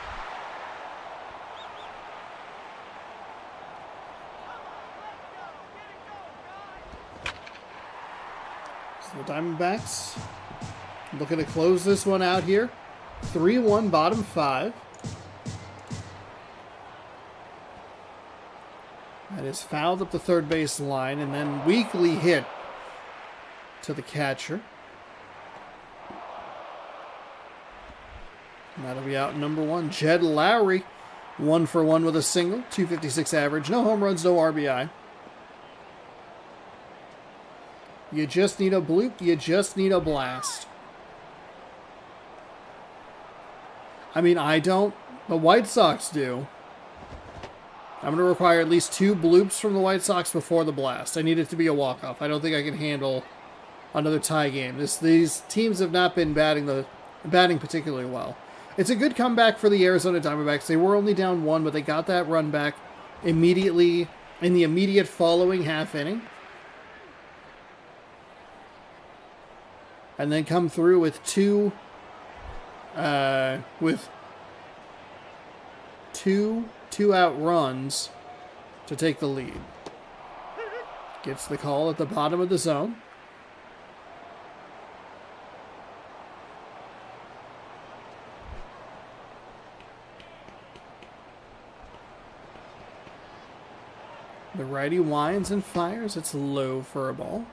The Diamondbacks looking to close this one out here. 3-1, bottom 5. That is fouled up the third base line and then weakly hit to the catcher. And that'll be out number 1. Jed Lowry, 1 for 1 with a single, 256 average. No home runs, no RBI. You just need a bloop. You just need a blast. I mean, I don't. The White Sox do. I'm going to require at least 2 bloops from the White Sox before the blast. I need it to be a walk-off. I don't think I can handle another tie game. These teams have not been batting particularly well. It's a good comeback for the Arizona Diamondbacks. They were only down 1, but they got that run back immediately in the immediate following half inning. And then come through with two out runs to take the lead. Gets the call at the bottom of the zone. The righty winds and fires. It's low for a ball.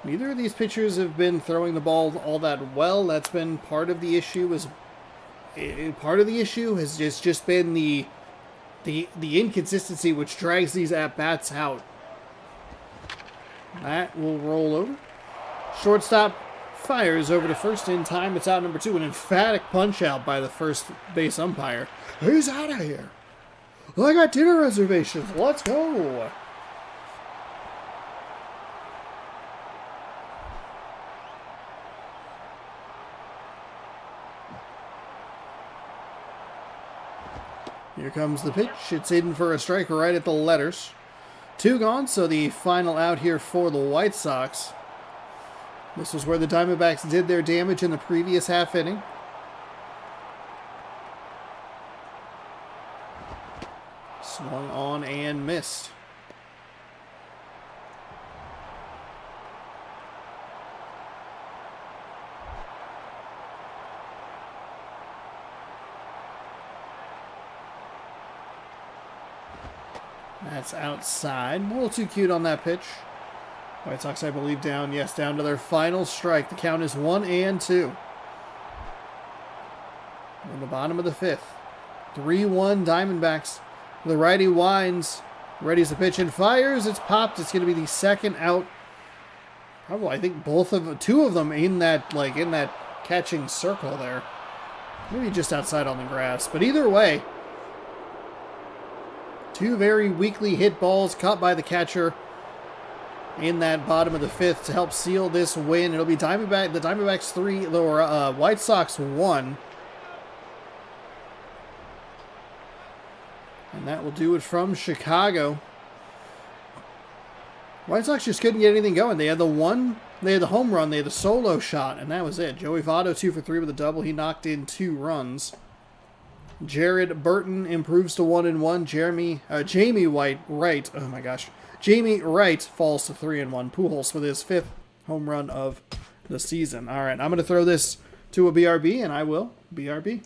Neither of these pitchers have been throwing the ball all that well. That's been part of the issue. Part of the issue has just been the inconsistency which drags these at-bats out. That will roll over. Shortstop fires over to first in time. It's out number 2. An emphatic punch out by the first base umpire. He's out of here. I got dinner reservations. Let's go. Here comes the pitch. It's in for a strike right at the letters. 2 gone, so the final out here for the White Sox. This was where the Diamondbacks did their damage in the previous half inning. Swung on and missed. That's outside. A little too cute on that pitch. White Sox, I believe, down. Yes, down to their final strike. The count is 1-2. On the bottom of the fifth. 3-1 Diamondbacks. The righty winds. Readies to pitch and fires. It's popped. It's going to be the second out. Probably, I think two of them in that catching circle there. Maybe just outside on the grass. But either way, two very weakly hit balls caught by the catcher in that bottom of the fifth to help seal this win. It'll be the Diamondbacks 3, the White Sox 1. And that will do it from Chicago. White Sox just couldn't get anything going. They had the home run, they had the solo shot, and that was it. Joey Votto 2 for 3 with a double. He knocked in 2 runs. Jared Burton improves to 1-1. Jamie Wright. Oh my gosh. Jamie Wright falls to 3-1. Pujols with his 5th home run of the season. All right, I'm going to throw this to a BRB, and I will BRB.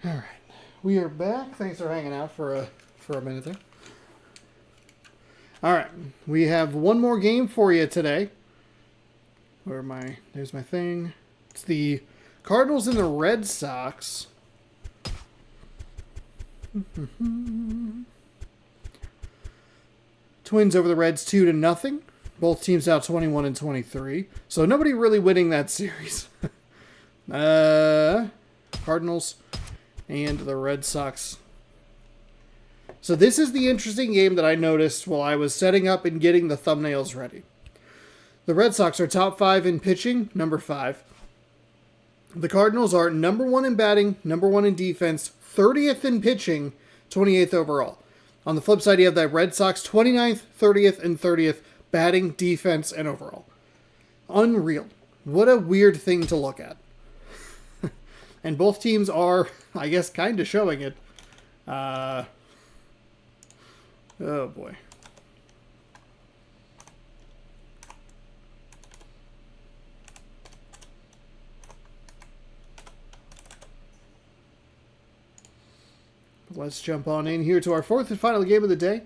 All right, we are back. Thanks for hanging out for a minute there. All right, we have one more game for you today. There's my thing. It's the Cardinals and the Red Sox. Twins over the Reds 2-0. Both teams out 21 and 23. So nobody really winning that series. Cardinals and the Red Sox. So this is the interesting game that I noticed while I was setting up and getting the thumbnails ready. The Red Sox are top 5 in pitching, number 5. The Cardinals are number 1 in batting, number 1 in defense, 30th in pitching, 28th overall. On the flip side, you have the Red Sox 29th, 30th, and 30th batting, defense, and overall. Unreal. What a weird thing to look at. And both teams are, I guess, kind of showing it. Oh, boy. Let's jump on in here to our fourth and final game of the day.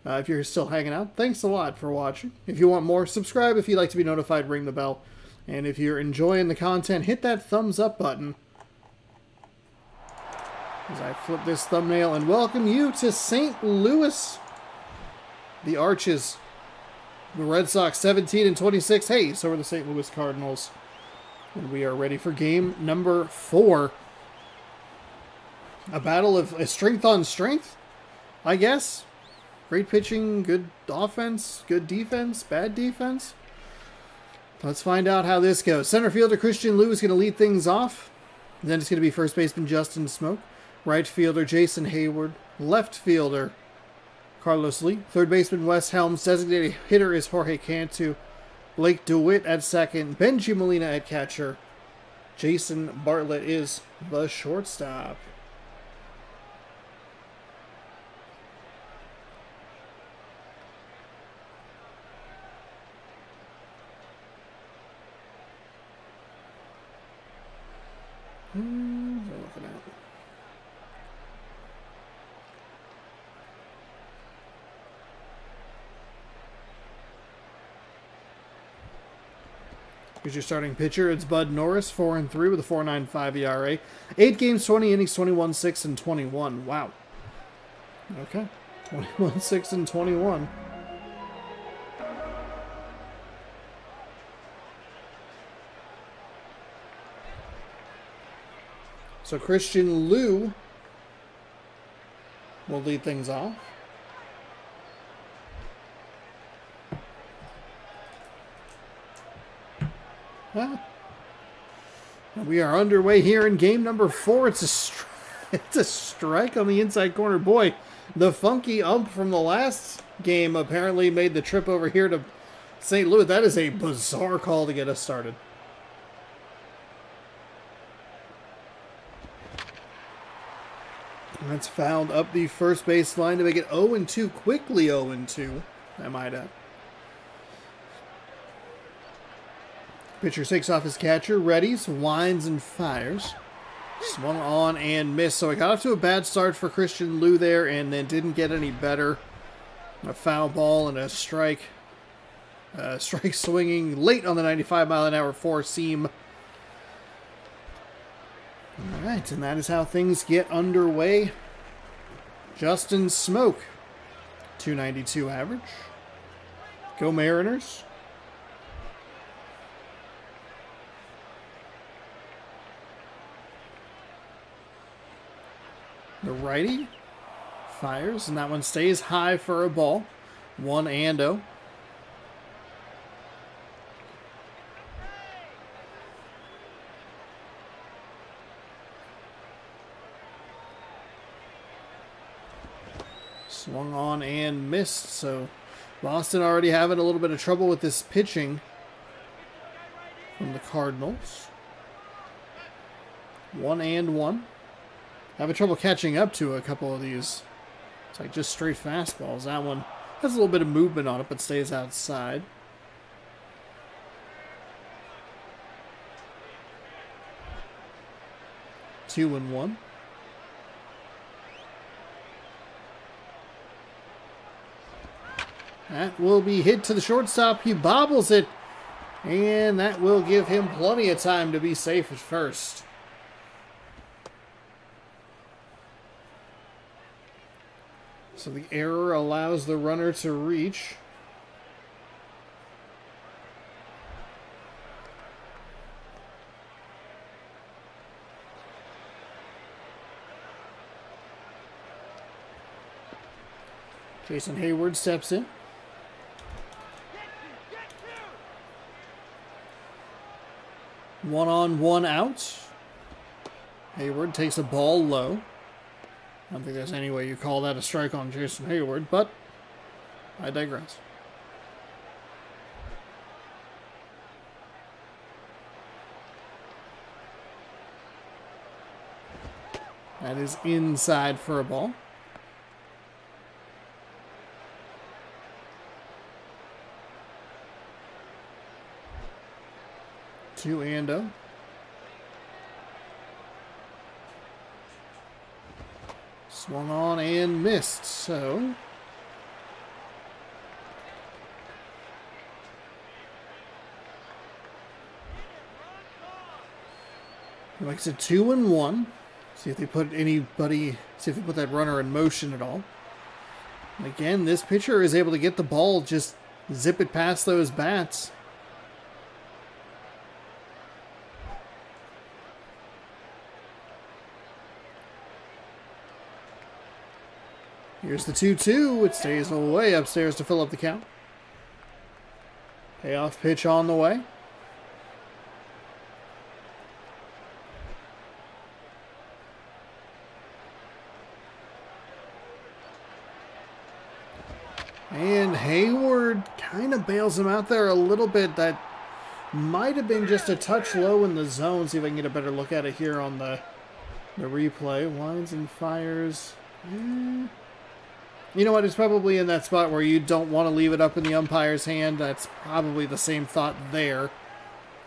If you're still hanging out, thanks a lot for watching. If you want more, subscribe. If you'd like to be notified, ring the bell. And if you're enjoying the content, hit that thumbs up button. As I flip this thumbnail and welcome you to St. Louis. The Arches. The Red Sox 17 and 26. Hey, so are the St. Louis Cardinals. And we are ready for game number 4. A battle of strength on strength, I guess. Great pitching, good offense, good defense, bad defense. Let's find out how this goes. Center fielder Christian Liu is going to lead things off. Then it's going to be first baseman Justin Smoke. Right fielder Jason Hayward. Left fielder Carlos Lee. Third baseman Wes Helms. Designated hitter is Jorge Cantu. Blake DeWitt at second. Benji Molina at catcher. Jason Bartlett is the shortstop. Looking at? Here's your starting pitcher. It's Bud Norris, 4-3 with a 4.95 ERA. 8 games, 20 innings, 21-6 and 21. Wow. Okay. 21-6 and 21. So Christian Liu will lead things off. Well, we are underway here in game number 4. It's a strike on the inside corner. Boy, the funky ump from the last game apparently made the trip over here to St. Louis. That is a bizarre call to get us started. That's fouled up the first base line to make it 0-2. Quickly 0-2, I might add. Pitcher takes off his catcher, readies, winds, and fires. Swung on and missed. So it got off to a bad start for Christian Liu there and then didn't get any better. A foul ball and a strike. Strike swinging late on the 95-mile-an-hour four-seam. All right, and that is how things get underway. Justin Smoke, 292 average. Go Mariners. The righty fires, and that one stays high for a ball. 1-0. Swung on and missed, so Boston already having a little bit of trouble with this pitching from the Cardinals. 1-1. Having trouble catching up to a couple of these. It's like just straight fastballs. That one has a little bit of movement on it, but stays outside. Two and 1. That will be hit to the shortstop. He bobbles it. And that will give him plenty of time to be safe at first. So the error allows the runner to reach. Jason Hayward steps in. One on, one out. Hayward takes a ball low. I don't think there's any way you call that a strike on Jason Hayward, but I digress. That is inside for a ball. Two and oh. Swung on and missed, so he makes it 2-1. See if they put that runner in motion at all. And again, this pitcher is able to get the ball, just zip it past those bats. Here's the 2-2. It stays away upstairs to fill up the count. Payoff pitch on the way. And Hayward kind of bails him out there a little bit. That might have been just a touch low in the zone. See if I can get a better look at it here on the replay. Winds and fires. You know what? It's probably in that spot where you don't want to leave it up in the umpire's hand. That's probably the same thought there.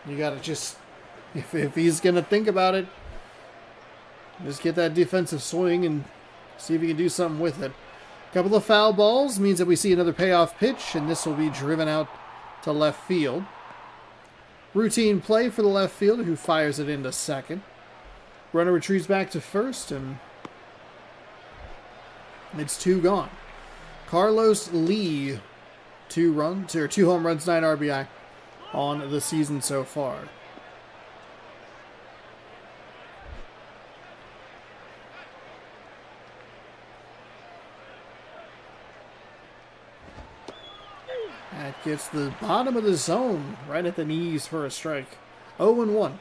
You got to just, if he's going to think about it, just get that defensive swing and see if he can do something with it. A couple of foul balls means that we see another payoff pitch, and this will be driven out to left field. Routine play for the left fielder, who fires it into second. Runner retreats back to first, and it's 2 gone. Carlos Lee, 2 home runs, 9 RBI on the season so far. That gets the bottom of the zone, right at the knees for a strike. 0-1.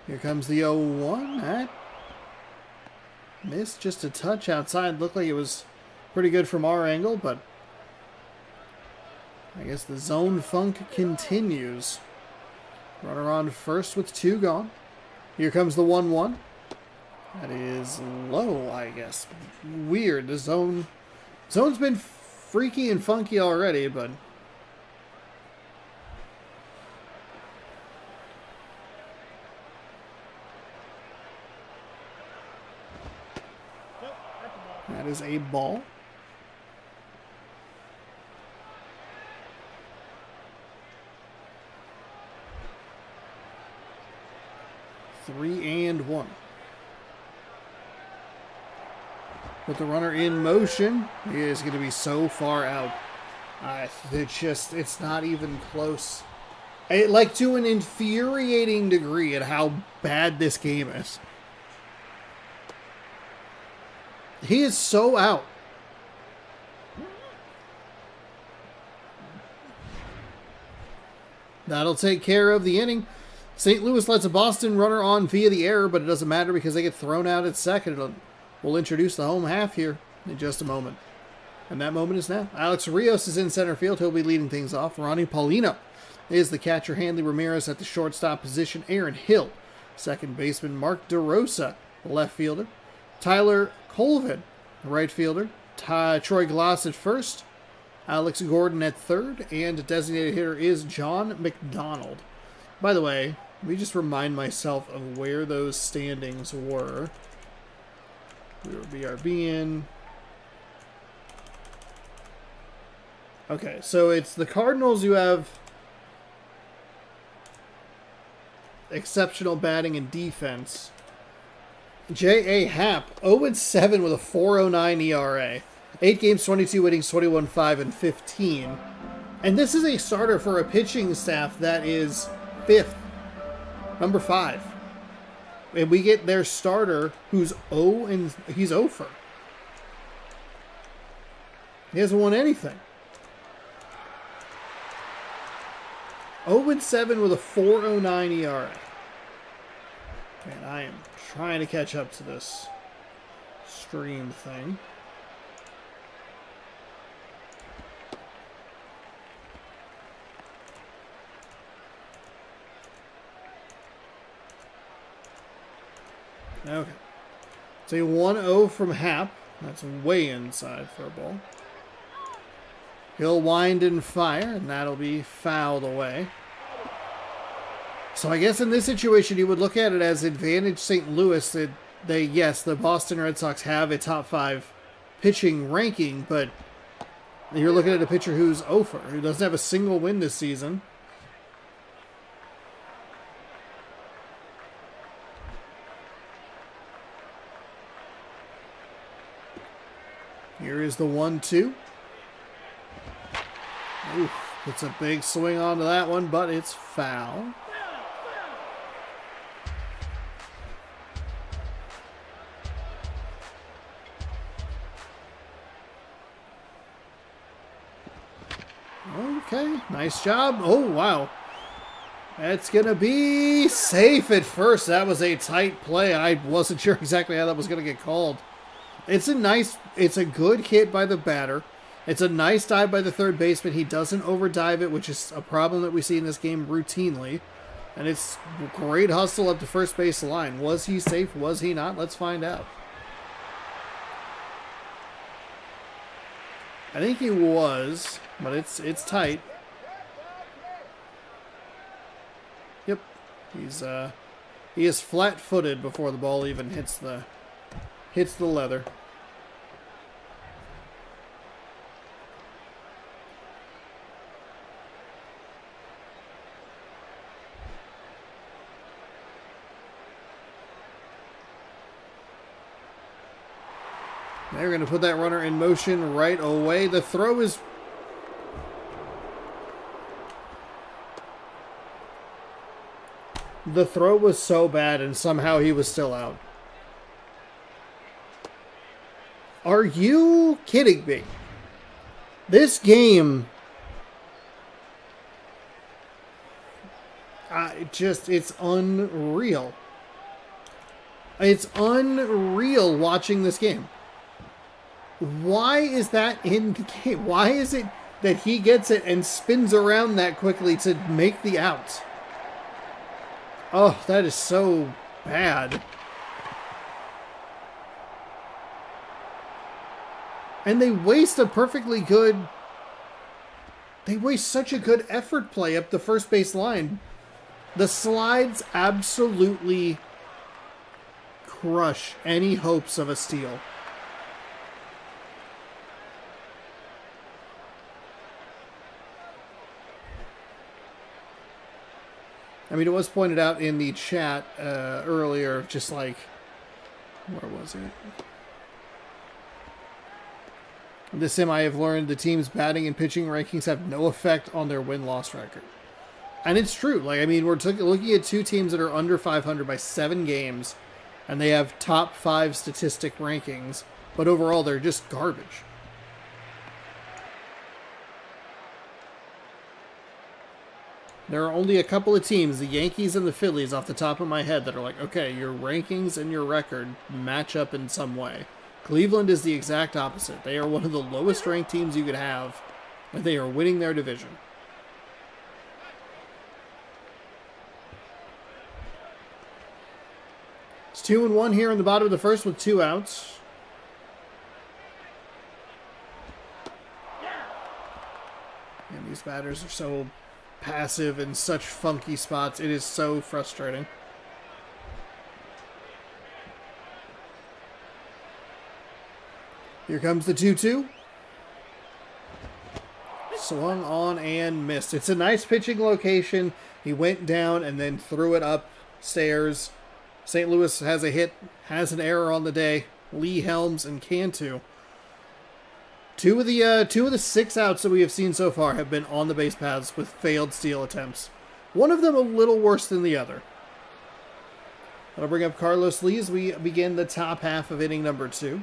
Here comes the 0-1. That missed just a touch outside. Looked like it was pretty good from our angle, but I guess the zone funk continues. Runner on first with 2 gone. Here comes the 1-1. That is low, I guess. Weird. The zone's been freaky and funky already, but that is a ball. Three and 1. Put the runner in motion. He is going to be so far out. It's not even close. Like to an infuriating degree at how bad this game is. He is so out. That'll take care of the inning. St. Louis lets a Boston runner on via the error, but it doesn't matter because they get thrown out at second. We'll introduce the home half here in just a moment. And that moment is now. Alex Rios is in center field. He'll be leading things off. Ronnie Paulino is the catcher. Hanley Ramirez at the shortstop position. Aaron Hill, second baseman. Mark DeRosa, the left fielder. Tyler Colvin, the right fielder. Troy Glass at first. Alex Gordon at third. And designated hitter is John McDonald. By the way, Let me just remind myself of where those standings were. We were BRBing. Okay, so it's the Cardinals who have exceptional batting and defense. J.A. Happ, 0-7 with a 4.09 ERA. 8 games, 22 innings, 21-5, and 15. And this is a starter for a pitching staff that is 5th. Number 5. And we get their starter who's 0 and he's 0 for. He hasn't won anything. 0-7 with a 4.09 ERA. Man, I am trying to catch up to this stream thing. Okay. So 1-0 from Happ. That's way inside for a ball. He'll wind and fire, and that'll be fouled away. So I guess in this situation, you would look at it as advantage St. Louis that the Boston Red Sox have a top 5 pitching ranking, but you're looking at a pitcher who's 0 for, who doesn't have a single win this season. Here is the 1-2. Oof, puts a big swing onto that one, but it's foul. Okay, nice job. Oh, wow. That's going to be safe at first. That was a tight play. I wasn't sure exactly how that was going to get called. It's a good hit by the batter. It's a nice dive by the third baseman. He doesn't overdive it, which is a problem that we see in this game routinely. And it's great hustle up the first base line. Was he safe? Was he not? Let's find out. I think he was, but it's tight. Yep. He is flat-footed before the ball even hits the leather. They're going to put that runner in motion right away. The throw is... The throw was so bad, and somehow he was still out. Are you kidding me? This game... it's unreal. It's unreal watching this game. Why is that in the game? Why is it that he gets it and spins around that quickly to make the out? Oh, that is so bad. And they waste a perfectly good... They waste such a good effort play up the first base line. The slides absolutely crush any hopes of a steal. I mean, it was pointed out in the chat earlier, just like, where was it? This sim, I have learned the team's batting and pitching rankings have no effect on their win-loss record. And it's true. Like, I mean, we're looking at two teams that are under 500 by 7 games, and they have top 5 statistic rankings, but overall they're just garbage. There are only a couple of teams, the Yankees and the Phillies, off the top of my head, that are like, okay, your rankings and your record match up in some way. Cleveland is the exact opposite. They are one of the lowest ranked teams you could have, and they are winning their division. It's 2-1 here in the bottom of the first with 2 outs. And these batters are so passive in such funky spots. It is so frustrating. Here comes the 2-2. Swung on and missed. It's a nice pitching location. He went down and then threw it upstairs. St. Louis has a hit, has an error on the day. Lee, Helms, and Cantu. Two of the 6 outs that we have seen so far have been on the base paths with failed steal attempts. One of them a little worse than the other. That'll bring up Carlos Lee as we begin the top half of inning number 2.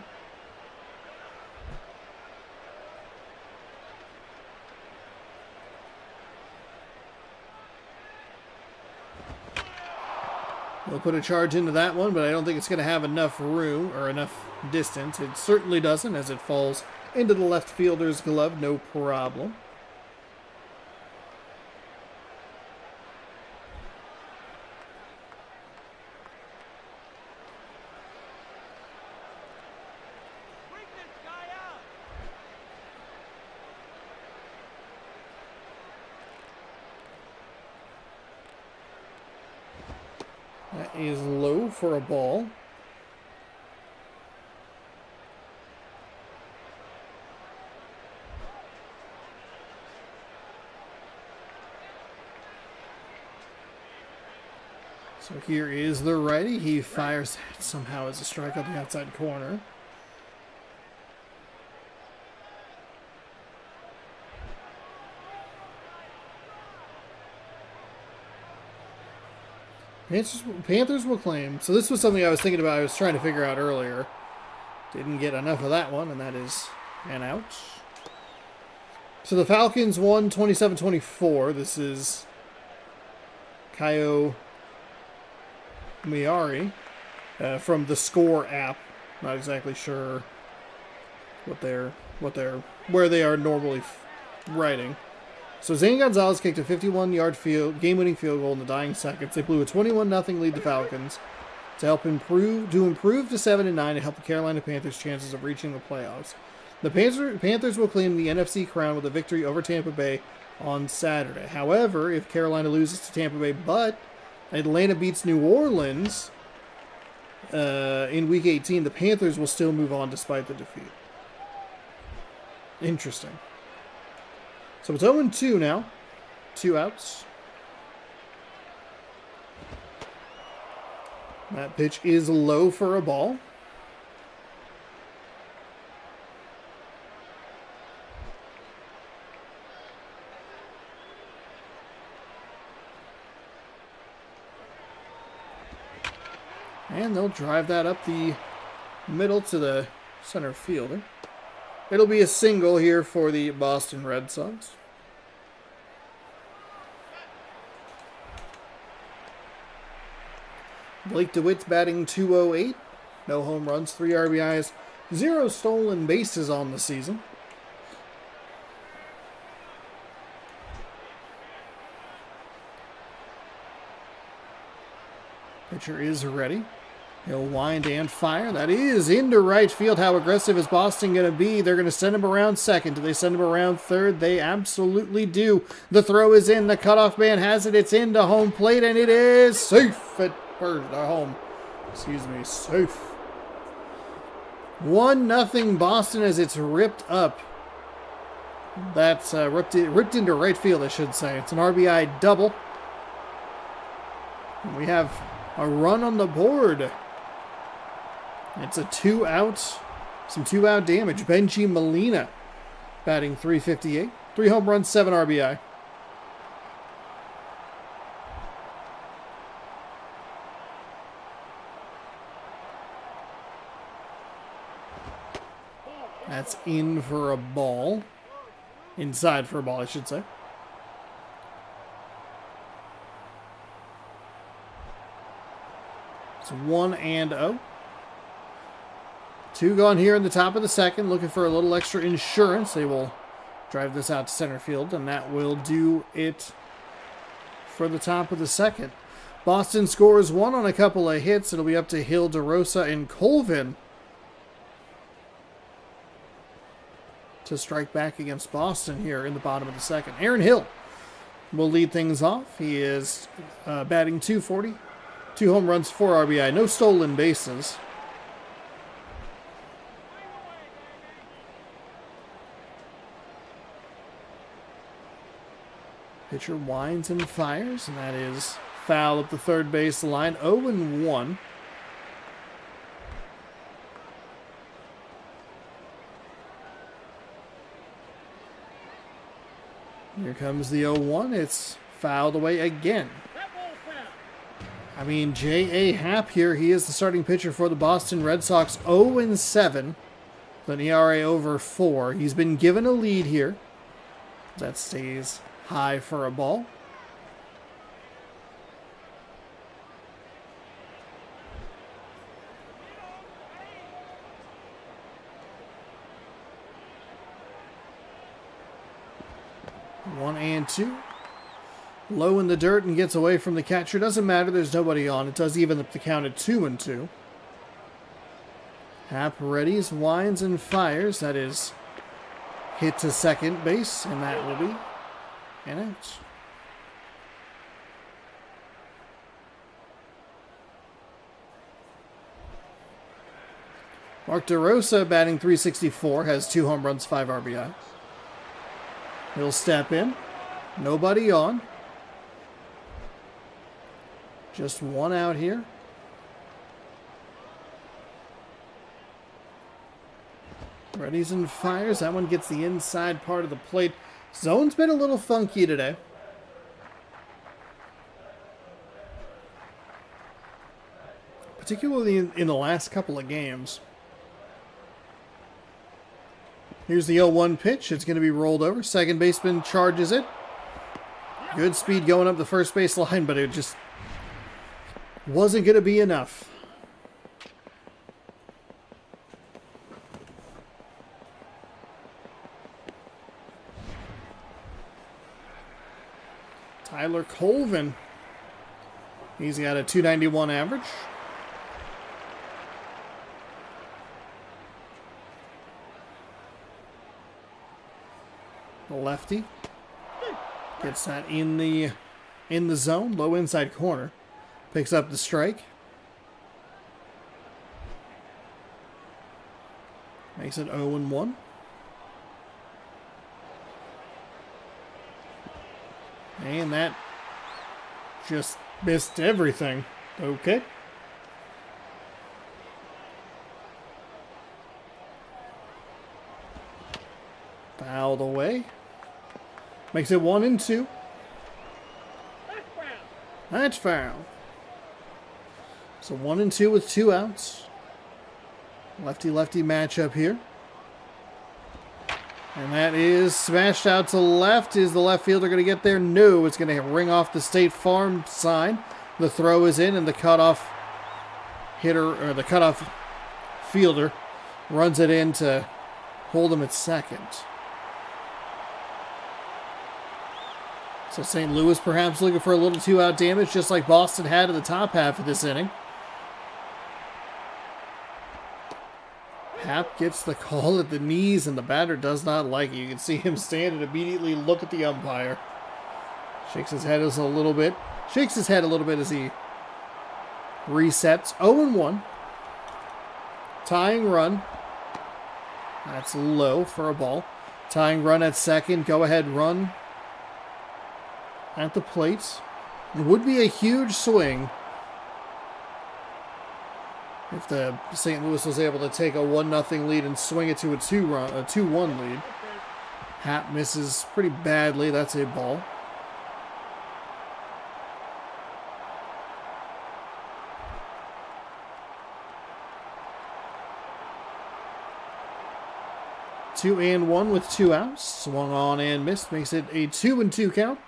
We'll put a charge into that one, but I don't think it's going to have enough room or enough distance. It certainly doesn't, as it falls into the left fielder's glove, no problem. Bring this guy out. That is low for a ball. So here is the righty. He fires that somehow as a strike on the outside corner. Panthers will claim. So this was something I was thinking about. I was trying to figure out earlier. Didn't get enough of that one, and that is an out. So the Falcons won 27-24. This is Kaio Miari from the Score app. Not exactly sure where they are normally writing. So Zane Gonzalez kicked a 51-yard game-winning field goal in the dying seconds. They blew a 21-0 lead to Falcons to improve to 7-9 to help the Carolina Panthers' chances of reaching the playoffs. The Panthers will claim the NFC crown with a victory over Tampa Bay on Saturday. However, if Carolina loses to Tampa Bay, but Atlanta beats New Orleans in Week 18, the Panthers will still move on despite the defeat. Interesting. So it's 0-2 now. 2 outs. That pitch is low for a ball. And they'll drive that up the middle to the center fielder. It'll be a single here for the Boston Red Sox. Blake DeWitt's batting .208. No home runs, 3 RBIs, 0 stolen bases on the season. Pitcher is ready. He'll wind and fire. That is into right field. How aggressive is Boston going to be? They're going to send him around second. Do they send him around third? They absolutely do. The throw is in. The cutoff man has it. It's into home plate, and it is safe at home. Excuse me, safe. 1-0 Boston as it's ripped up. That's ripped into right field, I should say. It's an RBI double. And we have a run on the board. It's a 2-out, some 2-out damage. Benji Molina batting .358. 3 home runs, 7 RBI. That's in for a ball. Inside for a ball, I should say. It's 1-0. 2 gone here in the top of the second, looking for a little extra insurance. They will drive this out to center field, and that will do it for the top of the second. Boston scores 1 on a couple of hits. It'll be up to Hill, DeRosa, and Colvin to strike back against Boston here in the bottom of the second. Aaron Hill will lead things off. He is batting .240, 2 home runs, 4 RBI, no stolen bases. Pitcher winds and fires, and that is foul up the third base line. 0-1. Here comes the 0-1. It's fouled away again. I mean, J.A. Happ here, he is the starting pitcher for the Boston Red Sox. 0-7, with an ERA over 4. He's been given a lead here. That stays high for a ball. One and two. Low in the dirt and gets away from the catcher. Doesn't matter, there's nobody on. It does even up the count at 2-2. Happ readies, winds, and fires. That is hit to second base, and that will be an out. Mark DeRosa, batting .364, has 2 home runs, 5 RBI. He'll step in. Nobody on. Just one out here. Readies and fires. That one gets the inside part of the plate. Zone's been a little funky today. Particularly in the last couple of games. Here's the 0-1 pitch. It's going to be rolled over. Second baseman charges it. Good speed going up the first base line, but it just wasn't going to be enough. Tyler Colvin. He's got a .291 average. The lefty gets that in the zone, low inside corner. Picks up the strike. Makes it 0-1. And that just missed everything. Okay. Fouled away. Makes it 1-2. That's foul. So 1-2 with 2 outs. Lefty-lefty matchup here. And that is smashed out to left. Is the left fielder going to get there? No, it's going to ring off the State Farm sign. The throw is in, and the cutoff hitter, or the cutoff fielder, runs it in to hold him at second. So St. Louis perhaps looking for a little 2-out damage, just like Boston had in the top half of this inning. Happ gets the call at the knees, and the batter does not like it. You can see him stand and immediately look at the umpire. Shakes his head a little bit. Shakes his head a little bit as he resets. 0-1. Tying run. That's low for a ball. Tying run at second. Go ahead run at the plate. It would be a huge swing if the St. Louis was able to take a 1-0 lead and swing it to a 2-1 lead. Happ misses pretty badly. That's a ball. Two and one with 2 outs. Swung on and missed. Makes it a 2-2 count.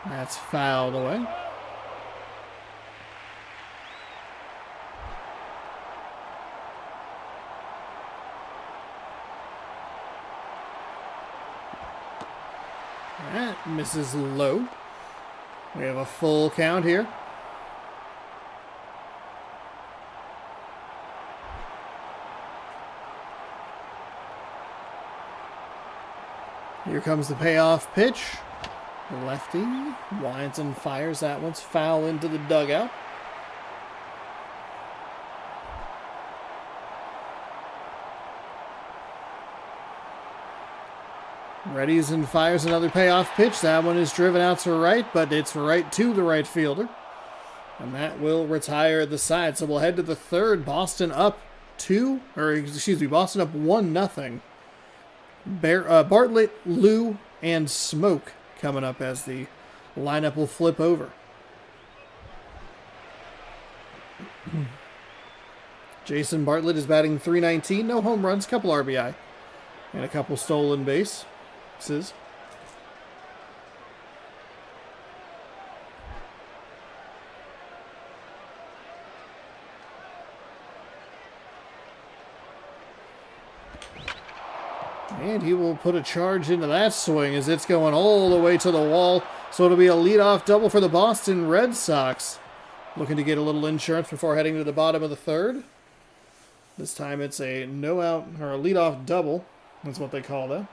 That's fouled away. That misses low. We have a full count here. Here comes the payoff pitch. The lefty winds and fires. That one's foul into the dugout. Readies and fires another payoff pitch. That one is driven out to right, but it's right to the right fielder. And that will retire the side. So we'll head to the third. Boston up 1-0. Bartlett, Lou, and Smoke coming up as the lineup will flip over. Jason Bartlett is batting .319. No home runs, couple RBI, and a couple stolen bases. And he will put a charge into that swing as it's going all the way to the wall. So it'll be a leadoff double for the Boston Red Sox. Looking to get a little insurance before heading to the bottom of the third. This time it's a no out or a leadoff double. That's what they call that.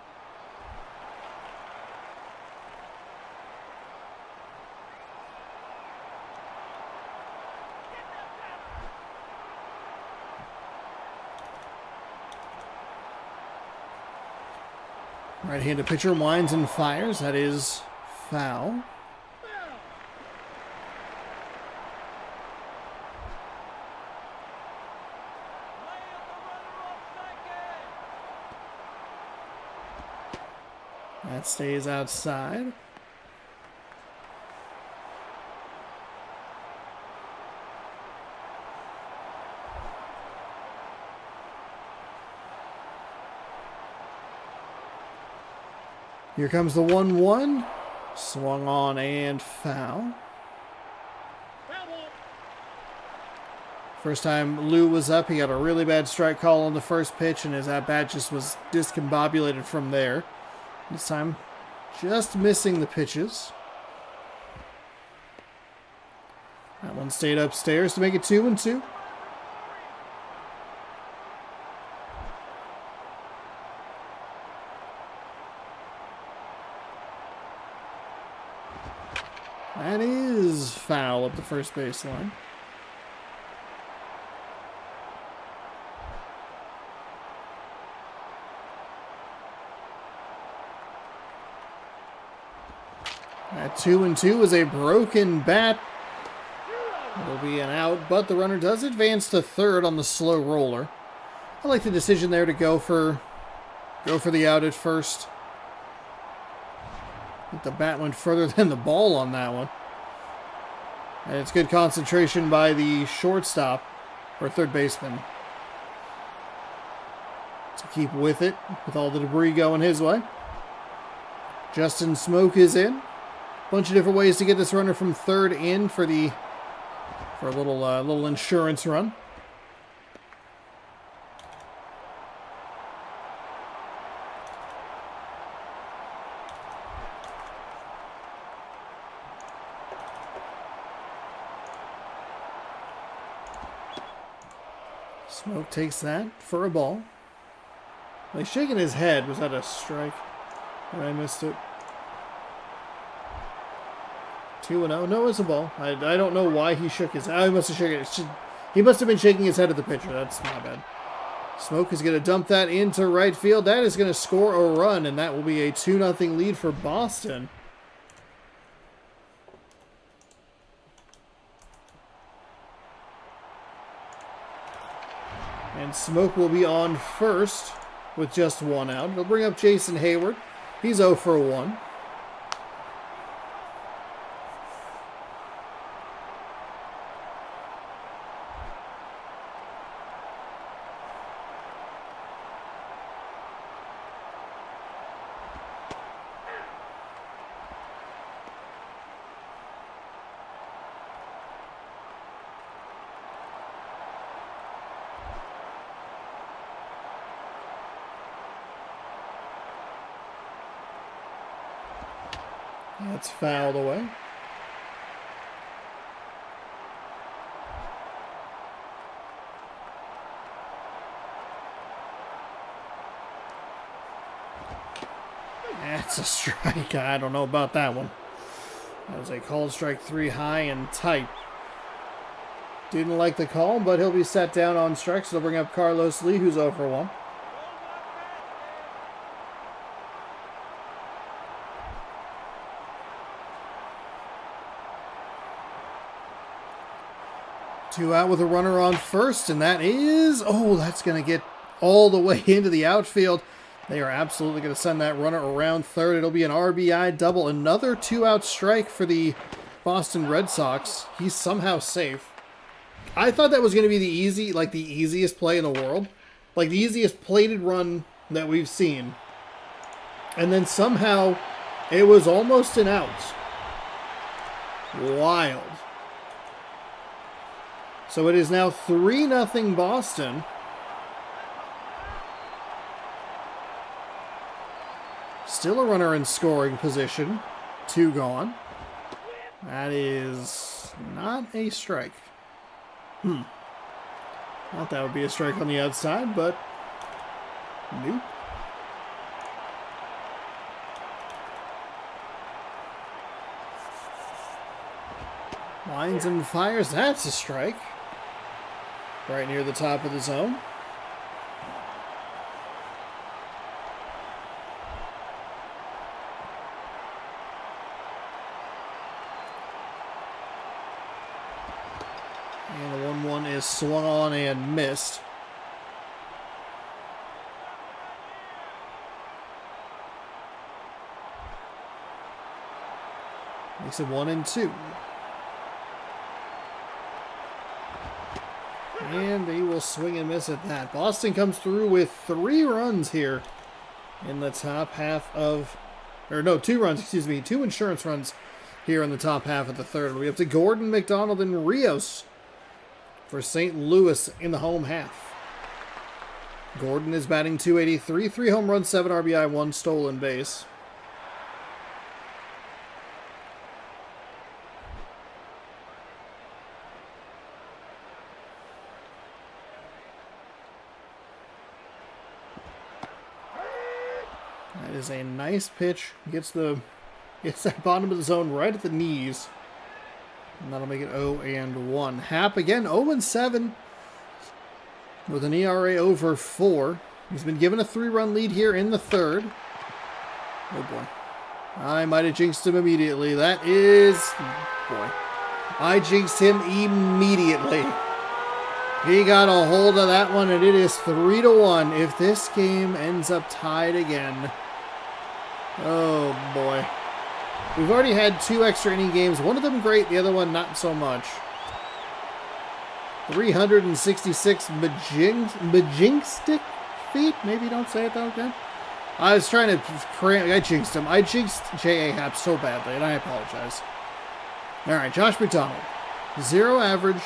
Right-handed pitcher winds and fires. That is foul. That stays outside. Here comes the 1-1. Swung on and foul. First time Lou was up, he got a really bad strike call on the first pitch, and his at-bat just was discombobulated from there. This time, just missing the pitches. That one stayed upstairs to make it 2-2. That is foul up the first baseline. At 2-2 is a broken bat. It'll be an out, but the runner does advance to third on the slow roller. I like the decision there to go for the out at first. I think the bat went further than the ball on that one. And it's good concentration by the shortstop, or third baseman, to keep with it, with all the debris going his way. Justin Smoke is in. Bunch of different ways to get this runner from third in for a little insurance run. Smoke takes that for a ball. He's shaking his head. Was that a strike? And I missed it. 2-0. No, it's a ball. I don't know why he shook his head. Oh, he must have shaken it. He must have been shaking his head at the pitcher. That's my bad. Smoke is going to dump that into right field. That is going to score a run, and that will be a 2-0 lead for Boston. And Smoke will be on first with just one out. They'll bring up Jason Hayward. He's 0 for 1. That's fouled away. That's a strike. I don't know about that one. That was a called strike 3 high and tight. Didn't like the call, but he'll be set down on strikes. They'll bring up Carlos Lee, who's 0 for 1. Two out with a runner on first, and that is... Oh, that's going to get all the way into the outfield. They are absolutely going to send that runner around third. It'll be an RBI double. Another 2-out strike for the Boston Red Sox. He's somehow safe. I thought that was going to be the easiest play in the world. Like the easiest plated run that we've seen. And then somehow it was almost an out. Wild. So it is now 3-0 Boston. Still a runner in scoring position. 2 gone. That is not a strike. Thought that would be a strike on the outside, but nope. Lines and fires. That's a strike. Right near the top of the zone. And the 1-1 is swung on and missed. Makes it 1-2. And they will swing and miss at that. Boston comes through with 3 runs here in the top half of... Or no, 2 runs, excuse me. 2 insurance runs here in the top half of the third. We have to Gordon, McDonald, and Rios for St. Louis in the home half. Gordon is batting .283, 3 home runs, 7 RBI, 1 stolen base. That is a nice pitch. Gets that bottom of the zone right at the knees. And that'll make it 0-1. Happ again, 0-7 with an ERA over 4. He's been given a 3-run lead here in the third. Oh boy. I might have jinxed him immediately. That is... Boy. I jinxed him immediately. He got a hold of that one, and it is 3-1 if this game ends up tied again. Oh boy. We've already had 2 extra inning games. One of them great, the other one not so much. 366 Majinkstic feet? Maybe don't say it that way. I was trying to I jinxed him. I jinxed J.A. Happ so badly, and I apologize. Alright, Josh McDonald. 0 average.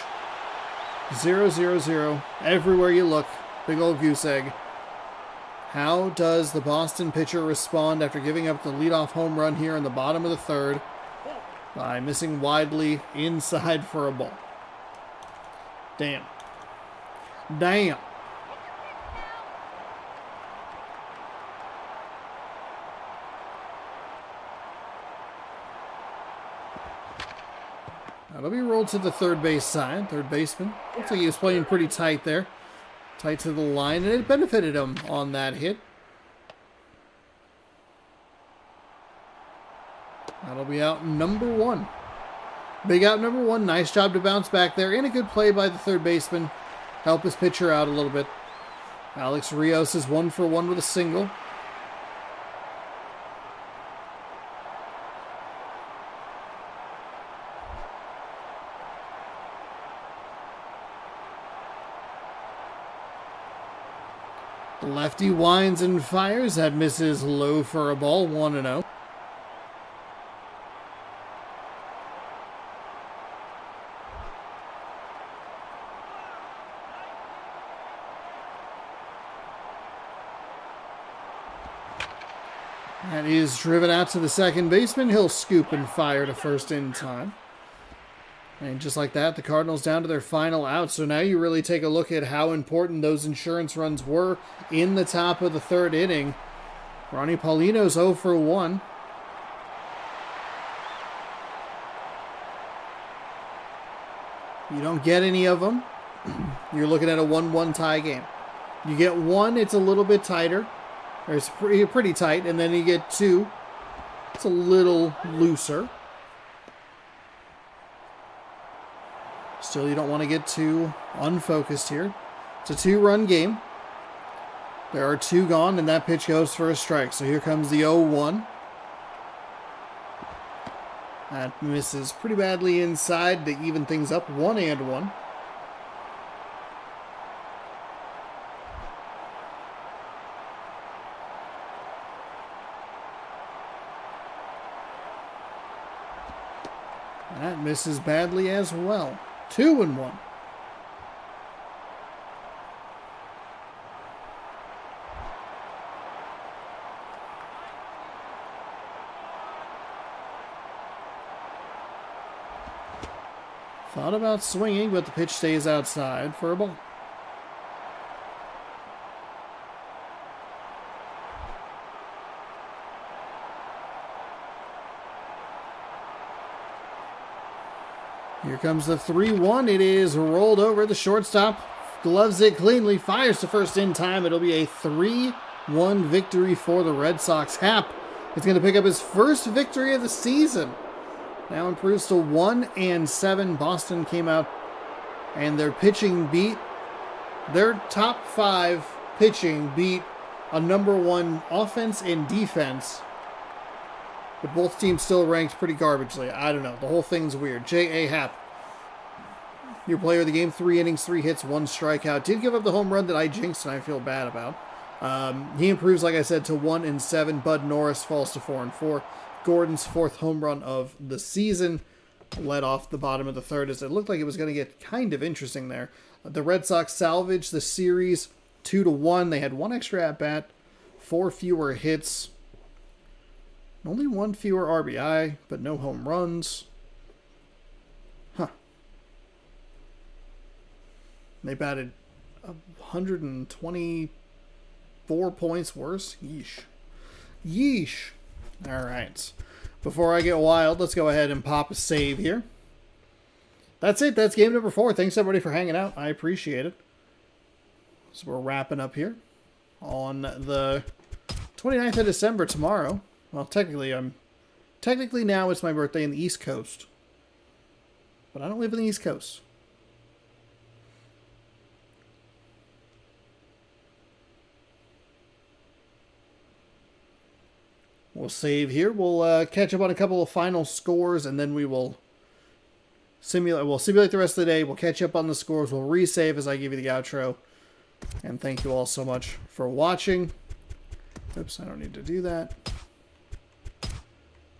0-0-0. Everywhere you look. Big old goose egg. How does the Boston pitcher respond after giving up the leadoff home run here in the bottom of the third by missing widely inside for a ball? Damn. Damn. That'll be rolled to the third base side. Third baseman. Looks like he was playing pretty tight there. Tight to the line, and it benefited him on that hit. That'll be out number 1. Big out number 1. Nice job to bounce back there, and a good play by the third baseman. Help his pitcher out a little bit. Alex Rios is 1 for 1 with a single. The lefty winds and fires. That misses low for a ball. 1-0. That is driven out to the second baseman. He'll scoop and fire to first in time. And just like that, the Cardinals down to their final out. So now you really take a look at how important those insurance runs were in the top of the third inning. Ronnie Paulino's 0 for 1. You don't get any of them, you're looking at a 1-1 tie game. You get one, it's a little bit tighter. Or it's pretty tight. And then you get two, it's a little looser. Still, you don't want to get too unfocused here. It's a 2-run game. There are 2 gone, and that pitch goes for a strike. So here comes the 0-1. That misses pretty badly inside to even things up, 1-1. That misses badly as well. 2-1. Thought about swinging, but the pitch stays outside for a ball. Here comes the 3-1. It is rolled over. The shortstop gloves it cleanly, fires to first in time. It'll be a 3-1 victory for the Red Sox. Happ is going to pick up his first victory of the season. Now improves to 1-7. Boston came out and their pitching beat, their top 5 pitching beat a number 1 offense and defense. But both teams still ranked pretty garbagely. I don't know. The whole thing's weird. J.A. Happ, your player of the game, 3 innings, 3 hits, 1 strikeout. Did give up the home run that I jinxed and I feel bad about. He improves, like I said, to 1-7. Bud Norris falls to 4-4. Gordon's 4th home run of the season led off the bottom of the 3rd as it looked like it was going to get kind of interesting there. The Red Sox salvaged the series 2-1. They had 1 extra at-bat, 4 fewer hits, only 1 fewer RBI, but no home runs. They batted 124 points worse. Yeesh. All right. Before I get wild, let's go ahead and pop a save here. That's it. That's game number 4. Thanks, everybody, for hanging out. I appreciate it. So we're wrapping up here on the 29th of December tomorrow. Well, technically now it's my birthday in the East Coast. But I don't live in the East Coast. We'll save here. We'll catch up on a couple of final scores, and then we will simulate. We'll simulate the rest of the day. We'll catch up on the scores. We'll resave as I give you the outro. And thank you all so much for watching. Oops, I don't need to do that.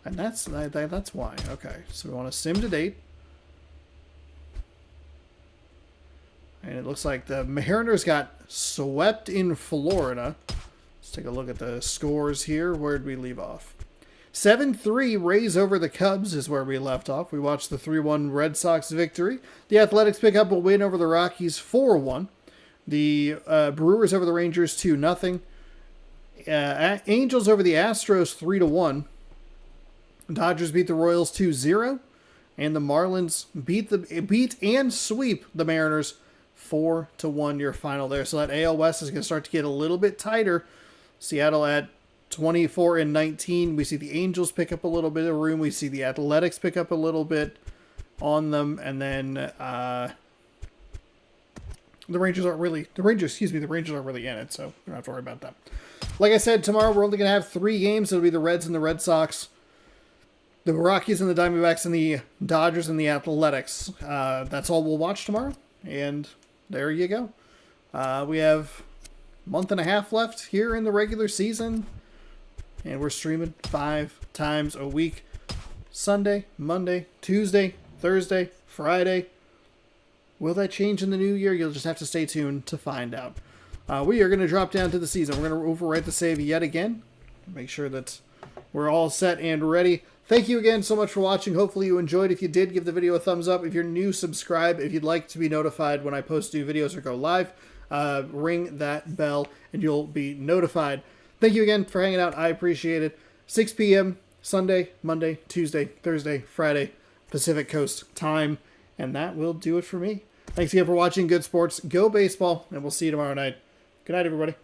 And that's why. Okay, so we want to sim to date. And it looks like the Mariners got swept in Florida. Let's take a look at the scores here. Where did we leave off? 7-3 Rays over the Cubs is where we left off. We watched the 3-1 Red Sox victory. The Athletics pick up a win over the Rockies 4-1. The Brewers over the Rangers 2-0. Angels over the Astros 3-1. Dodgers beat the Royals 2-0. And the Marlins beat and sweep the Mariners 4-1 your final there. So that AL West is going to start to get a little bit tighter. Seattle at 24-19. We see the Angels pick up a little bit of room. We see the Athletics pick up a little bit on them. And then the Rangers aren't really in it, so we don't have to worry about that. Like I said, tomorrow we're only going to have 3 games. It'll be the Reds and the Red Sox, the Rockies and the Diamondbacks, and the Dodgers and the Athletics. That's all we'll watch tomorrow. And there you go. We have a month and a half left here in the regular season. And we're streaming 5 times a week. Sunday, Monday, Tuesday, Thursday, Friday. Will that change in the new year? You'll just have to stay tuned to find out. We are going to drop down to the season. We're going to overwrite the save yet again. Make sure that we're all set and ready. Thank you again so much for watching. Hopefully you enjoyed. If you did, give the video a thumbs up. If you're new, subscribe. If you'd like to be notified when I post new videos or go live, ring that bell and you'll be notified. thank you again for hanging out. I appreciate it. 6 p.m. Sunday, Monday, Tuesday, Thursday, Friday, Pacific Coast time. And that will do it for me. Thanks again for watching Good Sports. Go baseball, and we'll see you tomorrow night. Good night, everybody.